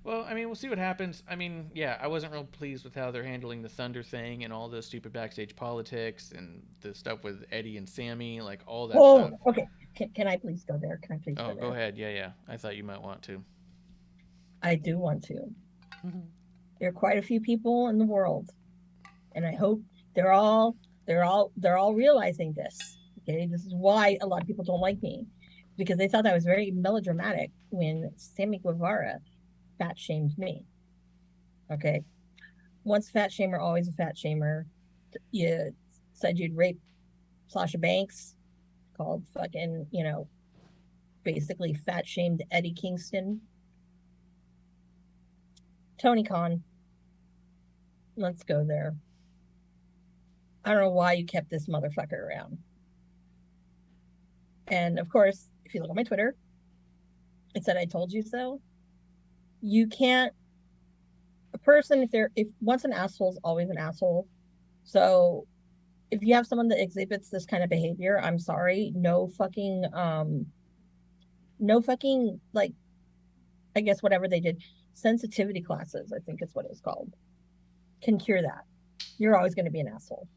Speaker 4: Well, I mean, we'll see what happens. I mean, yeah, I wasn't real pleased with how they're handling the Thunder thing and all the stupid backstage politics and the stuff with Eddie and Sammy, like all that stuff.
Speaker 5: Oh, okay. Can I please go there?
Speaker 4: Oh, go ahead. Yeah. I thought you might want to.
Speaker 5: I do want to.
Speaker 4: Mm-hmm.
Speaker 5: There are quite a few people in the world, and I hope they're all realizing this. Okay, this is why a lot of people don't like me, because they thought that was very melodramatic when Sammy Guevara fat shamed me. Okay, once a fat shamer, always a fat shamer. You said you'd rape Sasha Banks, called fucking basically fat shamed Eddie Kingston. Tony Khan, let's go there. I don't know why you kept this motherfucker around. And of course, if you look at my Twitter, it said I told you so. You can't, a person, if once an asshole is always an asshole. So if you have someone that exhibits this kind of behavior, I'm sorry, no fucking like, I guess whatever they did, sensitivity classes, I think is what it was called, can cure that. You're always going to be an asshole.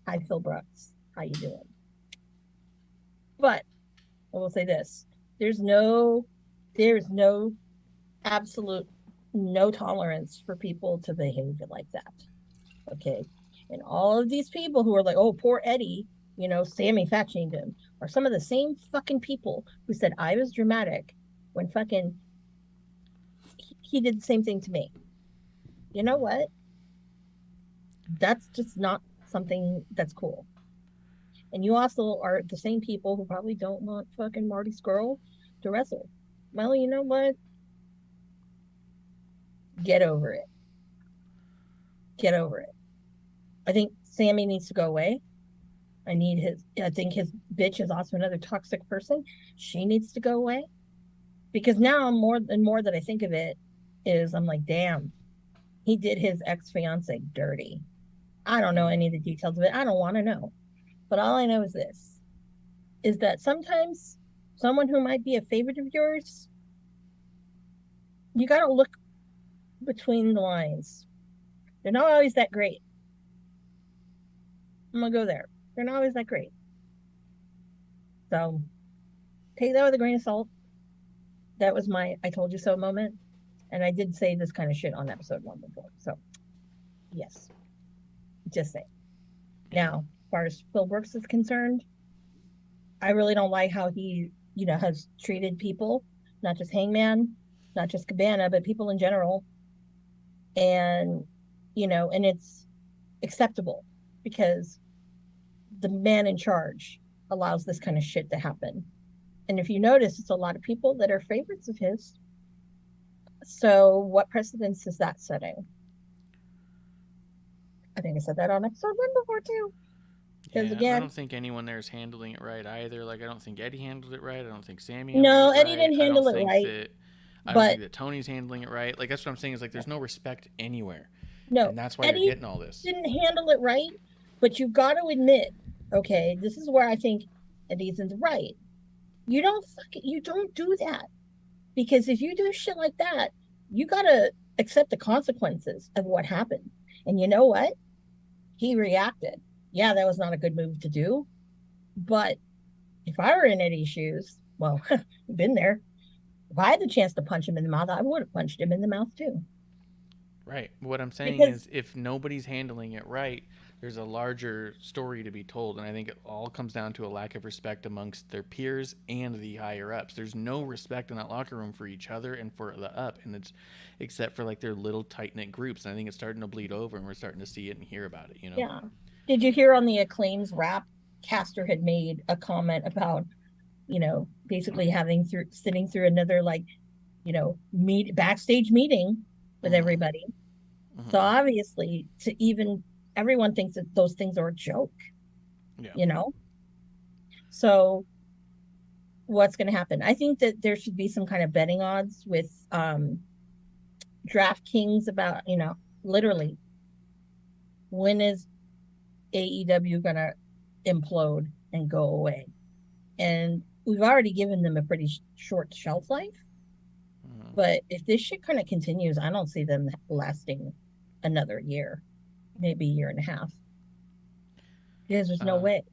Speaker 5: Hi, Phil Brooks. How you doing? But I will say this: there's absolute no tolerance for people to behave like that. Okay, and all of these people who are like, "Oh, poor Eddie," Sammy fat shamed him, are some of the same fucking people who said I was dramatic when fucking he did the same thing to me. You know what? That's just not something that's cool. And you also are the same people who probably don't want fucking Marty Scurll to wrestle. Well, you know what? Get over it. Get over it. I think Sammy needs to go away. I think his bitch is also another toxic person. She needs to go away. Because now more that I think of it is I'm like, damn, he did his ex-fiance dirty. I don't know any of the details of it. I don't want to know. But all I know is this, is that sometimes someone who might be a favorite of yours, you got to look between the lines. They're not always that great. I'm going to go there. They're not always that great. So take that with a grain of salt. That was my I told you so moment. And I did say this kind of shit on episode 1 before. So, yes. Just saying. Now, as far as Phil Brooks is concerned, I really don't like how he, has treated people, not just Hangman, not just Cabana, but people in general. And, and it's acceptable because the man in charge allows this kind of shit to happen. And if you notice, it's a lot of people that are favorites of his. So what precedence is that setting? I think I said that on episode 1 before too. Because
Speaker 4: I don't think anyone there is handling it right either. Like I don't think Eddie handled it right. I don't think Sammy.
Speaker 5: No,
Speaker 4: Eddie
Speaker 5: right. Didn't handle it right.
Speaker 4: I don't think that Tony's handling it right. Like that's what I'm saying is like there's no respect anywhere.
Speaker 5: No,
Speaker 4: And that's why
Speaker 5: Eddie
Speaker 4: you're getting all this.
Speaker 5: didn't handle it right, but you've got to admit, okay, this is where I think Eddie's right. You don't do that, because if you do shit like that, you got to accept the consequences of what happened. And you know what? He reacted. Yeah, that was not a good move to do, but if I were in Eddie's shoes, well, been there. If I had the chance to punch him in the mouth, I would have punched him in the mouth too.
Speaker 4: Right. What I'm saying
Speaker 5: Because
Speaker 4: is, if nobody's handling it right, there's a larger story to be told, and I think it all comes down to a lack of respect amongst their peers and the higher ups. There's no respect in that locker room for each other and for the up, and it's except for like their little tight knit groups. And I think it's starting to bleed over, and we're starting to see it and hear about it. You know?
Speaker 5: yeah. Did you hear on the Acclaim's rap? Caster had made a comment about, basically sitting through another backstage meeting with everybody.
Speaker 4: Mm-hmm.
Speaker 5: So obviously, everyone thinks that those things are a joke.
Speaker 4: Yeah.
Speaker 5: So what's going to happen? I think that there should be some kind of betting odds with DraftKings about, literally, when is AEW going to implode and go away? And we've already given them a pretty short shelf life. But if this shit kind of continues, I don't see them lasting another year, maybe a year and a half. Because there's no way.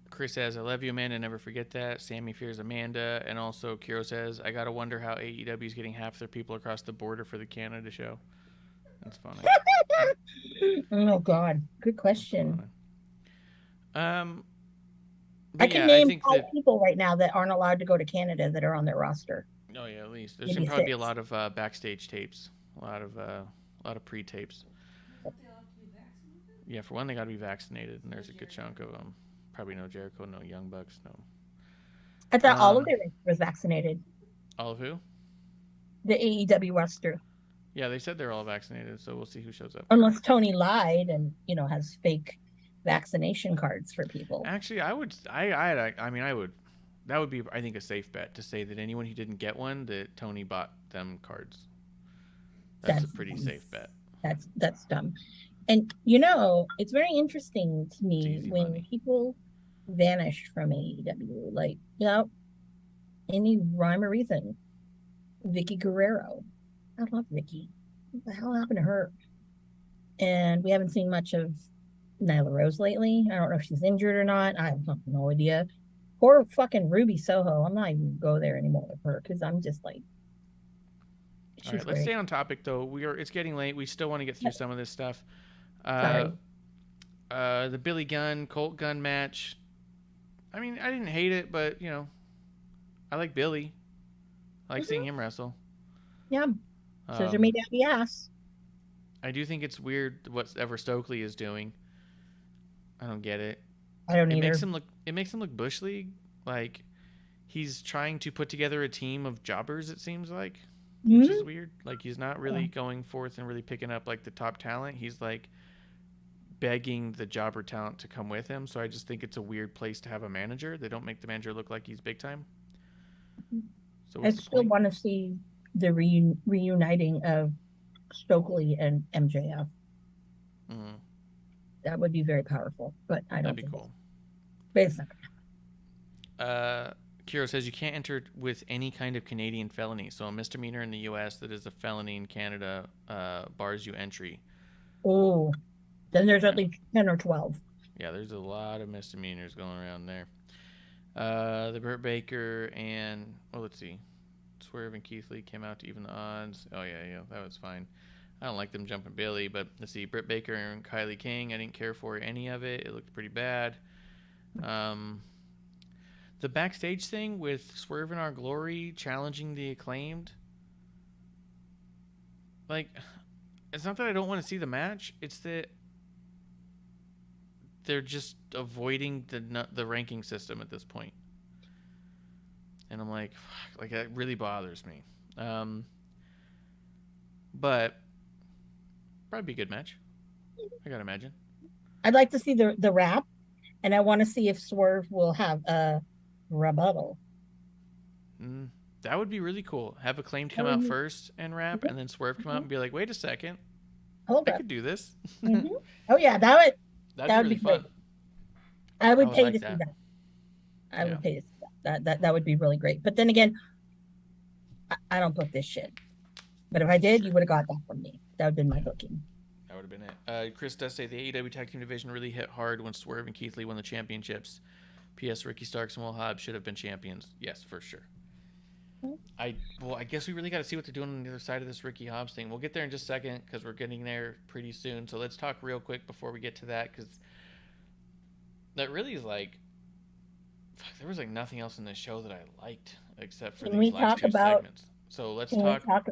Speaker 4: Chris says, I love you, Amanda. Never forget that. Sammy fears Amanda. And also, Kiro says, I got to wonder how AEW is getting half their people across the border for the Canada show. That's funny.
Speaker 5: Oh, God. Good question. I can
Speaker 4: yeah,
Speaker 5: name 5 people right now that aren't allowed to go to Canada that are on their roster.
Speaker 4: Oh yeah, at least there's gonna probably be a lot of backstage tapes, a lot of pre-tapes. Yeah, for one, they got to be vaccinated, and there's a good chunk of them. Probably no Jericho, no Young Bucks, no.
Speaker 5: I thought all of their was vaccinated.
Speaker 4: All of who?
Speaker 5: The AEW roster.
Speaker 4: Yeah, they said they're all vaccinated, so we'll see who shows up.
Speaker 5: Unless Tony lied and has fake vaccination cards for people.
Speaker 4: Actually, that would be, I think, a safe bet to say that anyone who didn't get one, that Tony bought them cards. That's a pretty safe bet.
Speaker 5: That's dumb. And it's very interesting to me when people vanish from AEW, like without any rhyme or reason. Vicky Guerrero. I love Vicky. What the hell happened to her? And we haven't seen much of Nyla Rose lately. I don't know if she's injured or not. I have no idea. Poor fucking Ruby Soho. I'm not even going to go there anymore with her because I'm just like.
Speaker 4: All right, let's stay on topic though. It's getting late. We still want to get through some of this stuff.
Speaker 5: Sorry.
Speaker 4: The Billy Gunn Colt Gunn match. I mean, I didn't hate it, but I like Billy. I like seeing him wrestle.
Speaker 5: Yeah. Scissor me down the ass.
Speaker 4: I do think it's weird what Ever Stokely is doing. I don't get it.
Speaker 5: I don't either.
Speaker 4: It makes him look Bush League. Like he's trying to put together a team of jobbers, it seems like. Which is weird. Like he's not really going forth and really picking up like the top talent. He's like begging the jobber talent to come with him. So I just think it's a weird place to have a manager. They don't make the manager look like he's big time. So
Speaker 5: I still want to see the reuniting of Stokely and MJF.
Speaker 4: Mm-hmm.
Speaker 5: That would be very powerful, but I don't.
Speaker 4: That'd be cool.
Speaker 5: But it's not.
Speaker 4: Kiro says you can't enter with any kind of Canadian felony. So a misdemeanor in the U.S. that is a felony in Canada bars you entry.
Speaker 5: Oh, then there's at least 10 or 12.
Speaker 4: Yeah, there's a lot of misdemeanors going around there. The Britt Baker and, let's see. Swerve and Keith Lee came out to even the odds. Oh, yeah, that was fine. I don't like them jumping Billy, but let's see. Britt Baker and Kylie King, I didn't care for any of it. It looked pretty bad. The backstage thing with Swerve and Our Glory challenging the Acclaimed. Like, it's not that I don't want to see the match. It's that they're just avoiding the ranking system at this point. And I'm like, fuck, like that really bothers me. But probably be a good match. I gotta imagine.
Speaker 5: I'd like to see the rap, and I want to see if Swerve will have a rebuttal.
Speaker 4: That would be really cool. Have Acclaimed come out first and rap, and then Swerve come out and be like, wait a second.
Speaker 5: hold
Speaker 4: I
Speaker 5: up.
Speaker 4: could do this.
Speaker 5: Mhm. Oh yeah, that
Speaker 4: That'd
Speaker 5: would
Speaker 4: be
Speaker 5: be
Speaker 4: really
Speaker 5: great.
Speaker 4: fun.
Speaker 5: I would
Speaker 4: would
Speaker 5: pay
Speaker 4: like
Speaker 5: to see
Speaker 4: that.
Speaker 5: that. I
Speaker 4: Yeah.
Speaker 5: would pay to see that. That would be really great. But then again, I don't book this shit. But if I did, you would have got that from me. That would have been my booking.
Speaker 4: That would have been it. Chris does say the AEW Tag Team Division really hit hard when Swerve and Keith Lee won the championships. P.S. Ricky Starks and Will Hobbs should have been champions. Yes, for sure. I guess we really got to see what they're doing on the other side of this Ricky Hobbs thing. We'll get there in just a second because we're getting there pretty soon. So let's talk real quick before we get to that, because that really is like, there was like nothing else in this show that I liked except for these last two segments. So let's talk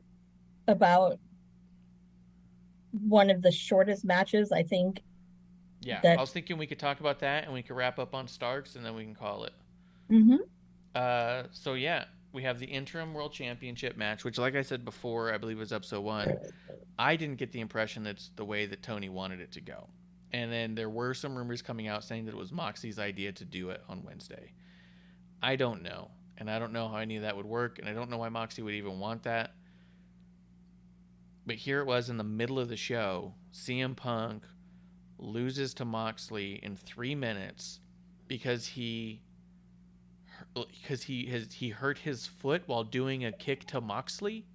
Speaker 5: about one of the shortest matches, I think.
Speaker 4: Yeah, I was thinking we could talk about that and we could wrap up on Starks and then we can call it. So yeah, we have the interim world championship match, which, like I said before, I believe was episode 1. I didn't get the impression that's the way that Tony wanted it to go. And then there were some rumors coming out saying that it was Moxie's idea to do it on Wednesday. I don't know. And I don't know how any of that would work. And I don't know why Moxie would even want that. But here it was in the middle of the show. CM Punk loses to Moxley in 3 minutes because he hurt his foot while doing a kick to Moxley.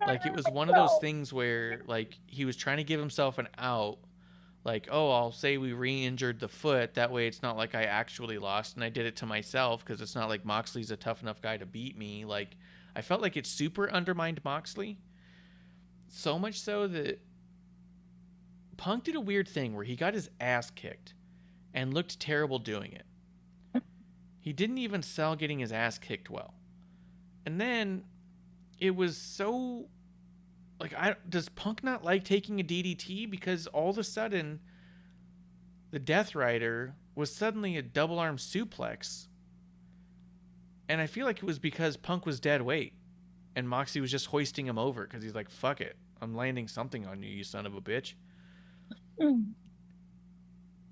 Speaker 4: Like, it was one of those things where, like, he was trying to give himself an out. Like, oh, I'll say we re-injured the foot. That way it's not like I actually lost and I did it to myself, because it's not like Moxley's a tough enough guy to beat me. Like, I felt like it super undermined Moxley. So much so that Punk did a weird thing where he got his ass kicked and looked terrible doing it. He didn't even sell getting his ass kicked well. And then it was so, like, does Punk not like taking a DDT? Because all of a sudden the Death Rider was suddenly a double arm suplex. And I feel like it was because Punk was dead weight and Moxie was just hoisting him over because he's like, fuck it, I'm landing something on you, you son of a bitch.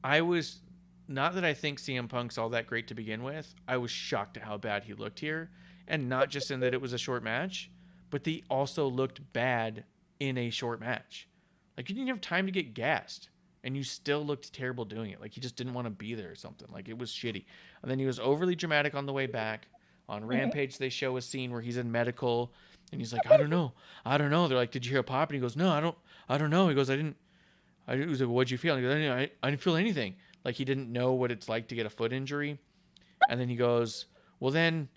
Speaker 4: I was, not that I think CM Punk's all that great to begin with, I was shocked at how bad he looked here. And not just in that it was a short match, but they also looked bad in a short match. Like, you didn't have time to get gassed, and you still looked terrible doing it. Like, he just didn't want to be there or something. Like, it was shitty. And then he was overly dramatic on the way back. On Rampage, they show a scene where he's in medical, and he's like, I don't know. They're like, did you hear a pop? And he goes, no, I don't know. He goes, he was like, what'd you feel? And he goes, I didn't feel anything. Like, he didn't know what it's like to get a foot injury. And then he goes, well, then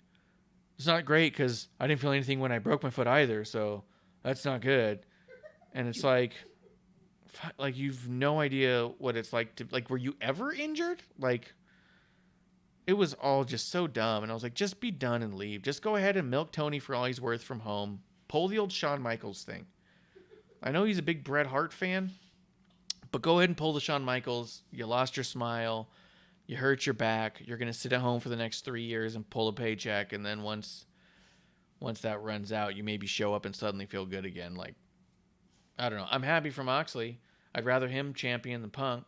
Speaker 4: it's not great because I didn't feel anything when I broke my foot either, so that's not good. And it's like you've no idea what it's like to, like, were you ever injured? Like, it was all just so dumb. And I was like, just be done and leave. Just go ahead and milk Tony for all he's worth from home. Pull the old Shawn Michaels thing. I know he's a big Bret Hart fan, but go ahead and pull the Shawn Michaels. You lost your smile. You hurt your back. You're going to sit at home for the next 3 years and pull a paycheck. And then once that runs out, you maybe show up and suddenly feel good again. Like, I don't know. I'm happy for Moxley. I'd rather him champion than Punk.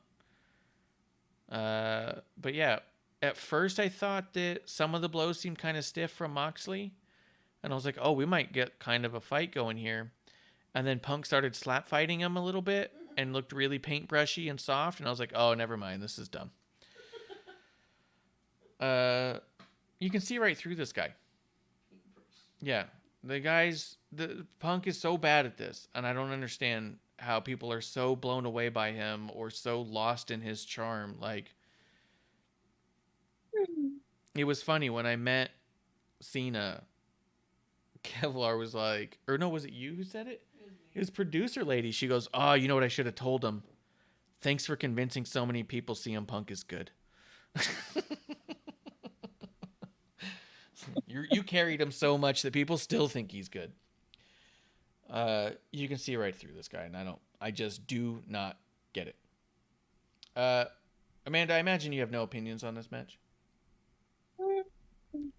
Speaker 4: But yeah, at first I thought that some of the blows seemed kind of stiff from Moxley. And I was like, oh, we might get kind of a fight going here. And then Punk started slap fighting him a little bit and looked really paintbrushy and soft. And I was like, oh, never mind. This is dumb. You can see right through this guy. Yeah, the Punk is so bad at this, and I don't understand how people are so blown away by him or so lost in his charm. Like, it was funny when I met Cena, Kevlar was like, or no, was it you who said it? It was producer lady. She goes, oh, you know what I should have told him? Thanks for convincing so many people CM Punk is good. You carried him so much that people still think he's good. You can see right through this guy, and I just do not get it. Amanda, I imagine you have no opinions on this match.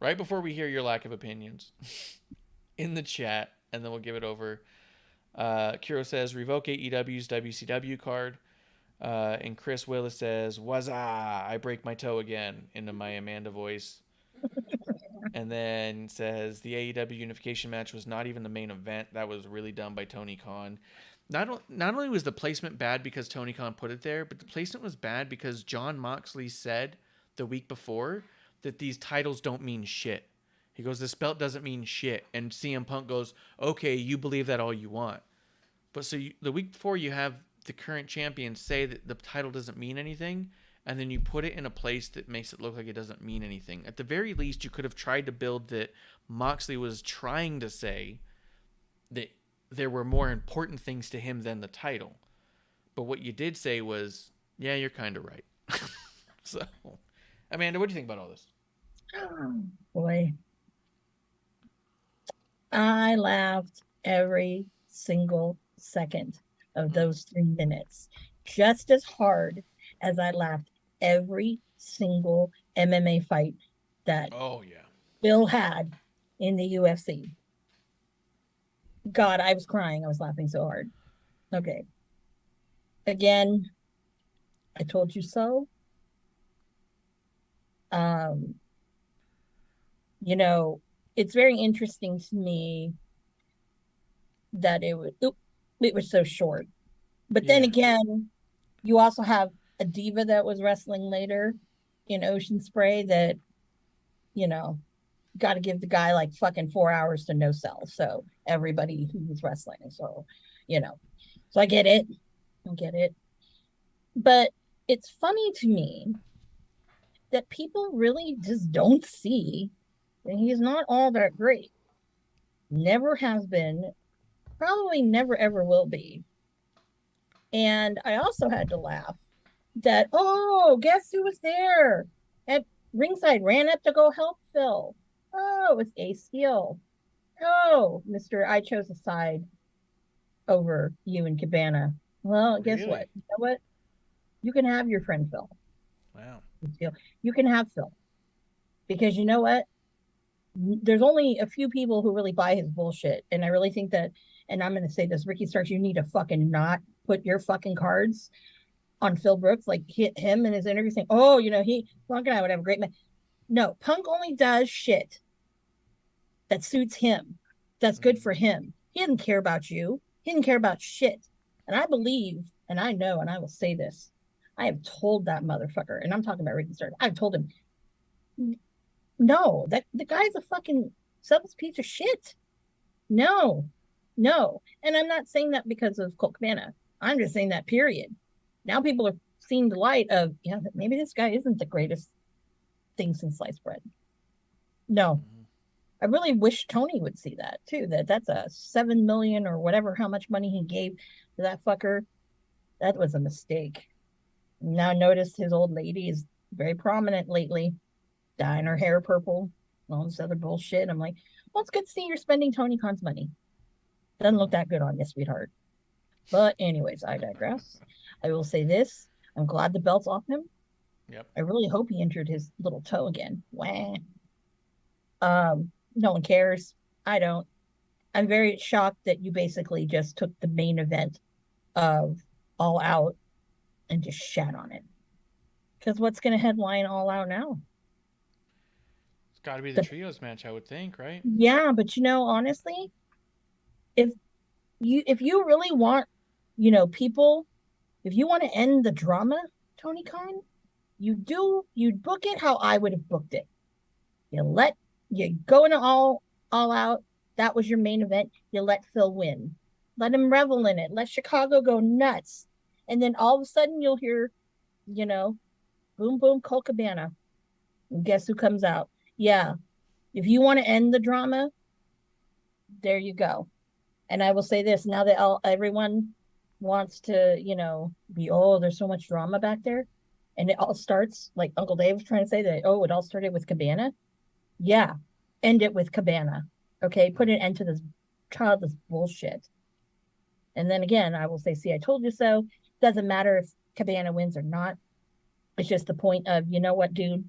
Speaker 4: Right before we hear your lack of opinions in the chat, and then we'll give it over. Kiro says, revoke AEW's WCW card. And Chris Willis says, wazah, I break my toe again, into my Amanda voice. And then says the AEW unification match was not even the main event. That was really done by Tony Khan. Not only was the placement bad because Tony Khan put it there, but the placement was bad because Jon Moxley said the week before that these titles don't mean shit. He goes, this belt doesn't mean shit. And CM Punk goes, okay, you believe that all you want. But so the week before you have the current champion say that the title doesn't mean anything, and then you put it in a place that makes it look like it doesn't mean anything. At the very least, you could have tried to build that Moxley was trying to say that there were more important things to him than the title. But what you did say was, yeah, you're kind of right. So, Amanda, what do you think about all this?
Speaker 5: Oh, boy. I laughed every single second of those 3 minutes, just as hard as I laughed every single MMA fight that Bill had in the UFC. God, I was crying. I was laughing so hard. Okay. Again, I told you so. You know, it's very interesting to me that it was so short. But then again, you also have a diva that was wrestling later in Ocean Spray that, you know, got to give the guy like fucking 4 hours to no sell. So everybody who was wrestling. So, you know, so I get it. But it's funny to me that people really just don't see that he's not all that great. Never has been, probably never ever will be. And I also had to laugh that, oh, guess who was there at ringside, ran up to go help Phil. Oh, it was Ace Steel. Oh, Mr. I chose a side over you and Cabana. Well, guess what? You know what? You can have your friend Phil.
Speaker 4: Wow.
Speaker 5: You can have Phil. Because you know what? There's only a few people who really buy his bullshit. And I really think that, and I'm going to say this, Ricky Starks, you need to fucking not put your fucking cards on Phil Brooks, like hit him in his interview saying, oh, you know, Punk and I would have a great man. No, Punk only does shit that suits him. That's good for him. He doesn't care about you. He didn't care about shit. And I believe, and I know, and I will say this, I have told that motherfucker, and I'm talking about Ricky Starks, I've told him, no, that the guy's a fucking selfish piece of shit. No. And I'm not saying that because of Colt Cabana. I'm just saying that period. Now people are seeing the light of, yeah, maybe this guy isn't the greatest thing since sliced bread. No. I really wish Tony would see that too, that's a $7 million or whatever, how much money he gave to that fucker. That was a mistake. Now notice his old lady is very prominent lately, dyeing her hair purple, all this other bullshit. I'm like, well, it's good to see you're spending Tony Khan's money. Doesn't look that good on you, sweetheart. But anyways, I digress. I will say this. I'm glad the belt's off him.
Speaker 4: Yep.
Speaker 5: I really hope he injured his little toe again. Wah. No one cares. I don't. I'm very shocked that you basically just took the main event of All Out and just shat on it. Because what's going to headline All Out now?
Speaker 4: It's got to be the trios match, I would think, right?
Speaker 5: Yeah, but you know, honestly, if you really want, you know, people, if you want to end the drama, Tony Khan, you'd book it how I would have booked it. You go into all out. That was your main event. You let Phil win. Let him revel in it. Let Chicago go nuts. And then all of a sudden you'll hear, you know, boom, boom, Colt Cabana. And guess who comes out? Yeah. If you want to end the drama, there you go. And I will say this, now that everyone wants to, you know, there's so much drama back there. And it all starts, like Uncle Dave was trying to say that, it all started with Cabana. Yeah. End it with Cabana. Okay. Put an end to this childless bullshit. And then again, I will say, see, I told you so. Doesn't matter if Cabana wins or not. It's just the point of, you know what, dude?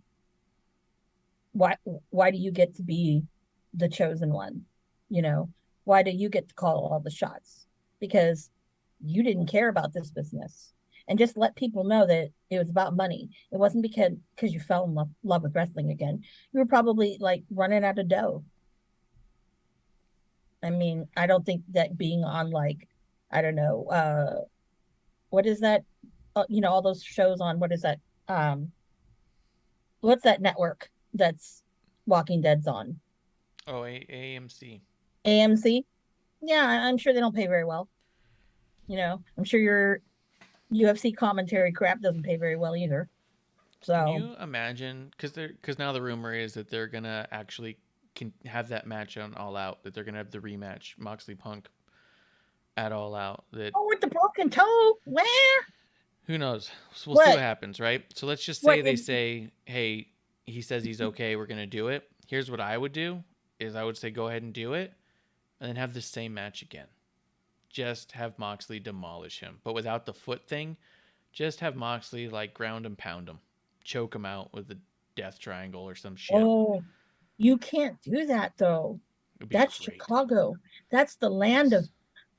Speaker 5: Why do you get to be the chosen one? You know, why do you get to call all the shots? Because you didn't care about this business. and just let people know that it was about money. It wasn't because you fell in love with wrestling again. You were probably like running out of dough. I mean, I don't think that being on like, I don't know, what is that? All those shows on, what is that? What's that network that's Walking Dead's on?
Speaker 4: Oh, AMC.
Speaker 5: AMC? Yeah, I'm sure they don't pay very well. I'm sure your UFC commentary crap doesn't pay very well either. So
Speaker 4: can you imagine? Because now the rumor is that they're gonna actually have that match on All Out. That they're gonna have the rematch Moxley Punk at All Out.
Speaker 5: with the broken toe, where?
Speaker 4: Who knows? So we'll see what happens, right? So let's just say they say, hey, he says he's okay. We're gonna do it. Here's what I would do: is I would say go ahead and do it, and then have the same match again. Just have Moxley demolish him, but without the foot thing. Just have Moxley like ground and pound him, choke him out with the death triangle or some shit.
Speaker 5: Oh, you can't do that though. That's great. Chicago. That's the land of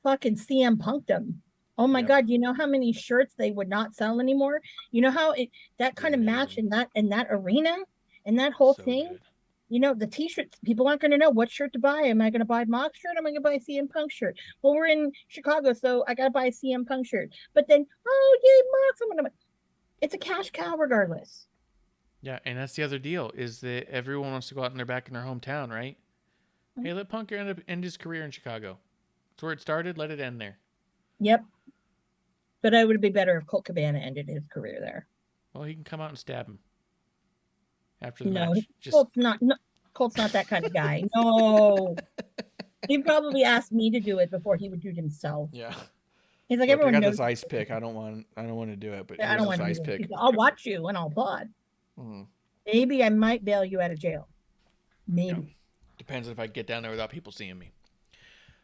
Speaker 5: fucking CM Punkdom. Oh my God, you know how many shirts they would not sell anymore? You know how that kind of match in that arena and that whole thing. Good. The t-shirts, people aren't going to know what shirt to buy. Am I going to buy a Mox shirt? Am I going to buy a CM Punk shirt? Well, we're in Chicago, so I got to buy a CM Punk shirt. But then, yay, Mox! I'm going to. It's a cash cow, regardless.
Speaker 4: Yeah, and that's the other deal is that everyone wants to go out and they're back in their hometown, right? Mm-hmm. Hey, let Punk end his career in Chicago. That's where it started. Let it end there.
Speaker 5: Yep. But it would be better if Colt Cabana ended his career there.
Speaker 4: Well, he can come out and stab him. After the match.
Speaker 5: Colt's not that kind of guy. No. He'd probably ask me to do it before he would do it himself.
Speaker 4: Yeah.
Speaker 5: He's like, everyone
Speaker 4: knows. I got
Speaker 5: this
Speaker 4: ice pick. I don't want to do it, but
Speaker 5: I don't want to ice pick. I'll watch you and I'll applaud.
Speaker 4: Mm-hmm.
Speaker 5: Maybe I might bail you out of jail. Maybe.
Speaker 4: Yeah. Depends if I get down there without people seeing me.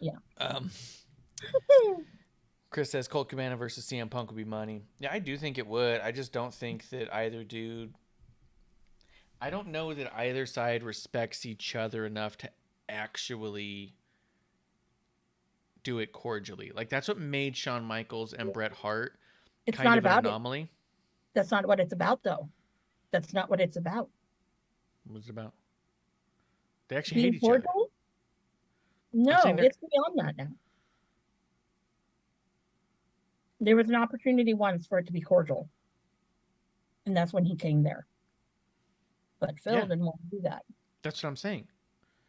Speaker 5: Yeah.
Speaker 4: Chris says Colt Cabana versus CM Punk would be money. Yeah, I do think it would. I just don't think that either dude. I don't know that either side respects each other enough to actually do it cordially. Like that's what made Shawn Michaels and Bret Hart kind of an anomaly.
Speaker 5: That's not what it's about, though. That's not what it's about.
Speaker 4: What's it about? They actually hate each other.
Speaker 5: No, it's beyond that now. There was an opportunity once for it to be cordial. And that's when he came there. But Phil didn't want to do that.
Speaker 4: That's what I'm saying.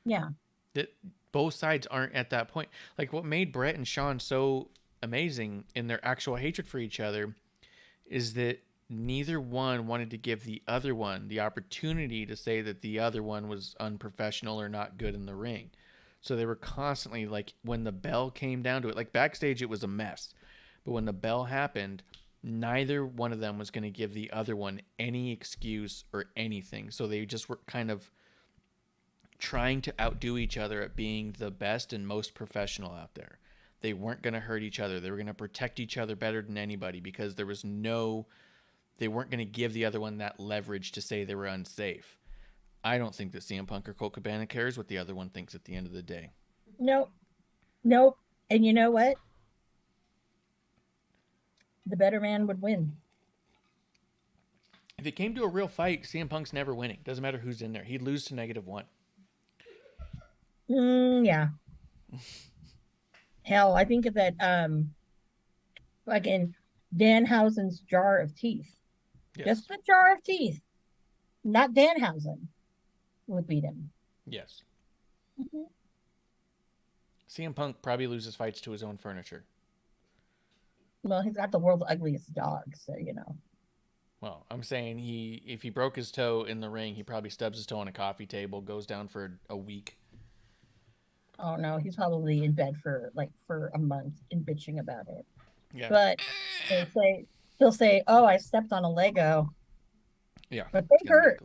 Speaker 5: Yeah.
Speaker 4: That both sides aren't at that point. Like what made Bret and Shawn so amazing in their actual hatred for each other is that neither one wanted to give the other one the opportunity to say that the other one was unprofessional or not good in the ring. So they were constantly like, when the bell came down to it, like backstage, it was a mess. But when the bell happened, neither one of them was going to give the other one any excuse or anything. So they just were kind of trying to outdo each other at being the best and most professional out there. They weren't going to hurt each other. They were going to protect each other better than anybody because they weren't going to give the other one that leverage to say they were unsafe. I don't think that CM Punk or Colt Cabana cares what the other one thinks at the end of the day.
Speaker 5: Nope. And you know what? The better man would win.
Speaker 4: If it came to a real fight, CM Punk's never winning. Doesn't matter who's in there. He'd lose to -1.
Speaker 5: Yeah. Hell, I think of that like in Danhausen's jar of teeth.
Speaker 4: Yes.
Speaker 5: Just the jar of teeth. Not Danhausen would beat him.
Speaker 4: Yes. Mm-hmm. CM Punk probably loses fights to his own furniture.
Speaker 5: Well, he's got the world's ugliest dog, so
Speaker 4: Well, I'm saying if he broke his toe in the ring, he probably stubs his toe on a coffee table, goes down for a week.
Speaker 5: Oh no, he's probably in bed for a month and bitching about it.
Speaker 4: Yeah.
Speaker 5: But he'll say, "Oh, I stepped on a Lego."
Speaker 4: Yeah.
Speaker 5: But they hurt.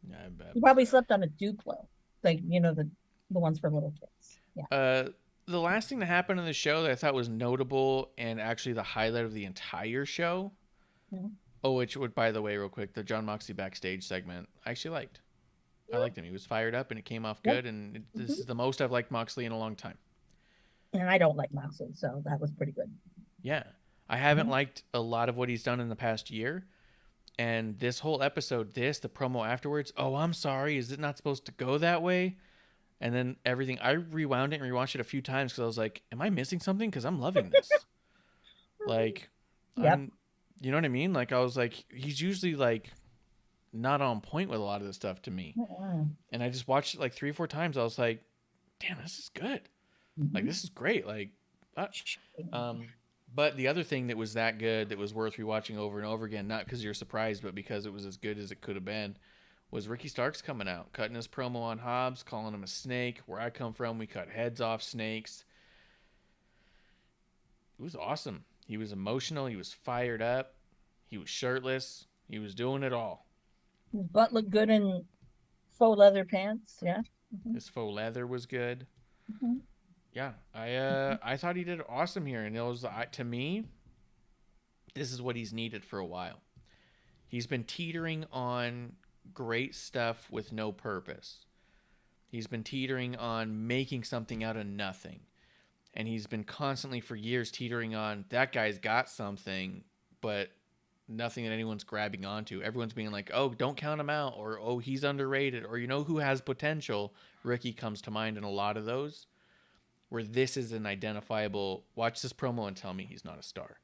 Speaker 4: Yeah, I bet.
Speaker 5: He probably slept on a Duplo, like the ones for little kids. Yeah.
Speaker 4: The last thing that happened in the show that I thought was notable and actually the highlight of the entire show. Mm-hmm. Oh, which would, by the way, real quick, the John Moxley backstage segment, I actually liked. Yeah. I liked him. He was fired up and it came off good. And this is the most I've liked Moxley in a long time.
Speaker 5: And I don't like Moxley, so that was pretty good.
Speaker 4: Yeah. I haven't liked a lot of what he's done in the past year. And this whole episode, the promo afterwards, oh, I'm sorry, is it not supposed to go that way? And then everything, I rewound it and rewatched it a few times because I was like, am I missing something? Because I'm loving this. Like,
Speaker 5: Yep.
Speaker 4: You know what I mean? Like, I was like, he's usually like not on point with a lot of this stuff to me. And I just watched it like 3 or 4 times. I was like, damn, this is good. Like, this is great. Like, but the other thing that was that good, that was worth rewatching over and over again, not because you're surprised, but because it was as good as it could have been, was Ricky Starks coming out, cutting his promo on Hobbs, calling him a snake. Where I come from, we cut heads off snakes. It was awesome. He was emotional. He was fired up. He was shirtless. He was doing it all.
Speaker 5: His butt looked good in faux leather pants. Yeah.
Speaker 4: His faux leather was good. Yeah, I thought he did awesome here, and it was to me, this is what he's needed for a while. He's been teetering on great stuff with no purpose. He's been teetering on making something out of nothing, and he's been constantly for years teetering on that guy's got something, but nothing that anyone's grabbing onto. Everyone's being like, oh, don't count him out, or oh, he's underrated, or you know who has potential. Ricky comes to mind in a lot of those. Where this is an identifiable, watch this promo and tell me he's not a star.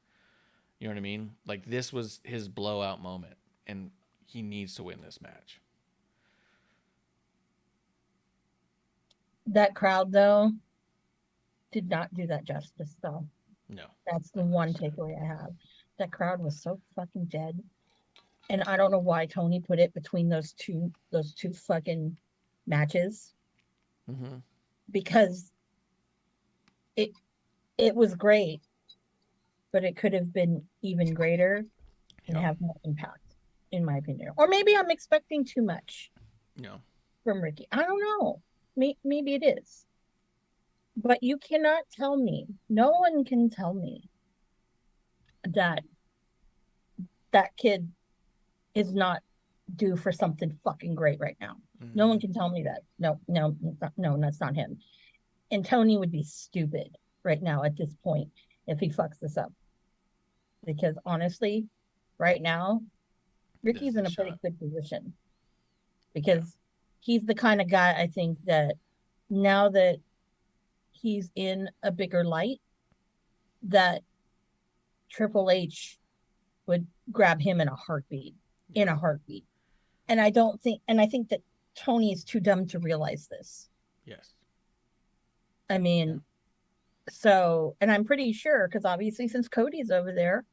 Speaker 4: You know what I mean? Like, this was his blowout moment, and he needs to win this match.
Speaker 5: That crowd, though, did not do that justice, though.
Speaker 4: No.
Speaker 5: That's the one takeaway I have. That crowd was so fucking dead. And I don't know why Tony put it between those two fucking matches. Because it was great, but it could have been even greater and have more impact, in my opinion. Or maybe I'm expecting too much from Ricky. I don't know. Maybe it is. But you cannot tell me, no one can tell me that kid is not due for something fucking great right now. No one can tell me that. No, that's not him. And Tony would be stupid right now at this point if he fucks this up. Because honestly, right now, Ricky's in a pretty good position. Because he's the kind of guy, I think, that now that he's in a bigger light, that Triple H would grab him in a heartbeat. And I think that Tony is too dumb to realize this.
Speaker 4: Yes.
Speaker 5: I mean, so, and I'm pretty sure, because obviously since Cody's over there,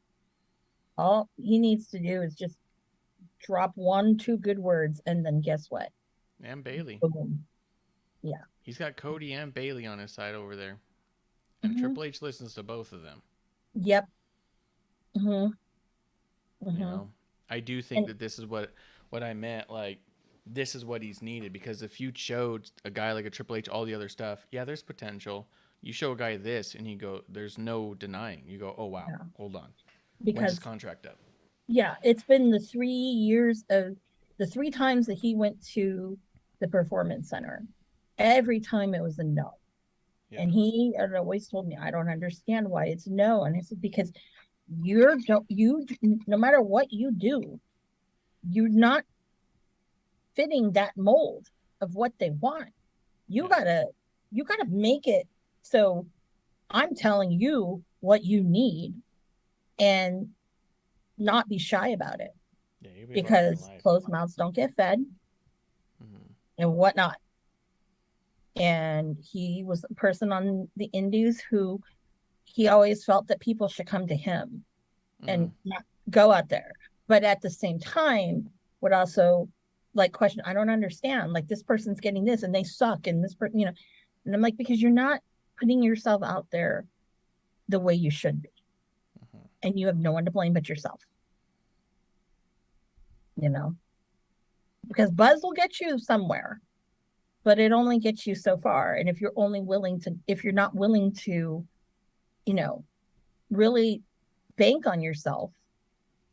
Speaker 5: all he needs to do is just drop 1-2 good words, and then guess what?
Speaker 4: And Bailey.
Speaker 5: Boom. Yeah.
Speaker 4: He's got Cody and Bailey on his side over there. And Triple H listens to both of them.
Speaker 5: Yep.
Speaker 4: You know, I do think that this is what I meant, like, this is what he's needed, because if you showed a guy like a Triple H all the other stuff, yeah, there's potential. You show a guy this, and you go, there's no denying. You go, oh, wow, hold on.
Speaker 5: Because
Speaker 4: when's his contract up?
Speaker 5: Yeah, it's been the 3 years of the 3 times that he went to the Performance Center. Every time it was a no. Yeah. And he had always told me, I don't understand why it's no. And I said, because you no matter what you do, you're not fitting that mold of what they want. You gotta make it so I'm telling you what you need and not be shy about it. Because closed mouths don't get fed and whatnot. And he was a person on the indies who he always felt that people should come to him and not go out there. But at the same time, would also like question, I don't understand, like this person's getting this and they suck and this person, and I'm like, because you're not putting yourself out there the way you should be. And you have no one to blame but yourself. Because buzz will get you somewhere, but it only gets you so far. And if you're not willing to, really bank on yourself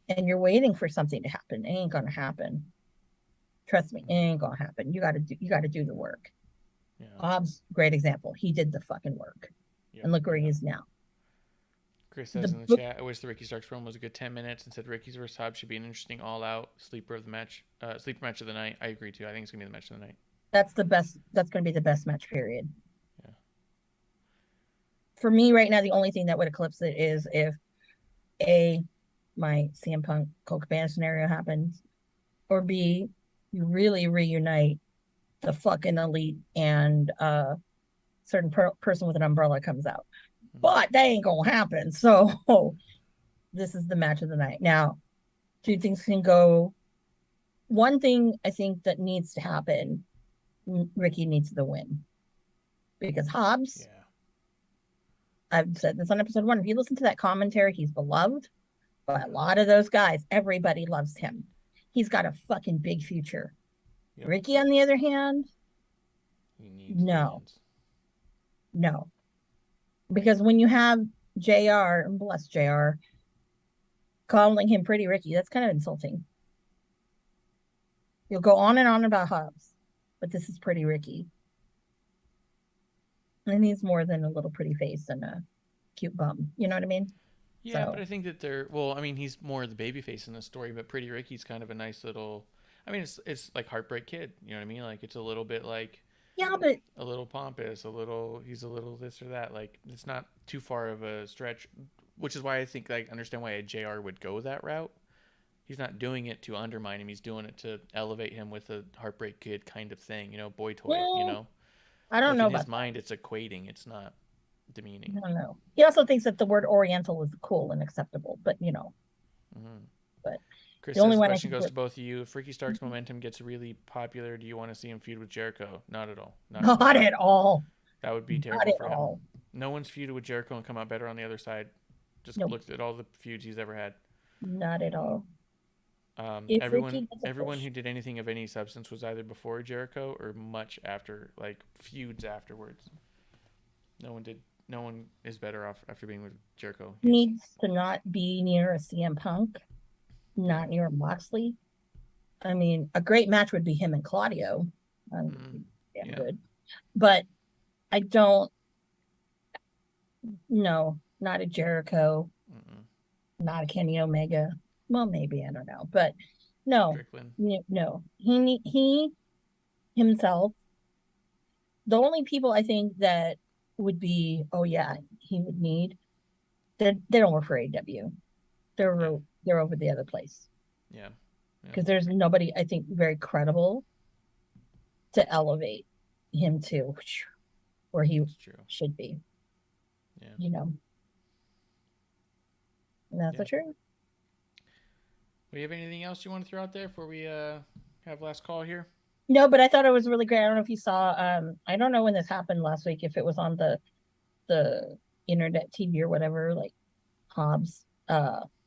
Speaker 5: and you're waiting for something to happen, it ain't gonna happen. Trust me, it ain't gonna happen. You gotta do the work. Bob's great example. He did the fucking work. And look where he is now.
Speaker 4: Chris says in the chat, I wish the Ricky Starks promo was a good 10 minutes and said Ricky's versus Hobbs should be an interesting all-out sleeper of the match, sleeper match of the night. I agree, too. I think it's going to be the match of the night.
Speaker 5: That's the best. That's going to be the best match, period.
Speaker 4: Yeah.
Speaker 5: For me right now, the only thing that would eclipse it is if A, my CM Punk Colt Cabana scenario happens, or B, you really reunite the fucking Elite and certain person with an umbrella comes out. But that ain't gonna happen. So this is the match of the night. Now, two things can go. One thing I think that needs to happen, Ricky needs the win. Because Hobbs, I've said this on episode 1, if you listen to that commentary, he's beloved by a lot of those guys. Everybody loves him. He's got a fucking big future. Yep. Ricky, on the other hand, no. Because when you have JR, and bless JR, calling him Pretty Ricky, that's kind of insulting. You'll go on and on about Hobbs, but this is Pretty Ricky. And he's more than a little pretty face and a cute bum. You know what I mean?
Speaker 4: Yeah, but I think that he's more the baby face in this story, but Pretty Ricky's kind of a nice little, it's like Heartbreak Kid. You know what I mean? Like, it's a little bit like,
Speaker 5: but
Speaker 4: a little pompous, he's a little this or that. Like, it's not too far of a stretch, which is why I think, like, understand why a JR would go that route. He's not doing it to undermine him. He's doing it to elevate him with a Heartbreak Kid kind of thing, boy toy,
Speaker 5: I don't know.
Speaker 4: In his mind, it's equating. It's not demeaning.
Speaker 5: I don't know. He also thinks that the word Oriental is cool and acceptable, but But
Speaker 4: Chris, the only question goes to both of you. If Ricky Starks' momentum gets really popular, do you want to see him feud with Jericho? Not at all.
Speaker 5: Not at all.
Speaker 4: That would be terrible for him. No one's feuded with Jericho and come out better on the other side. Just look at all the feuds he's ever had.
Speaker 5: Not at all.
Speaker 4: Everyone who did anything of any substance was either before Jericho or much after, like feuds afterwards. No one is better off after being with Jericho.
Speaker 5: He needs to not be near a CM Punk, not near Moxley. I mean, a great match would be him and Claudio. Good. But I don't. No, not a Jericho. Not a Kenny Omega. Well, maybe, I don't know, but no, no. He himself. The only people I think that would be, he would need. They don't work for AEW. They're over the other place.
Speaker 4: Yeah.
Speaker 5: Because there's nobody I think very credible to elevate him to where he should be. Yeah. And that's the truth.
Speaker 4: Do you have anything else you want to throw out there before we have last call here?
Speaker 5: No, but I thought it was really great. I don't know if you saw. I don't know when this happened last week. If it was on the internet TV or whatever, like Hobbs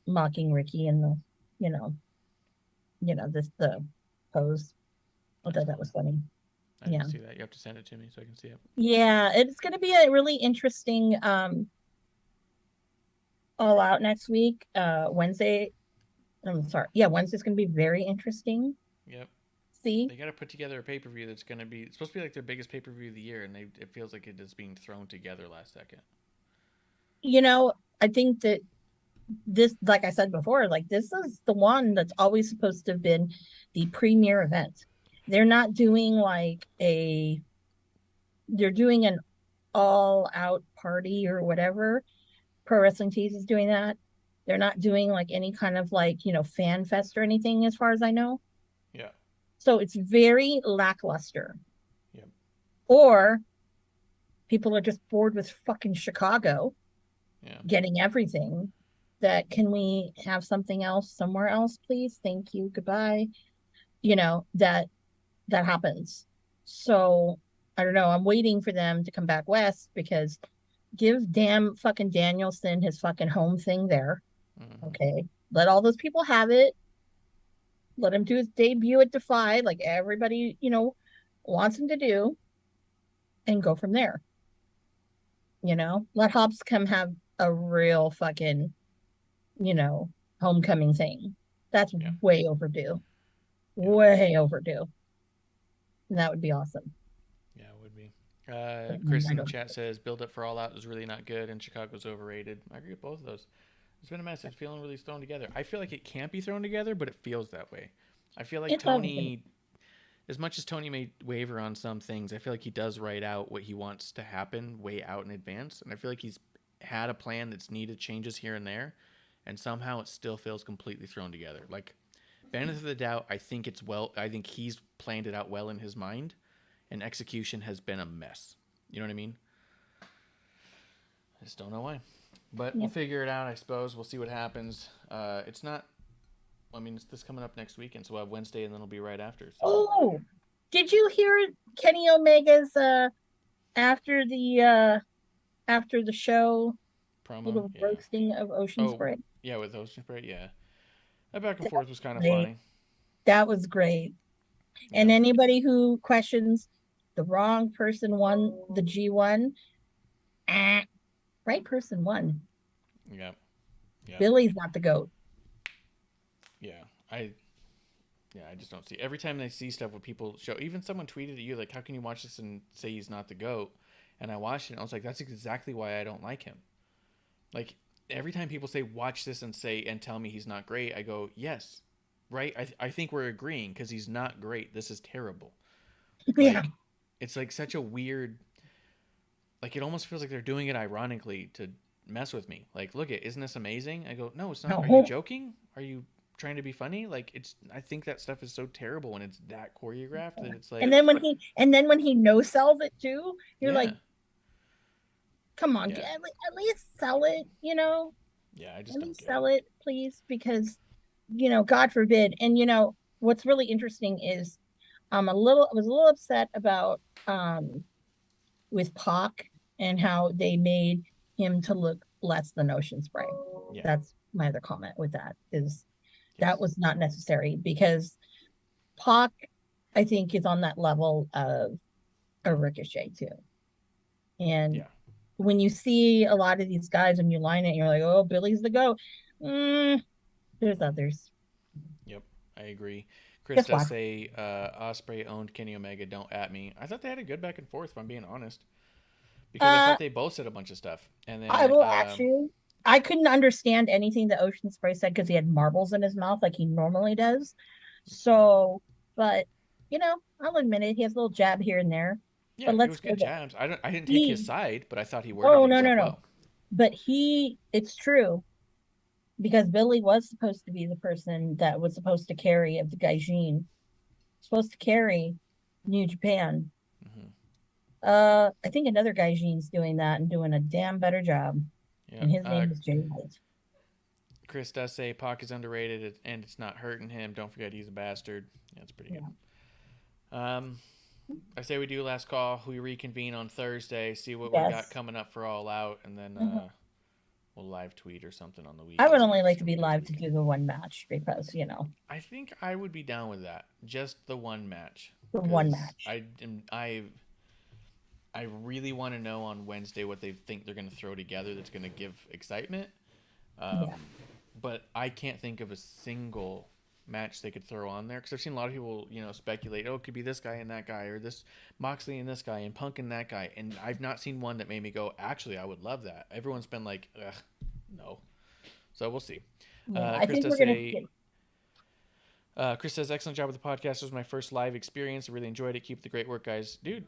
Speaker 5: mocking Ricky and the the pose. I thought that was funny.
Speaker 4: I didn't see that. You have to send it to me so I can see it.
Speaker 5: Yeah, it's going to be a really interesting all out next week. Wednesday. I'm sorry. Yeah, Wednesday's going to be very interesting.
Speaker 4: Yep.
Speaker 5: See?
Speaker 4: They got to put together a pay-per-view that's going to be... It's supposed to be like their biggest pay-per-view of the year, and it feels like it is being thrown together last second.
Speaker 5: I think that this, like I said before, like this is the one that's always supposed to have been the premier event. They're not doing they're doing an all-out party or whatever. Pro Wrestling Tees is doing that. They're not doing any kind of fan fest or anything as far as I know.
Speaker 4: Yeah.
Speaker 5: So it's very lackluster.
Speaker 4: Yeah.
Speaker 5: Or people are just bored with fucking Chicago.
Speaker 4: Yeah.
Speaker 5: Getting everything. Can we have something else somewhere else, please? Thank you. Goodbye. That happens. So I don't know. I'm waiting for them to come back west because give damn fucking Danielson his fucking home thing there. Okay, let all those people have it. Let him do his debut at Defy, like everybody, wants him to do, and go from there. Let Hobbs come have a real fucking, homecoming thing. That's way overdue. Yeah. Way overdue. And that would be awesome.
Speaker 4: Yeah, it would be. Chris in the chat says build up for All Out was really not good and Chicago's overrated. I agree with both of those. It's been a mess. It's feeling really thrown together. I feel like it can't be thrown together, but it feels that way. I feel like Tony, as much as Tony may waver on some things, I feel like he does write out what he wants to happen way out in advance. And I feel like he's had a plan that's needed changes here and there. And somehow it still feels completely thrown together. Like, benefit of the doubt, I think he's planned it out well in his mind. And execution has been a mess. You know what I mean? I just don't know why. But we'll figure it out, I suppose. We'll see what happens. It's this coming up next weekend, so we'll have Wednesday, and then it'll be right after. So.
Speaker 5: Oh, did you hear Kenny Omega's after the show
Speaker 4: promo?
Speaker 5: Little roasting of Ocean Spray.
Speaker 4: Yeah, with Ocean Spray, yeah. That back and forth was kind of funny.
Speaker 5: That was great. Yeah. And anybody who questions the wrong person won the G1, right person won.
Speaker 4: Yeah.
Speaker 5: Billy's not the GOAT.
Speaker 4: Yeah. I just don't see. Every time they see stuff where people show, even someone tweeted at you, like, how can you watch this and say he's not the GOAT? And I watched it and I was like, that's exactly why I don't like him. Like, every time people say, watch this and tell me he's not great, I go, yes, right? I think we're agreeing because he's not great. This is terrible.
Speaker 5: Yeah.
Speaker 4: It's like such a weird, like, it almost feels like they're doing it ironically to mess with me. Like, look, isn't this amazing? I go, no, it's not.
Speaker 5: No.
Speaker 4: Are you joking? Are you trying to be funny? Like, I think that stuff is so terrible when it's that choreographed that it's like.
Speaker 5: And then when he no sells it too, you're like, come on, at least sell it, you know?
Speaker 4: Yeah, I just
Speaker 5: at
Speaker 4: don't
Speaker 5: least
Speaker 4: get
Speaker 5: sell it, please, because, God forbid. And what's really interesting is I was a little upset about with Pac and how they made him to look less than Ocean Spray. Yeah. That's my other comment with that is that was not necessary because Pac, I think, is on that level of a Ricochet too. And when you see a lot of these guys and you line it, you're like, oh, Billy's the GOAT. There's others.
Speaker 4: Yep, I agree. Chris does say Ospreay owned Kenny Omega. Don't at me. I thought they had a good back and forth, if I'm being honest. Because I thought they both said a bunch of stuff. And then
Speaker 5: I will at you. I couldn't understand anything that Ocean Spray said because he had marbles in his mouth like he normally does. So, but I'll admit it. He has a little jab here and there.
Speaker 4: Yeah,
Speaker 5: but
Speaker 4: it was good jabs. I didn't take his side, but I thought he worded himself well.
Speaker 5: But it's true. Because Billy was supposed to be the person that was supposed to carry of the Gaijin, supposed to carry New Japan. Mm-hmm. I think another Gaijin's doing that and doing a damn better job. Yeah. And his name is Jay White.
Speaker 4: Chris does say Pac is underrated and it's not hurting him. Don't forget he's a bastard. Yeah, it's pretty good. I say we do last call. We reconvene on Thursday, see what we got coming up for All Out, and then we'll live tweet or something on the weekend. I
Speaker 5: would only like to be live to do the one match because,
Speaker 4: I think I would be down with that. Just the one match.
Speaker 5: The one match.
Speaker 4: I really want to know on Wednesday what they think they're going to throw together that's going to give excitement. But I can't think of a single match they could throw on there because I've seen a lot of people, speculate, it could be this guy and that guy, or this Moxley and this guy and Punk and that guy, and I've not seen one that made me go, actually, I would love that. Everyone's been like, ugh, no. So we'll see. Chris says, excellent job with the podcast. This was my first live experience. I really enjoyed it. Keep the great work, guys. Dude,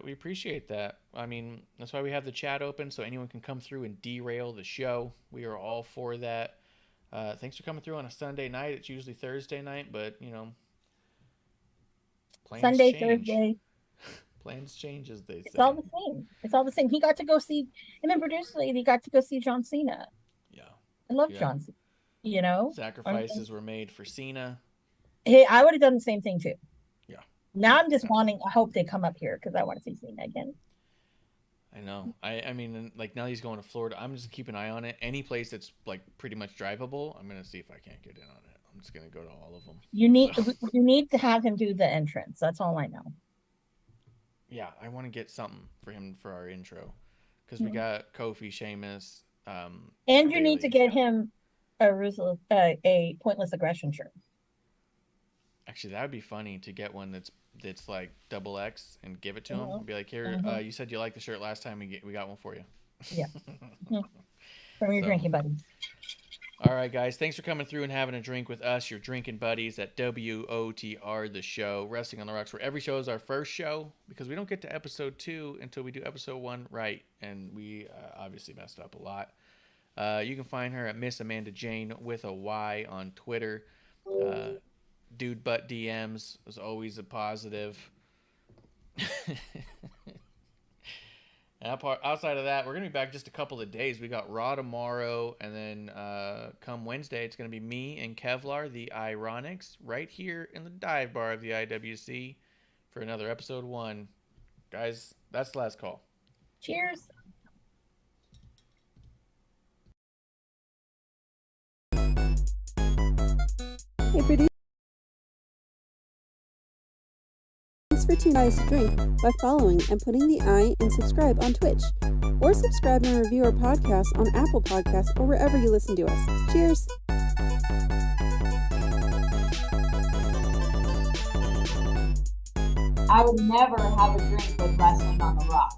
Speaker 4: we appreciate that. I mean, that's why we have the chat open so anyone can come through and derail the show. We are all for that. Thanks for coming through on a Sunday night. It's usually Thursday night, but plans
Speaker 5: Sunday,
Speaker 4: change.
Speaker 5: Thursday.
Speaker 4: Plans change, as they say.
Speaker 5: It's all the same. It's all the same. He got to go see, and then producer lady got to go see John Cena.
Speaker 4: Yeah,
Speaker 5: I love John Cena.
Speaker 4: Sacrifices were made for Cena.
Speaker 5: Hey, I would have done the same thing too.
Speaker 4: Yeah.
Speaker 5: Now I'm just wanting. I hope they come up here because I want to see Cena again.
Speaker 4: I know. I mean, like now he's going to Florida. I'm just keep an eye on it. Any place that's like pretty much drivable, I'm gonna see if I can't get in on it. I'm just gonna go to all of them.
Speaker 5: You need to have him do the entrance. That's all I know.
Speaker 4: Yeah, I want to get something for him for our intro because we got Kofi, Sheamus,
Speaker 5: and you
Speaker 4: Bailey.
Speaker 5: need to get him a pointless aggression shirt.
Speaker 4: Actually, that would be funny to get one that's that's like XXL and give it to him. Be like, here, you said you liked the shirt last time. We got one for you.
Speaker 5: Yeah. From your drinking buddies.
Speaker 4: All right, guys. Thanks for coming through and having a drink with us, your drinking buddies at WOTR, the show, Wrestling on the Rocks, where every show is our first show because we don't get to episode 2 until we do episode 1 right, and we obviously messed up a lot. You can find her at MsAmandaJayne with a Y on Twitter. Dude butt DMs is always a positive. Outside of that, we're going to be back just a couple of days. We got Raw tomorrow, and then come Wednesday, it's going to be me and Kevlar, the Ironics, right here in the dive bar of the IWC for another episode 1. Guys, that's the last call.
Speaker 5: Cheers.
Speaker 7: Hey, producer. Thanks for tuning guys to drink by following and putting the I in subscribe on Twitch, or subscribe and review our podcast on Apple Podcasts or wherever you listen to us. Cheers!
Speaker 3: I would never have a drink with Wrestling on the Rocks.